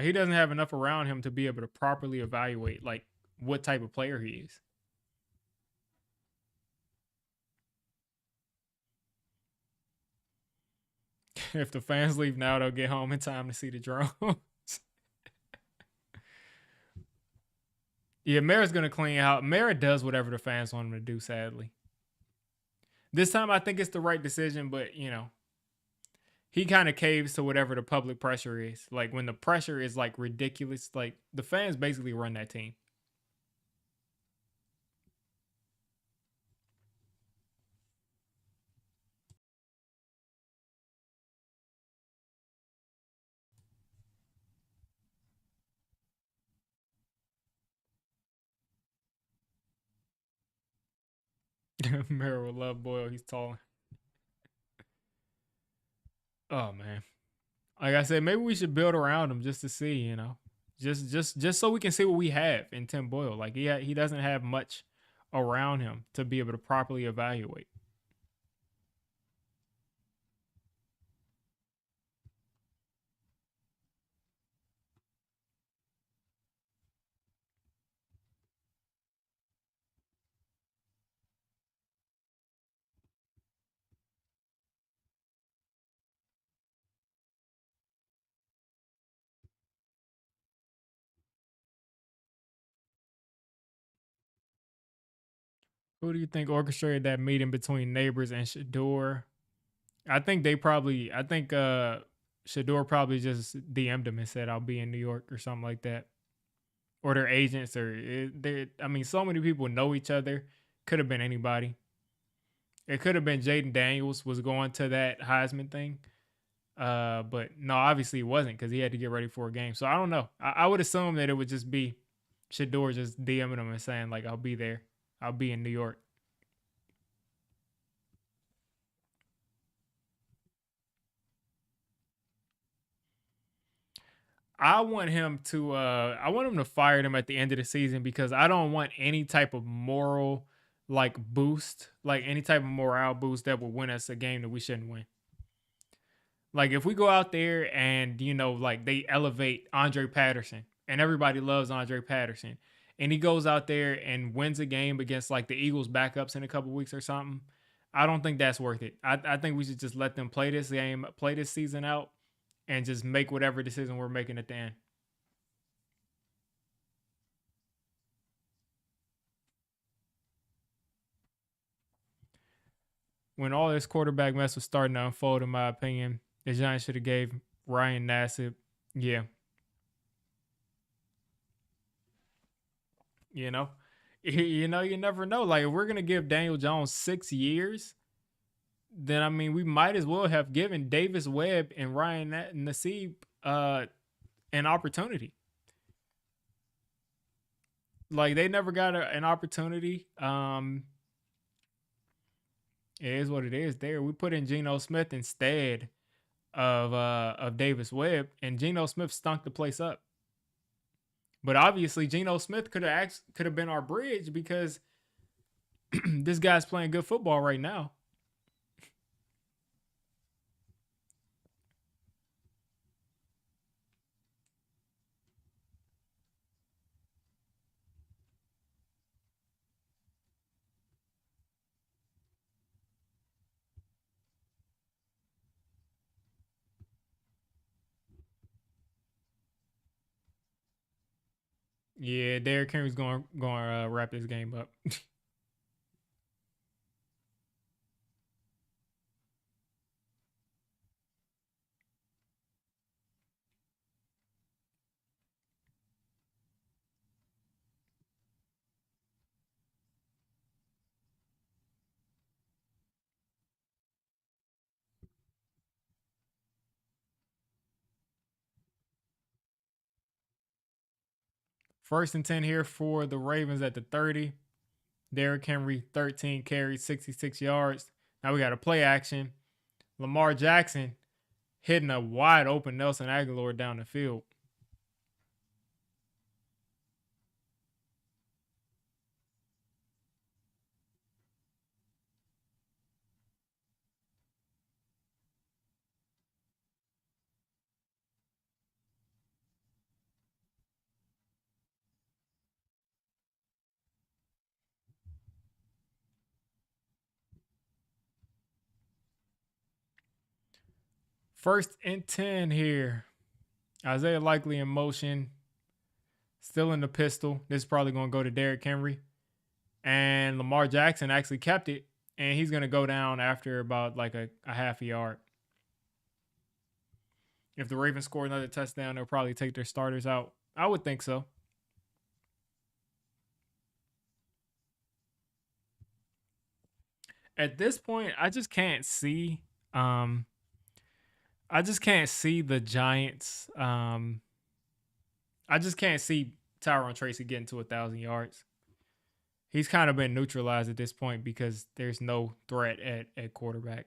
[SPEAKER 1] He doesn't have enough around him to be able to properly evaluate like what type of player he is. If the fans leave now, they'll get home in time to see the drone. Yeah, Mara's gonna clean out. Mara does whatever the fans want him to do. Sadly, this time I think it's the right decision, but he kind of caves to whatever the public pressure is. Like when the pressure is like ridiculous, like the fans basically run that team. Merrill love Boyle. He's tall. Oh man. Like I said, maybe we should build around him just to see, just so we can see what we have in Tim Boyle. Like he doesn't have much around him to be able to properly evaluate. Who do you think orchestrated that meeting between Neighbors and Shador? I think Shador probably just DM'd him and said I'll be in New York or something like that. Or their agents they I mean so many people know each other. Could have been anybody. It could have been Jaden Daniels was going to that Heisman thing. But no, obviously it wasn't because he had to get ready for a game. So I don't know. I would assume that it would just be Shador just DMing him and saying like I'll be there. I'll be in New York. I want him to fire them at the end of the season because I don't want any type of moral like boost, like any type of morale boost that would win us a game that we shouldn't win. Like if we go out there and like they elevate Andre Patterson and everybody loves Andre Patterson and he goes out there and wins a game against like the Eagles backups in a couple weeks or something, I don't think that's worth it. I think we should just let them play this game, play this season out, and just make whatever decision we're making at the end. When all this quarterback mess was starting to unfold, in my opinion, the Giants should have gave Ryan Nassib. Yeah, you know, you never know. Like if we're gonna give Daniel Jones 6 years, then I mean we might as well have given Davis Webb and Ryan Nassib an opportunity. Like they never got an opportunity. It is what it is. There, we put in Geno Smith instead of Davis Webb, and Geno Smith stunk the place up. But obviously, Geno Smith could have been our bridge because this guy's playing good football right now. Yeah, Derrick Henry's going to wrap this game up. First and 10 here for the Ravens at the 30. Derrick Henry, 13 carries, 66 yards. Now we got a play action. Lamar Jackson hitting a wide open Nelson Aguilar down the field. First and 10 here. Isaiah Likely in motion, still in the pistol. This is probably going to go to Derrick Henry. And Lamar Jackson actually kept it, and he's going to go down after about like a half a yard. If the Ravens score another touchdown, they'll probably take their starters out. I would think so. At this point, um I just can't see the Giants. I just can't see Tyrone Tracy getting to 1,000 yards. He's kind of been neutralized at this point because there's no threat at quarterback.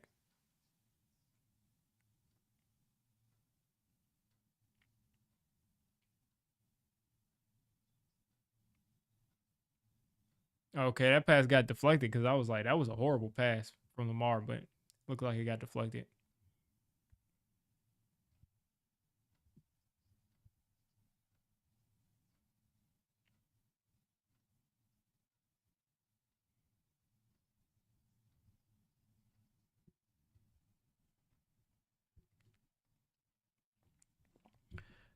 [SPEAKER 1] Okay, that pass got deflected because I was like, that was a horrible pass from Lamar, but looked like it got deflected.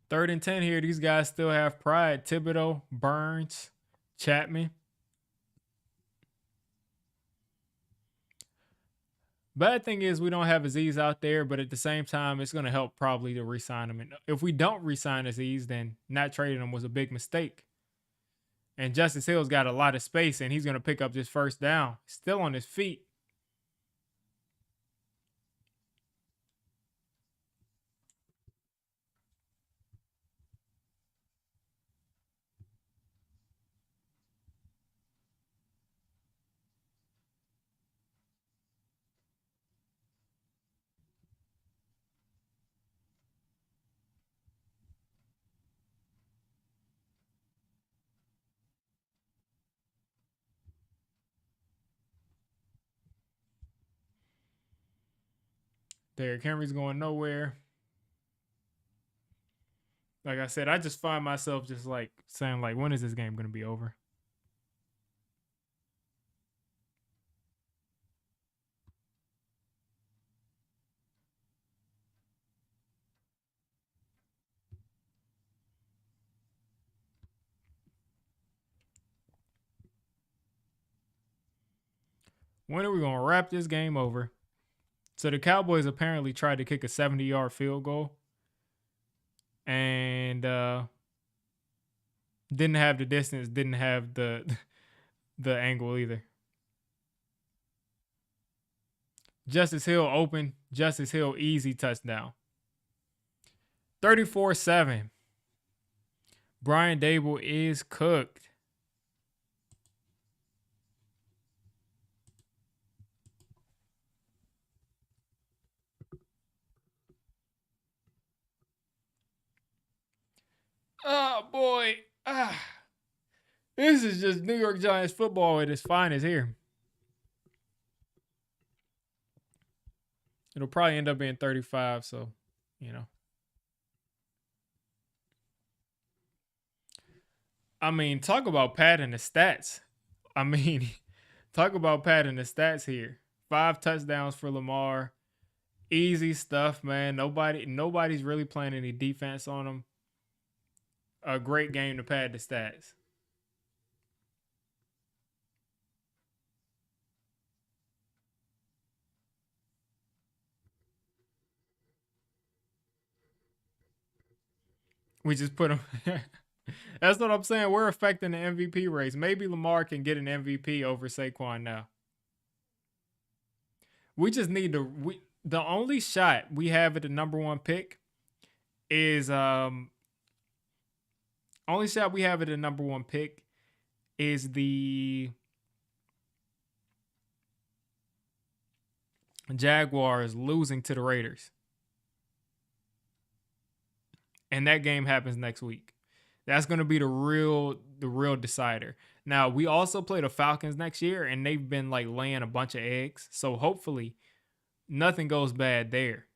[SPEAKER 1] Third and 10 here. These guys still have pride. Thibodeau, Burns, Chapman. Bad thing is we don't have Aziz out there, but at the same time, it's going to help probably to re-sign him. And if we don't re-sign Aziz, then not trading him was a big mistake. And Justice Hill's got a lot of space, and he's going to pick up this first down. Still on his feet. Derrick Henry's going nowhere. Like I said, I just find myself just like saying, like, when is this game going to be over? When are we going to wrap this game over? So the Cowboys apparently tried to kick a 70-yard field goal and didn't have the distance, didn't have the the angle either. Justice Hill open, Justice Hill easy touchdown. 34-7. Brian Dable is cooked. Oh boy. This is just New York Giants football at its finest here. It'll probably end up being 35, so, you know. I mean, talk about padding the stats. I mean, talk about padding the stats here. 5 touchdowns for Lamar. Easy stuff, man. Nobody's really playing any defense on him. A great game to pad the stats. We just put him. That's what I'm saying. We're affecting the MVP race. Maybe Lamar can get an MVP over Saquon now. We just need to. The only shot we have at the number 1 pick is only shot we have at the number 1 pick is the Jaguars losing to the Raiders. And that game happens next week. That's going to be the real decider. Now, we also play the Falcons next year, and they've been like laying a bunch of eggs. So hopefully nothing goes bad there.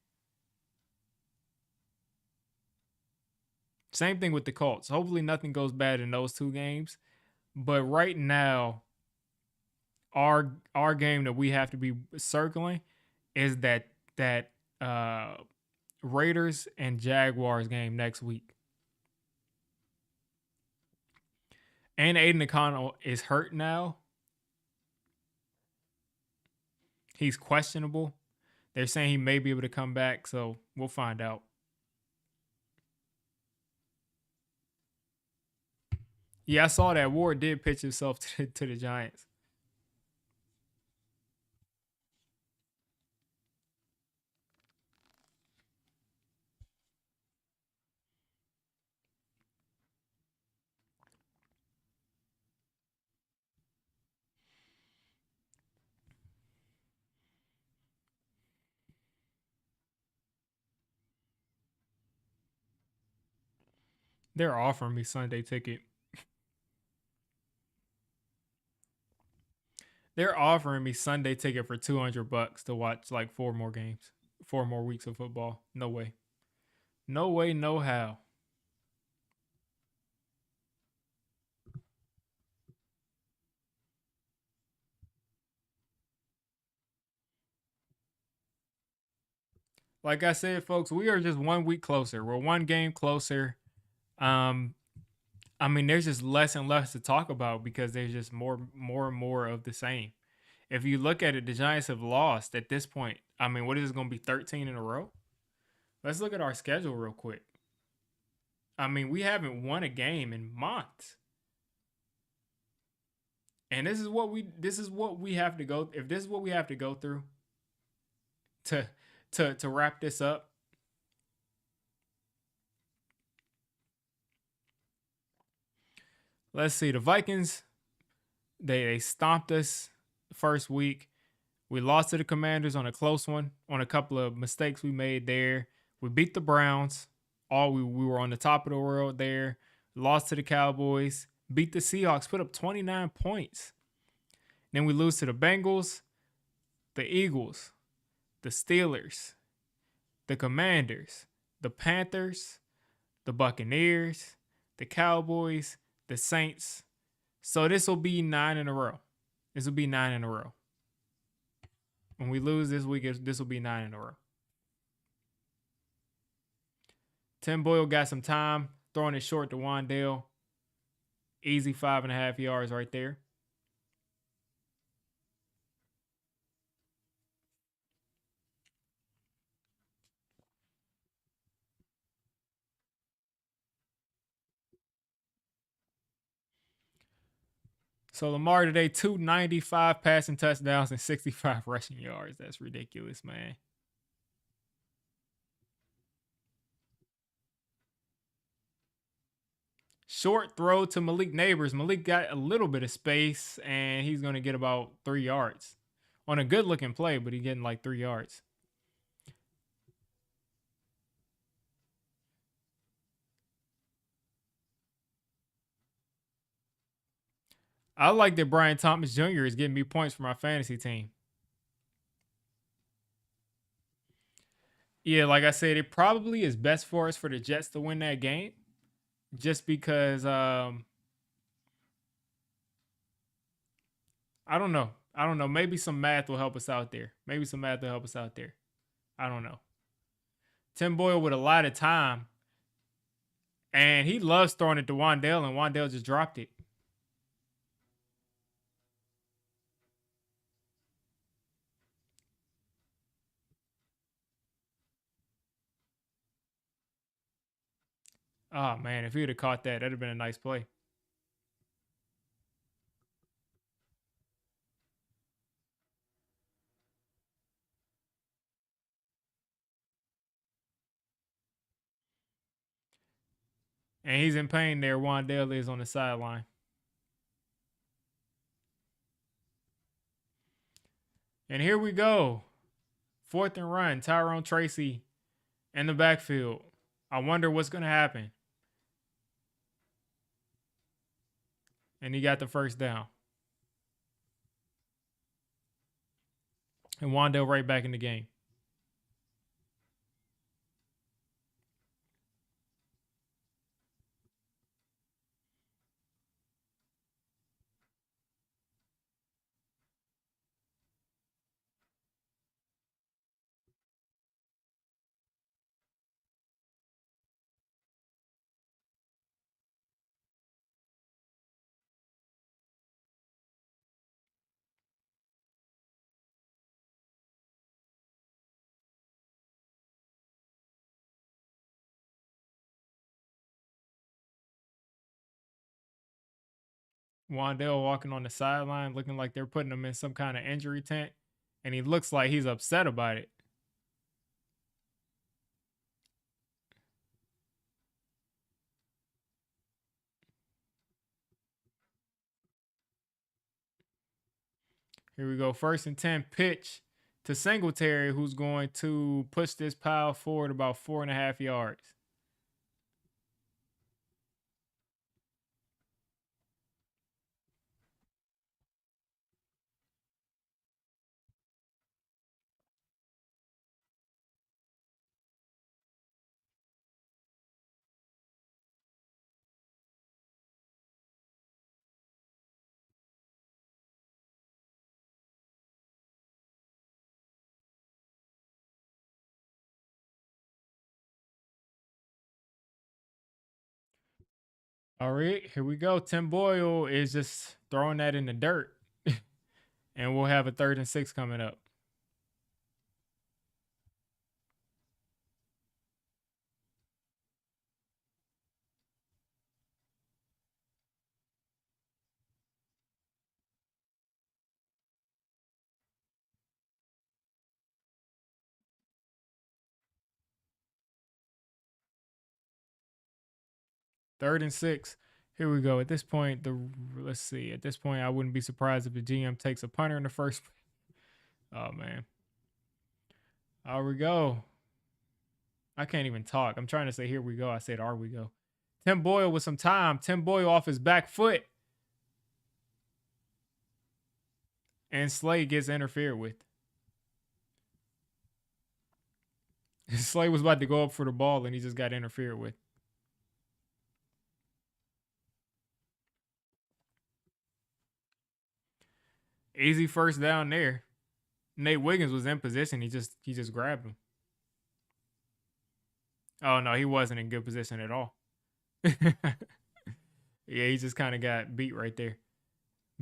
[SPEAKER 1] Same thing with the Colts. Hopefully nothing goes bad in those 2 games. But right now, our game that we have to be circling is that Raiders and Jaguars game next week. And Aiden O'Connell is hurt now. He's questionable. They're saying he may be able to come back, so we'll find out. Yeah, I saw that Ward did pitch himself to the Giants. They're offering me Sunday ticket. They're offering me Sunday ticket for $200 to watch like 4 more games, 4 more weeks of football. No way. No way, no how. Like I said, folks, we are just 1 week closer. We're one game closer. Um, I mean, there's just less and less to talk about because there's just more and more of the same. If you look at it, the Giants have lost at this point. I mean, what is it going to be, 13 in a row? Let's look at our schedule real quick. I mean, we haven't won a game in months. And this is what we have to go, if this is what we have to go through to to wrap this up. Let's see. The Vikings, they stomped us the first week. We lost to the Commanders on a close one, on a couple of mistakes we made there. We beat the Browns. We were on the top of the world there. Lost to the Cowboys. Beat the Seahawks. Put up 29 points. Then we lose to the Bengals, the Eagles, the Steelers, the Commanders, the Panthers, the Buccaneers, the Cowboys, the Saints. So this will be 9 in a row. This will be 9 in a row. When we lose this week, this will be 9 in a row. Tim Boyle got some time, throwing it short to Wandale. Easy 5.5 yards right there. So Lamar today, 295 passing touchdowns and 65 rushing yards. That's ridiculous, man. Short throw to Malik Neighbors. Malik got a little bit of space, and he's going to get about 3 yards. On a good looking play, but he's getting like 3 yards. I like that Brian Thomas Jr. is getting me points for my fantasy team. Yeah, like I said, it probably is best for us for the Jets to win that game. Just because I don't know. I don't know. Maybe some math will help us out there. Maybe some math will help us out there. I don't know. Tim Boyle with a lot of time. And he loves throwing it to Wandale, and Wandale just dropped it. Oh, man. If he would have caught that, that'd have been a nice play. And he's in pain there. Wandale is on the sideline. And here we go. 4th and run. Tyrone Tracy in the backfield. I wonder what's going to happen. And he got the first down. And Wandale right back in the game. Wandale walking on the sideline, looking like they're putting him in some kind of injury tent. And he looks like he's upset about it. Here we go. 1st and 10 pitch to Singletary, who's going to push this pile forward about 4.5 yards. All right, here we go. Tim Boyle is just throwing that in the dirt, and we'll have a 3rd and 6 coming up. Third and 6. Here we go. At this point, let's see. At this point, I wouldn't be surprised if the GM takes a punter in the first. Oh man. Here we go. I can't even talk. I'm trying to say here we go. I said are we go. Tim Boyle with some time. Tim Boyle off his back foot. And Slade gets interfered with. Slade was about to go up for the ball and he just got interfered with. Easy first down there. Nate Wiggins was in position. He just grabbed him. Oh no, he wasn't in good position at all. Yeah, he just kind of got beat right there.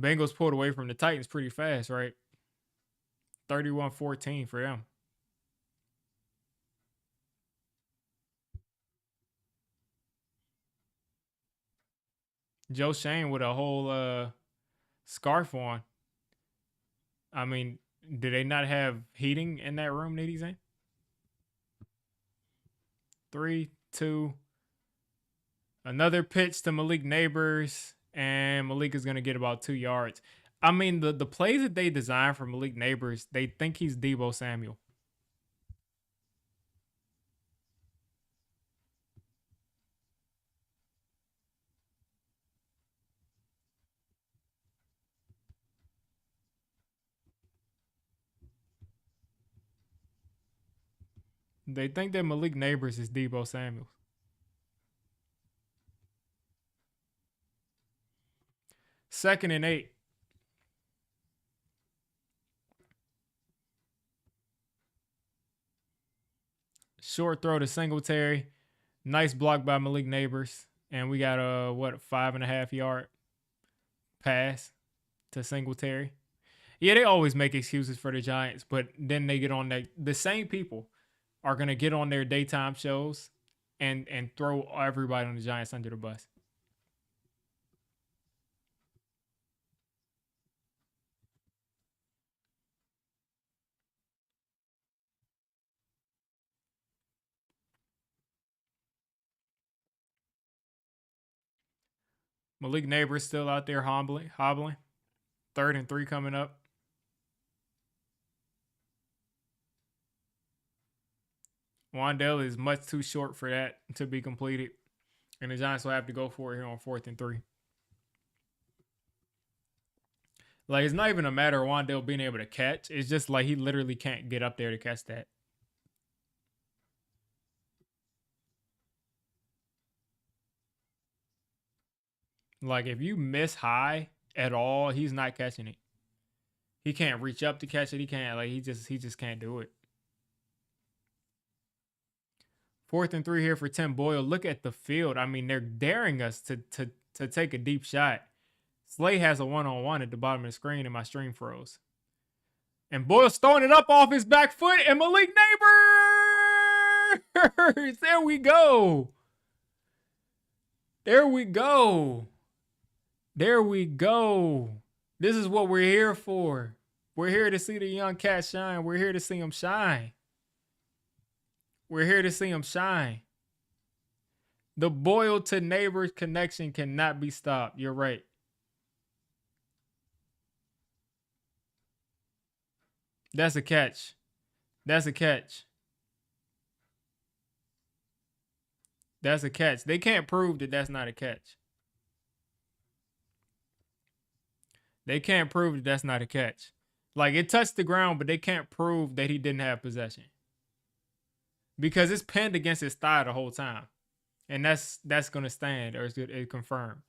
[SPEAKER 1] Bengals pulled away from the Titans pretty fast, right? 31-14 for them. Joe Shane with a whole scarf on. I mean, do they not have heating in that room that he's in? 3, 2. Another pitch to Malik Neighbors, and Malik is going to get about 2 yards. I mean, the plays that they designed for Malik Neighbors, they think he's Deebo Samuel. They think that Malik Neighbors is Deebo Samuel. Second and 8. Short throw to Singletary. Nice block by Malik Neighbors. And we got a 5.5 yard pass to Singletary. Yeah, they always make excuses for the Giants, but then they get on the same people are gonna get on their daytime shows and throw everybody on the Giants under the bus. Malik Neighbors still out there hobbling. 3rd and 3 coming up. Wandale is much too short for that to be completed. And the Giants will have to go for it here on 4th and 3. Like, it's not even a matter of Wandale being able to catch. It's just like he literally can't get up there to catch that. Like, if you miss high at all, he's not catching it. He can't reach up to catch it. He can't, like, he just can't do it. 4th and 3 here for Tim Boyle. Look at the field. I mean, they're daring us to take a deep shot. Slay has a one-on-one at the bottom of the screen, and my stream froze. And Boyle's throwing it up off his back foot, and Malik Neighbors! There we go. There we go. There we go. This is what we're here for. We're here to see the young cat shine. We're here to see him shine. We're here to see him shine. The Boyle to Neighbors connection cannot be stopped. You're right. That's a catch. That's a catch. That's a catch. They can't prove that that's not a catch. They can't prove that that's not a catch. Like, it touched the ground, but they can't prove that he didn't have possession. Because it's pinned against his thigh the whole time. And that's going to stand, or it's confirmed.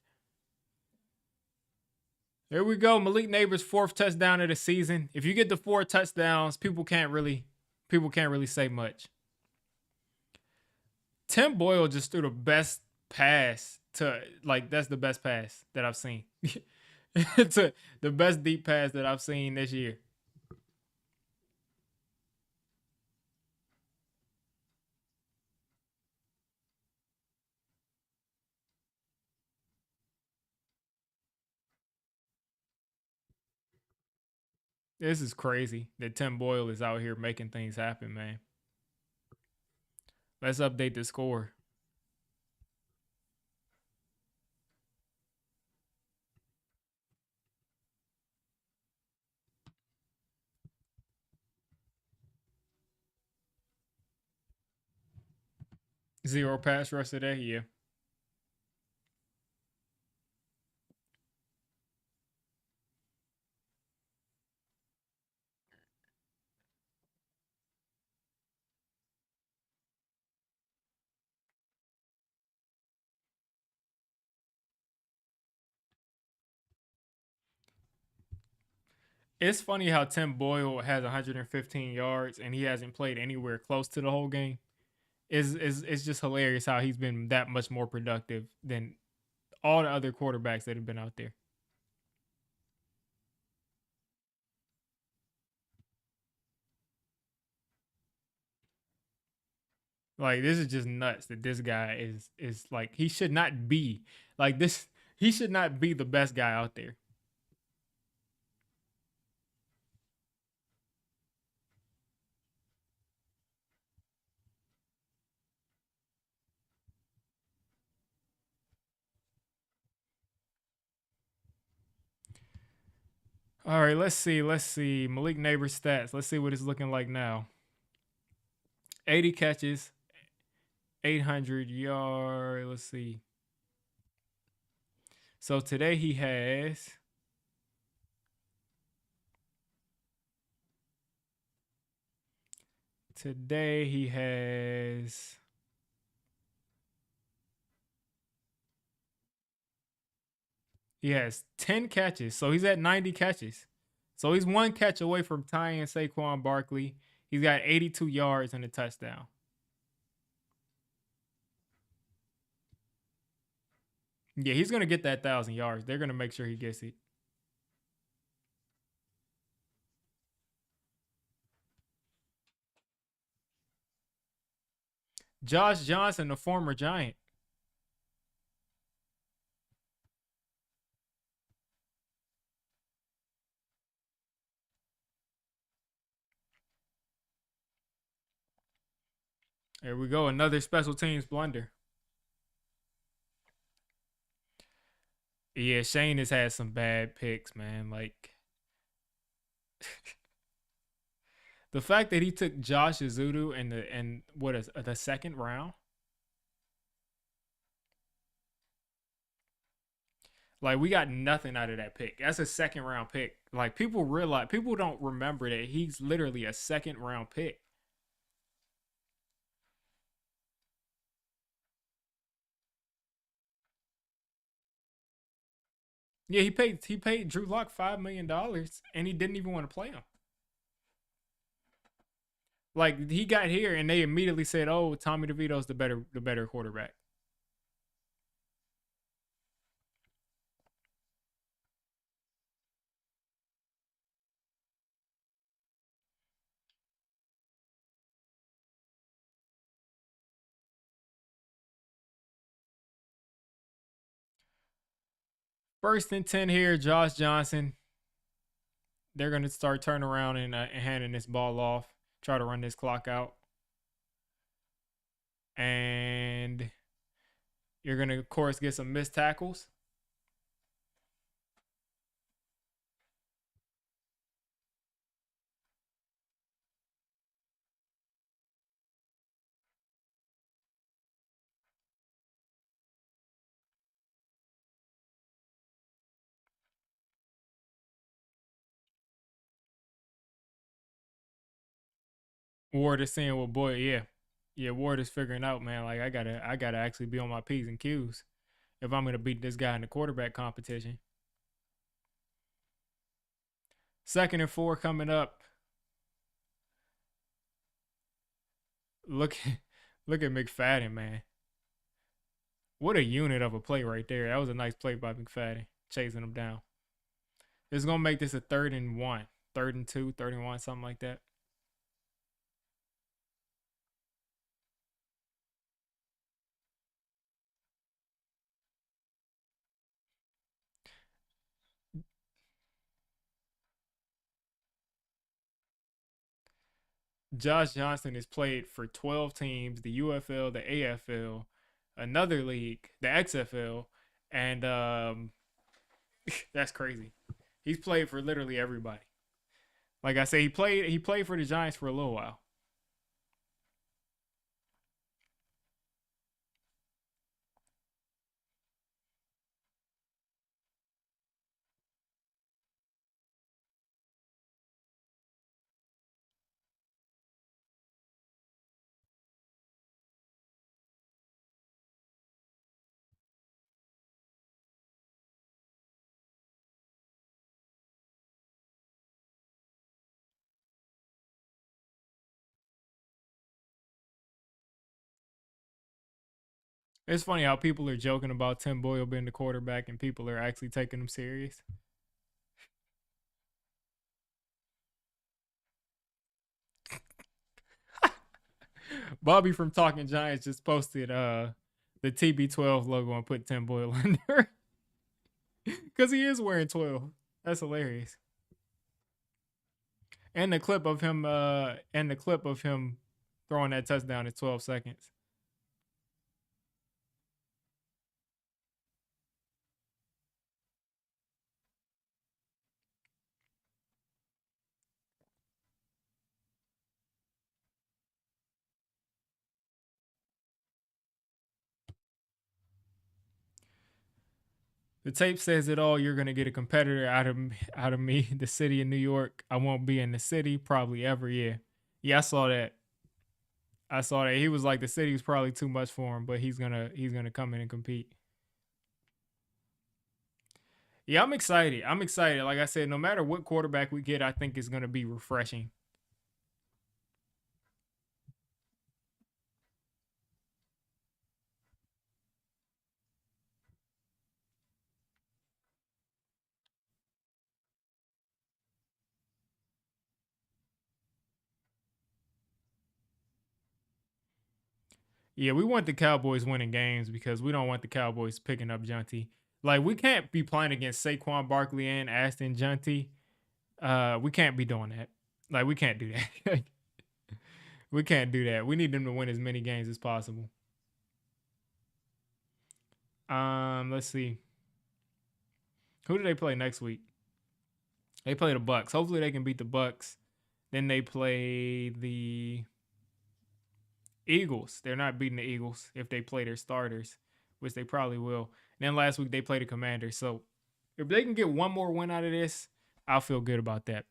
[SPEAKER 1] There we go. Malik Neighbors' 4th touchdown of the season. If you get the 4 touchdowns, people can't really say much. Tim Boyle just threw the best pass to like that's the best pass that I've seen. To the best deep pass that I've seen this year. This is crazy that Tim Boyle is out here making things happen, man. Let's update the score. Zero pass rush today. Yeah. It's funny how Tim Boyle has 115 yards and he hasn't played anywhere close to the whole game. Is it's just hilarious how he's been that much more productive than all the other quarterbacks that have been out there. Like this is just nuts that this guy is like he should not be like this. He should not be the best guy out there. All right, let's see. Let's see. Malik Neighbors stats. Let's see what it's looking like now. 80 catches, 800 yards. Let's see. So today he has 10 catches. So he's at 90 catches. So he's one catch away from tying Saquon Barkley. He's got 82 yards and a touchdown. Yeah, he's gonna get that 1,000 yards. They're gonna make sure he gets it. Josh Johnson, the former Giant. There we go. Another special teams blunder. Yeah, Shane has had some bad picks, man. Like the fact that he took Josh Azudu in the second round. Like we got nothing out of that pick. That's a second round pick. Like people don't remember that he's literally a second round pick. Yeah, he paid Drew Lock $5 million and he didn't even want to play him. Like he got here and they immediately said, "Oh, Tommy DeVito's the better quarterback." First and 10 here, Josh Johnson. They're gonna start turning around and handing this ball off. Try to run this clock out, and you're gonna of course get some missed tackles. Ward is seeing what Boyle, yeah, yeah. Ward is figuring out, man. Like I gotta actually be on my p's and q's if I'm gonna beat this guy in the quarterback competition. Second and 4 coming up. Look, look at McFadden, man. What a unit of a play right there. That was a nice play by McFadden, chasing him down. It's gonna make this a 3rd and 1, 3rd and 2, 3rd and 1, something like that. Josh Johnson has played for 12 teams: the UFL, the AFL, another league, the XFL, and that's crazy. He's played for literally everybody. Like I say, he played for the Giants for a little while. It's funny how people are joking about Tim Boyle being the quarterback and people are actually taking him serious. Bobby from Talking Giants just posted the TB12 logo and put Tim Boyle under because he is wearing 12. That's hilarious. And the clip of him throwing that touchdown at 12 seconds. The tape says it all. You're gonna get a competitor out of me. The city of New York. I won't be in the city probably ever. Yeah, yeah. I saw that. I saw that. He was like the city's probably too much for him, but he's gonna come in and compete. Yeah, I'm excited. I'm excited. Like I said, no matter what quarterback we get, I think it's gonna be refreshing. Yeah, we want the Cowboys winning games because we don't want the Cowboys picking up Junty. Like we can't be playing against Saquon Barkley and Aston Junty. We can't be doing that. Like we can't do that. We can't do that. We need them to win as many games as possible. Let's see. Who do they play next week? They play the Bucks. Hopefully they can beat the Bucks. Then they play the Eagles. They're not beating the Eagles if they play their starters, which they probably will. And then last week they played the Commanders. So if they can get one more win out of this, I'll feel good about that.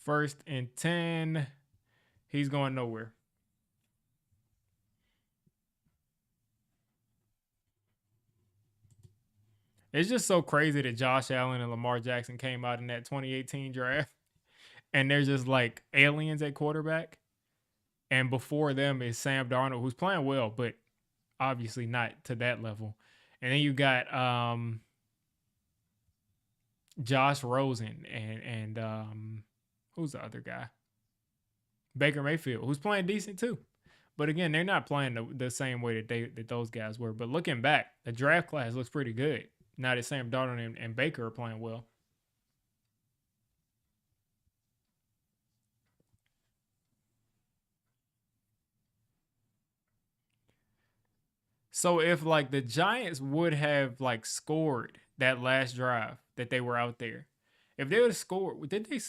[SPEAKER 1] First and 10. He's going nowhere. It's just so crazy that Josh Allen and Lamar Jackson came out in that 2018 draft and they're just like aliens at quarterback. And before them is Sam Darnold, who's playing well, but obviously not to that level. And then you got Josh Rosen and who's the other guy? Baker Mayfield, who's playing decent too. But again, they're not playing the same way that those guys were. But looking back, the draft class looks pretty good. Now that Sam Darnold and Baker are playing well. So if like the Giants would have like scored that last drive that they were out there, if they would have scored, did they?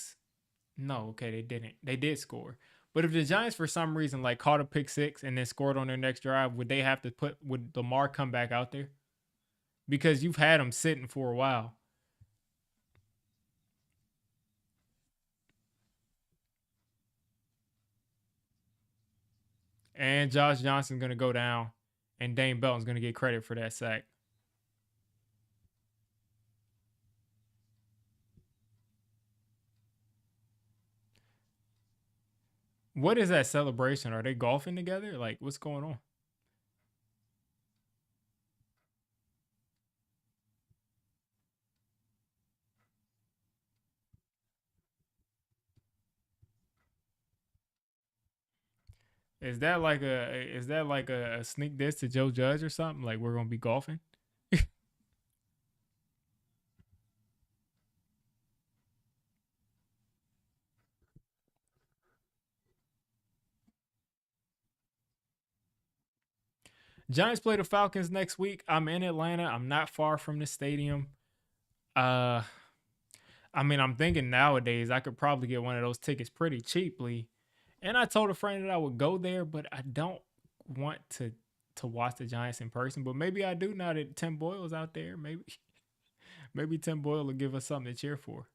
[SPEAKER 1] No, okay, they didn't. They did score. But if the Giants for some reason like caught a pick six and then scored on their next drive, would they have to would Lamar come back out there? Because you've had him sitting for a while. And Josh Johnson's gonna go down, and Dane Belton's gonna get credit for that sack. What is that celebration? Are they golfing together? Like, what's going on? Is that like a sneak diss to Joe Judge or something? Like we're gonna be golfing? Giants play the Falcons next week. I'm in Atlanta. I'm not far from the stadium. Uh, I mean, I'm thinking nowadays I could probably get one of those tickets pretty cheaply. And I told a friend that I would go there, but I don't want to watch the Giants in person. But maybe I do now that Tim Boyle's out there. Maybe Tim Boyle will give us something to cheer for.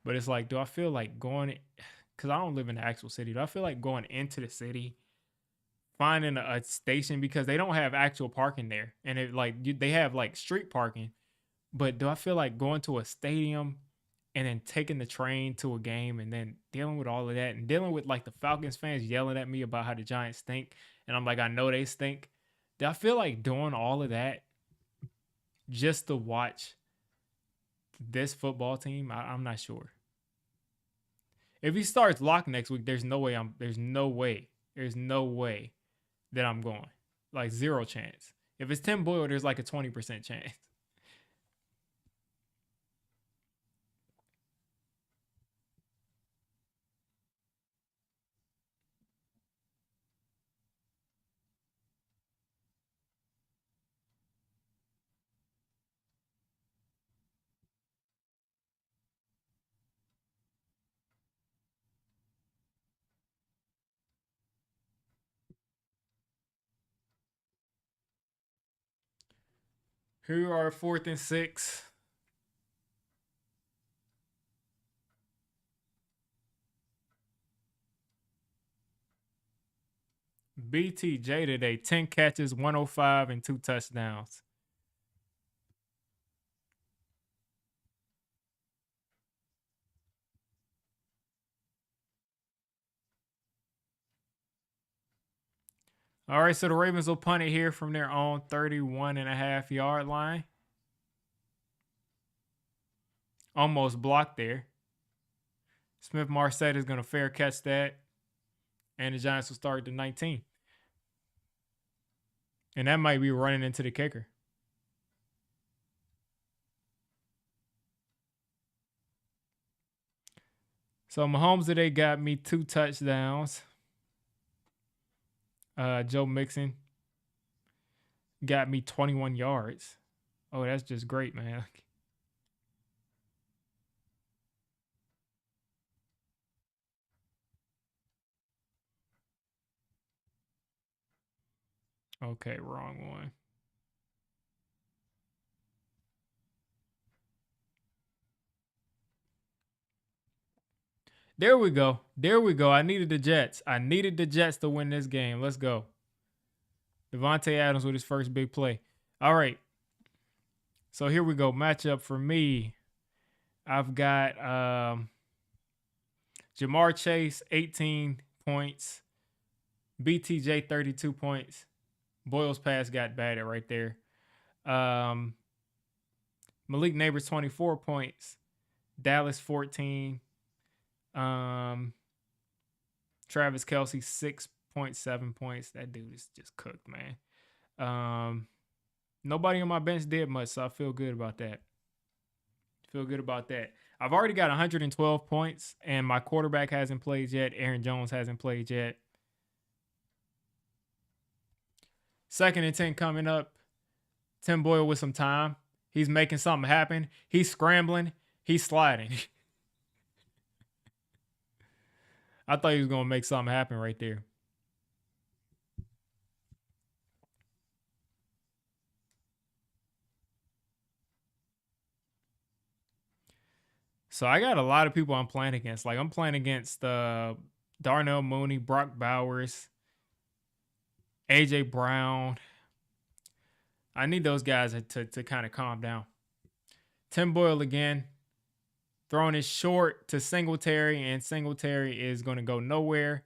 [SPEAKER 1] But it's like, do I feel like going? Because I don't live in the actual city. Do I feel like going into the city, finding a station because they don't have actual parking there, and they have like street parking. But do I feel like going to a stadium and then taking the train to a game and then dealing with all of that and dealing with like the Falcons fans yelling at me about how the Giants stink, and I'm like, I know they stink. Do I feel like doing all of that just to watch this football team? I'm not sure. If he starts lock next week, there's no way that I'm going. Like zero chance. If it's Tim Boyle, there's like a 20% chance. Who are 4th and 6? BTJ today, 10 catches, 105, and 2 touchdowns. All right, so the Ravens will punt it here from their own 31.5 yard line. Almost blocked there. Smith Marset is going to fair catch that. And the Giants will start at the 19. And that might be running into the kicker. So Mahomes today got me 2 touchdowns. Joe Mixon got me 21 yards. Oh, that's just great, man. Okay, wrong one. There we go. There we go. I needed the Jets. I needed the Jets to win this game. Let's go. Devontae Adams with his first big play. All right. So here we go. Matchup for me. I've got Jamar Chase, 18 points. BTJ, 32 points. Boyle's pass got batted right there. Malik Neighbors, 24 points. Dallas, 14. Travis Kelce, 6.7 points. That dude is just cooked, man. Nobody on my bench did much, so I feel good about that. I've already got 112 points, and my quarterback hasn't played yet. Aaron Jones hasn't played yet. 2nd and 10 coming up. Tim Boyle with some time. He's making something happen. He's scrambling. He's sliding. I thought he was going to make something happen right there. So I got a lot of people I'm playing against. Like I'm playing against Darnell Mooney, Brock Bowers, AJ Brown. I need those guys to kind of calm down. Tim Boyle again, throwing it short to Singletary, and Singletary is going to go nowhere.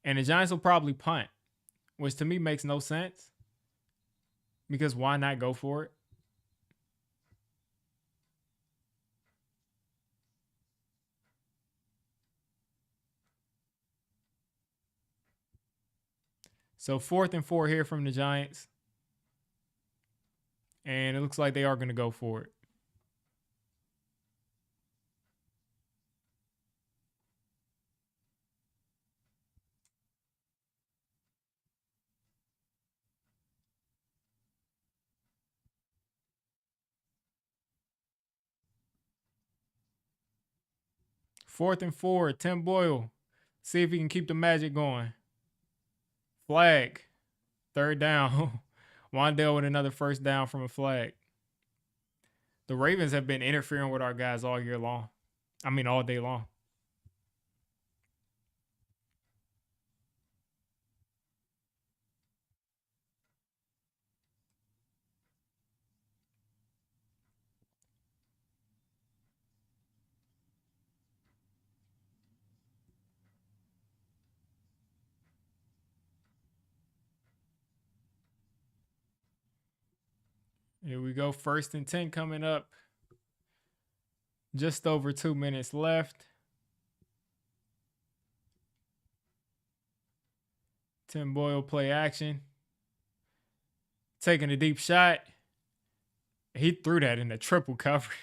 [SPEAKER 1] And the Giants will probably punt, which to me makes no sense because why not go for it? So 4th and 4 here from the Giants. And it looks like they are going to go for it. Fourth and 4, Tim Boyle. See if he can keep the magic going. Flag. 3rd down. Wandale with another first down from a flag. The Ravens have been interfering with our guys all year long. I mean, all day long. Here we go. 1st and 10 coming up. Just over 2 minutes left. Tim Boyle play action. Taking a deep shot. He threw that in the triple coverage.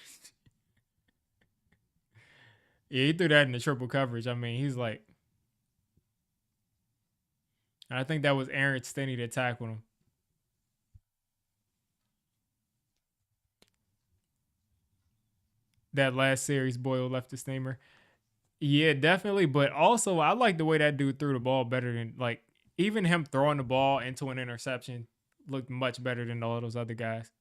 [SPEAKER 1] Yeah, he threw that in the triple coverage. I mean, he's like, I think that was Aaron Stinney that tackled him. That last series, Boyle left the steamer. Yeah, definitely. But also, I like the way that dude threw the ball better than, like, even him throwing the ball into an interception looked much better than all those other guys.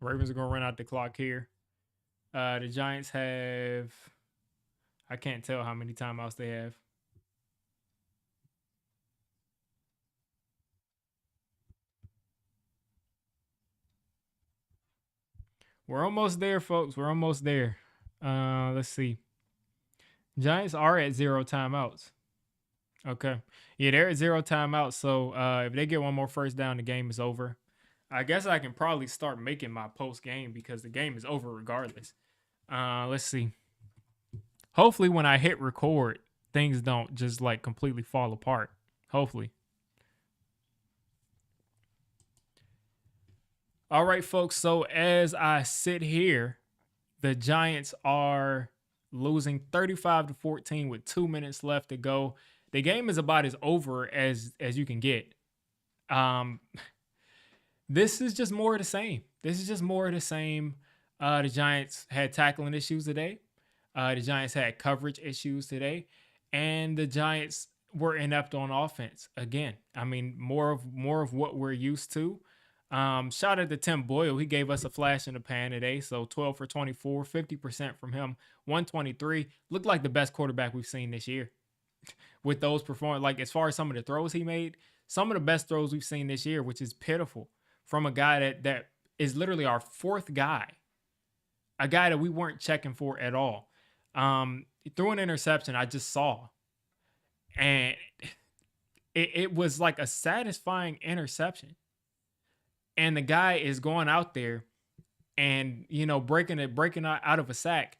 [SPEAKER 1] Ravens are going to run out the clock here. The Giants have, I can't tell how many timeouts they have. We're almost there, folks. We're almost there. Let's see. Giants are at 0 timeouts. Okay. Yeah, they're at 0 timeouts. So if they get one more first down, the game is over. I guess I can probably start making my post game because the game is over regardless. Let's see. Hopefully, when I hit record, things don't just like completely fall apart. Hopefully. All right, folks. So as I sit here, the Giants are losing 35-14 with 2 minutes left to go. The game is about as over as you can get. This is just more of the same. This is just more of the same. The Giants had tackling issues today. The Giants had coverage issues today, and the Giants were inept on offense again. I mean, more of what we're used to. Shout out to Tim Boyle. He gave us a flash in the pan today. So 12 for 24, 50% from him, 123. Looked like the best quarterback we've seen this year. With those performance, like as far as some of the throws he made, some of the best throws we've seen this year, which is pitiful from a guy that is literally our 4th guy, a guy that we weren't checking for at all. He threw an interception I just saw, and it was like a satisfying interception. And the guy is going out there and, breaking out of a sack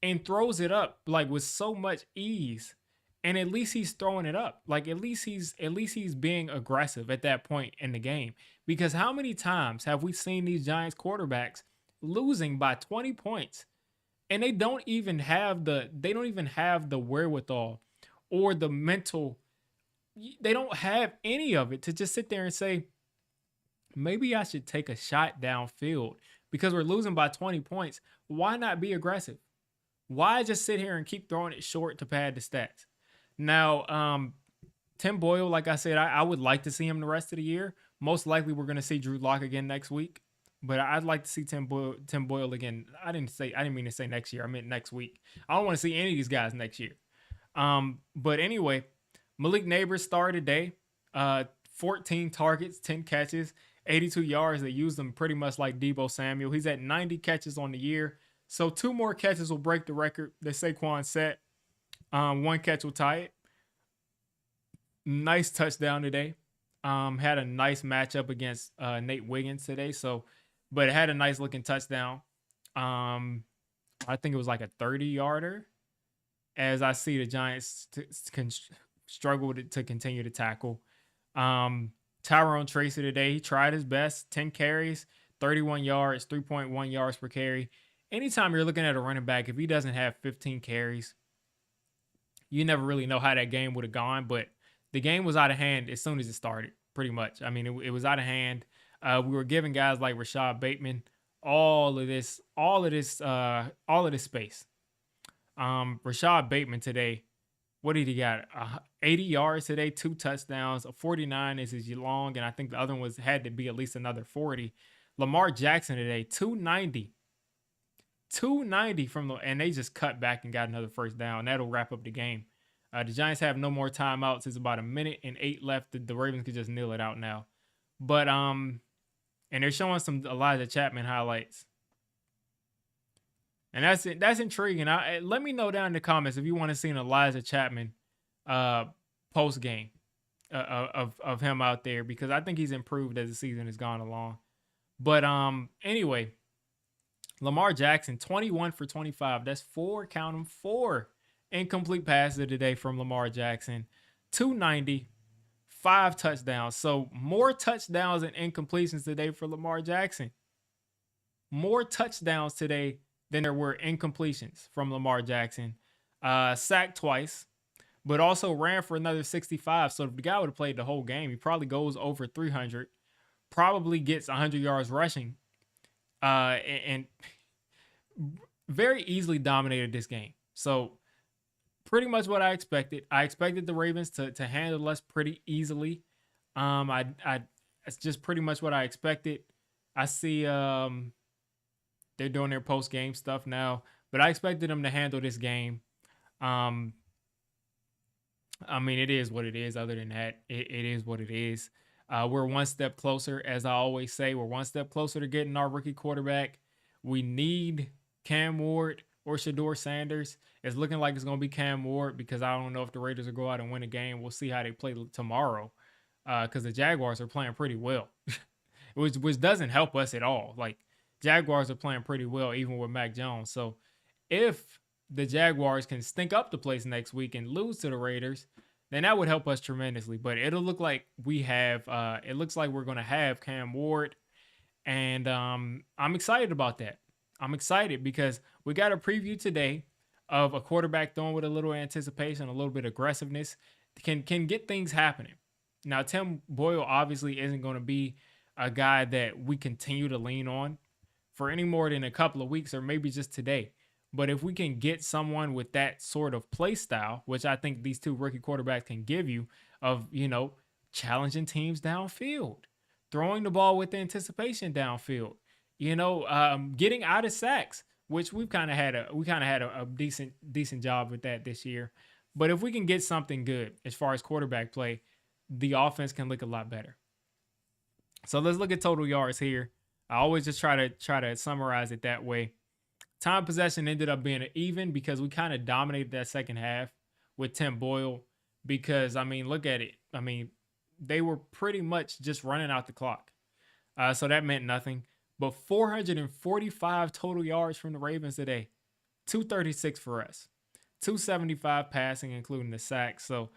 [SPEAKER 1] and throws it up like with so much ease. and at least he's throwing it up. Like at least he's being aggressive at that point in the game. Because how many times have we seen these Giants quarterbacks losing by 20 points and they don't even have the wherewithal or the mental, they don't have any of it to just sit there and say, maybe I should take a shot downfield because we're losing by 20 points. Why not be aggressive? Why just sit here and keep throwing it short to pad the stats? Now, Tim Boyle, like I said, I would like to see him the rest of the year. Most likely, we're going to see Drew Lock again next week, but I'd like to see Tim Boyle again. I didn't mean to say next year. I meant next week. I don't want to see any of these guys next year. But anyway, Malik Neighbors started today. 14 targets, 10 catches, 82 yards. They used him pretty much like Deebo Samuel. He's at 90 catches on the year. So 2 more catches will break the record that Saquon set. 1 catch will tie it. Nice touchdown today. Had a nice matchup against Nate Wiggins today. But it had a nice looking touchdown. I think it was like a 30-yarder. As I see the Giants struggle to continue to tackle. Tyrone Tracy today, he tried his best. 10 carries, 31 yards, 3.1 yards per carry. Anytime you're looking at a running back, if he doesn't have 15 carries, you never really know how that game would have gone. But the game was out of hand as soon as it started, pretty much. I mean, it was out of hand. We were giving guys like Rashad Bateman all of this space. Rashad Bateman today, what did he got? 80 yards today, 2 touchdowns, a 49 is his long, and I think the other one had to be at least another 40. Lamar Jackson today, 290 and they just cut back and got another first down. That'll wrap up the game. The Giants have no more timeouts. It's about 1:08 left. The Ravens could just kneel it out now. But and they're showing some Elijah Chapman highlights. And that's it. That's intriguing. Let me know down in the comments if you want to see an Elijah Chapman post game of him out there, because I think he's improved as the season has gone along. But anyway, Lamar Jackson, 21 for 25. That's 4 incomplete passes today from Lamar Jackson. 290, 5 touchdowns. So more touchdowns and incompletions today for Lamar Jackson. More touchdowns today than there were incompletions from Lamar Jackson. Sacked twice, but also ran for another 65. So if the guy would have played the whole game, he probably goes over 300, probably gets 100 yards rushing, and very easily dominated this game. So pretty much what I expected. I expected the Ravens to handle us pretty easily. It's just pretty much what I expected. I see they're doing their post-game stuff now, but I expected them to handle this game. I mean, it is what it is. Other than that, it is what it is. We're one step closer, as I always say. We're one step closer to getting our rookie quarterback. We need Cam Ward or Shador Sanders. It's looking like it's going to be Cam Ward, because I don't know if the Raiders will go out and win a game. We'll see how they play tomorrow, because the Jaguars are playing pretty well, which doesn't help us at all. Like, Jaguars are playing pretty well, even with Mac Jones. So if the Jaguars can stink up the place next week and lose to the Raiders, then that would help us tremendously. But it'll look like it looks like we're going to have Cam Ward. And I'm excited about that. I'm excited because we got a preview today of a quarterback throwing with a little anticipation, a little bit of aggressiveness, can get things happening. Now, Tim Boyle obviously isn't going to be a guy that we continue to lean on for any more than a couple of weeks, or maybe just today. But if we can get someone with that sort of play style, which I think these 2 rookie quarterbacks can give you, of, challenging teams downfield, throwing the ball with anticipation downfield, getting out of sacks, which we kind of had a decent job with that this year. But if we can get something good as far as quarterback play, the offense can look a lot better. So let's look at total yards here. I always just try to summarize it that way. Time possession ended up being even because we kind of dominated that second half with Tim Boyle, because, I mean, look at it. I mean, they were pretty much just running out the clock. So that meant nothing. But 445 total yards from the Ravens today. 236 for us. 275 passing, including the sack. So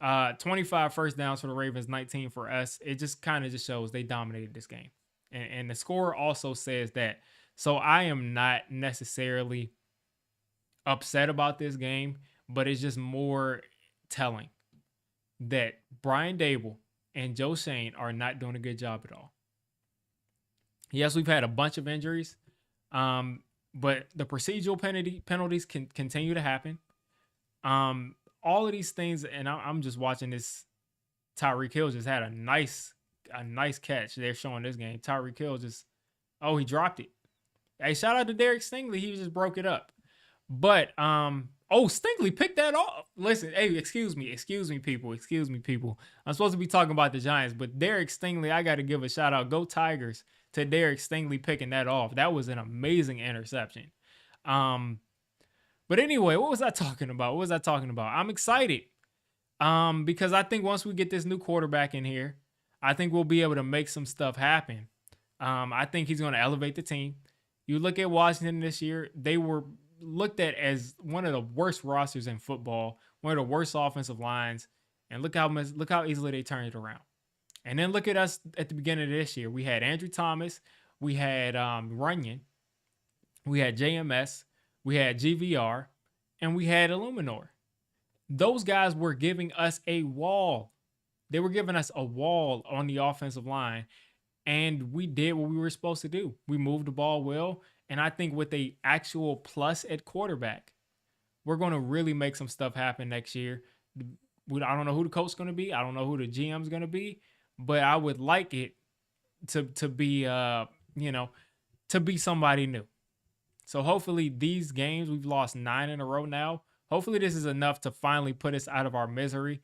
[SPEAKER 1] 25 first downs for the Ravens, 19 for us. It just kind of just shows they dominated this game. And the score also says that. So I am not necessarily upset about this game, but it's just more telling that Brian Dable and Joe Shane are not doing a good job at all. Yes, we've had a bunch of injuries, but the procedural penalties can continue to happen. All of these things, and I'm just watching this. Tyreek Hill just had a nice catch. They're showing this game. Tyreek Hill he dropped it. Hey, shout out to Derek Stingley. He just broke it up. But Stingley picked that off. Listen, hey, excuse me, people. I'm supposed to be talking about the Giants, but Derek Stingley, I got to give a shout out. Go Tigers to Derek Stingley picking that off. That was an amazing interception. But anyway, what was I talking about? I'm excited. Because I think once we get this new quarterback in here, I think we'll be able to make some stuff happen. I think he's going to elevate the team. You look at Washington this year, they were looked at as one of the worst rosters in football, one of the worst offensive lines, and look how easily they turned it around. And then look at us at the beginning of this year. We had Andrew Thomas, we had Runyon, we had JMS, we had GVR, and we had Illuminor. Those guys were giving us a wall. They were giving us a wall on the offensive line, and we did what we were supposed to do. We moved the ball well, and I think with a actual plus at quarterback, we're going to really make some stuff happen next year. I don't know who the coach's going to be. I don't know who the GM's going to be, but I would like it to be to be somebody new. So hopefully these games, we've lost 9 in a row now. Hopefully this is enough to finally put us out of our misery.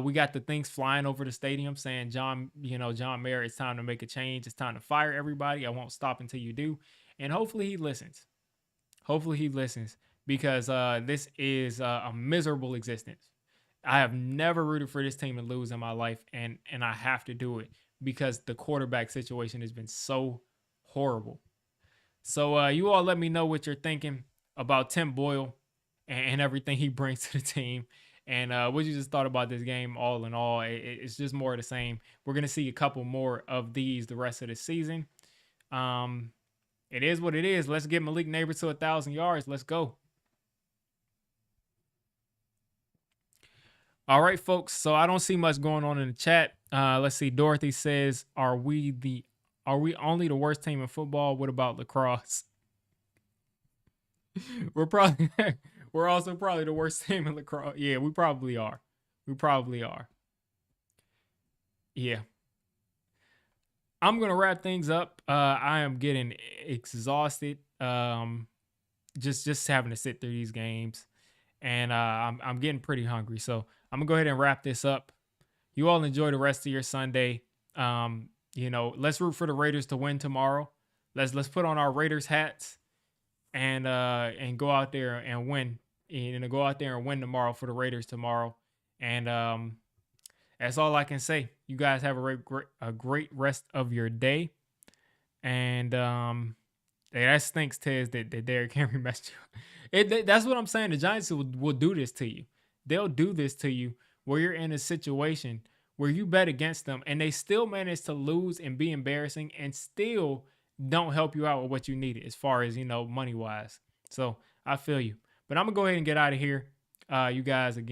[SPEAKER 1] We got the things flying over the stadium saying, John Mayer, it's time to make a change. It's time to fire everybody. I won't stop until you do. And hopefully he listens. Because this is a miserable existence. I have never rooted for this team to lose in my life, and I have to do it because the quarterback situation has been so horrible. So you all let me know what you're thinking about Tim Boyle and everything he brings to the team. And what you just thought about this game all in all. It's just more of the same. We're going to see a couple more of these the rest of the season. It is what it is. Let's get Malik Neighbors to 1,000 yards. Let's go. All right, folks. So I don't see much going on in the chat. Let's see. Dorothy says, are we only the worst team in football? What about lacrosse? We're also probably the worst team in lacrosse. Yeah, we probably are. Yeah. I'm gonna wrap things up. I am getting exhausted. Just having to sit through these games, and I'm getting pretty hungry. So I'm gonna go ahead and wrap this up. You all enjoy the rest of your Sunday. Let's root for the Raiders to win tomorrow. Let's put on our Raiders hats and go out there and win. And go out there and win tomorrow for the Raiders tomorrow. And that's all I can say. You guys have a great rest of your day. And that stinks, Tez, that Derrick Henry messed you up. That's what I'm saying. The Giants will do this to you. They'll do this to you where you're in a situation where you bet against them and they still manage to lose and be embarrassing and still don't help you out with what you needed as far as, money-wise. So I feel you. But I'm going to go ahead and get out of here. You guys, again.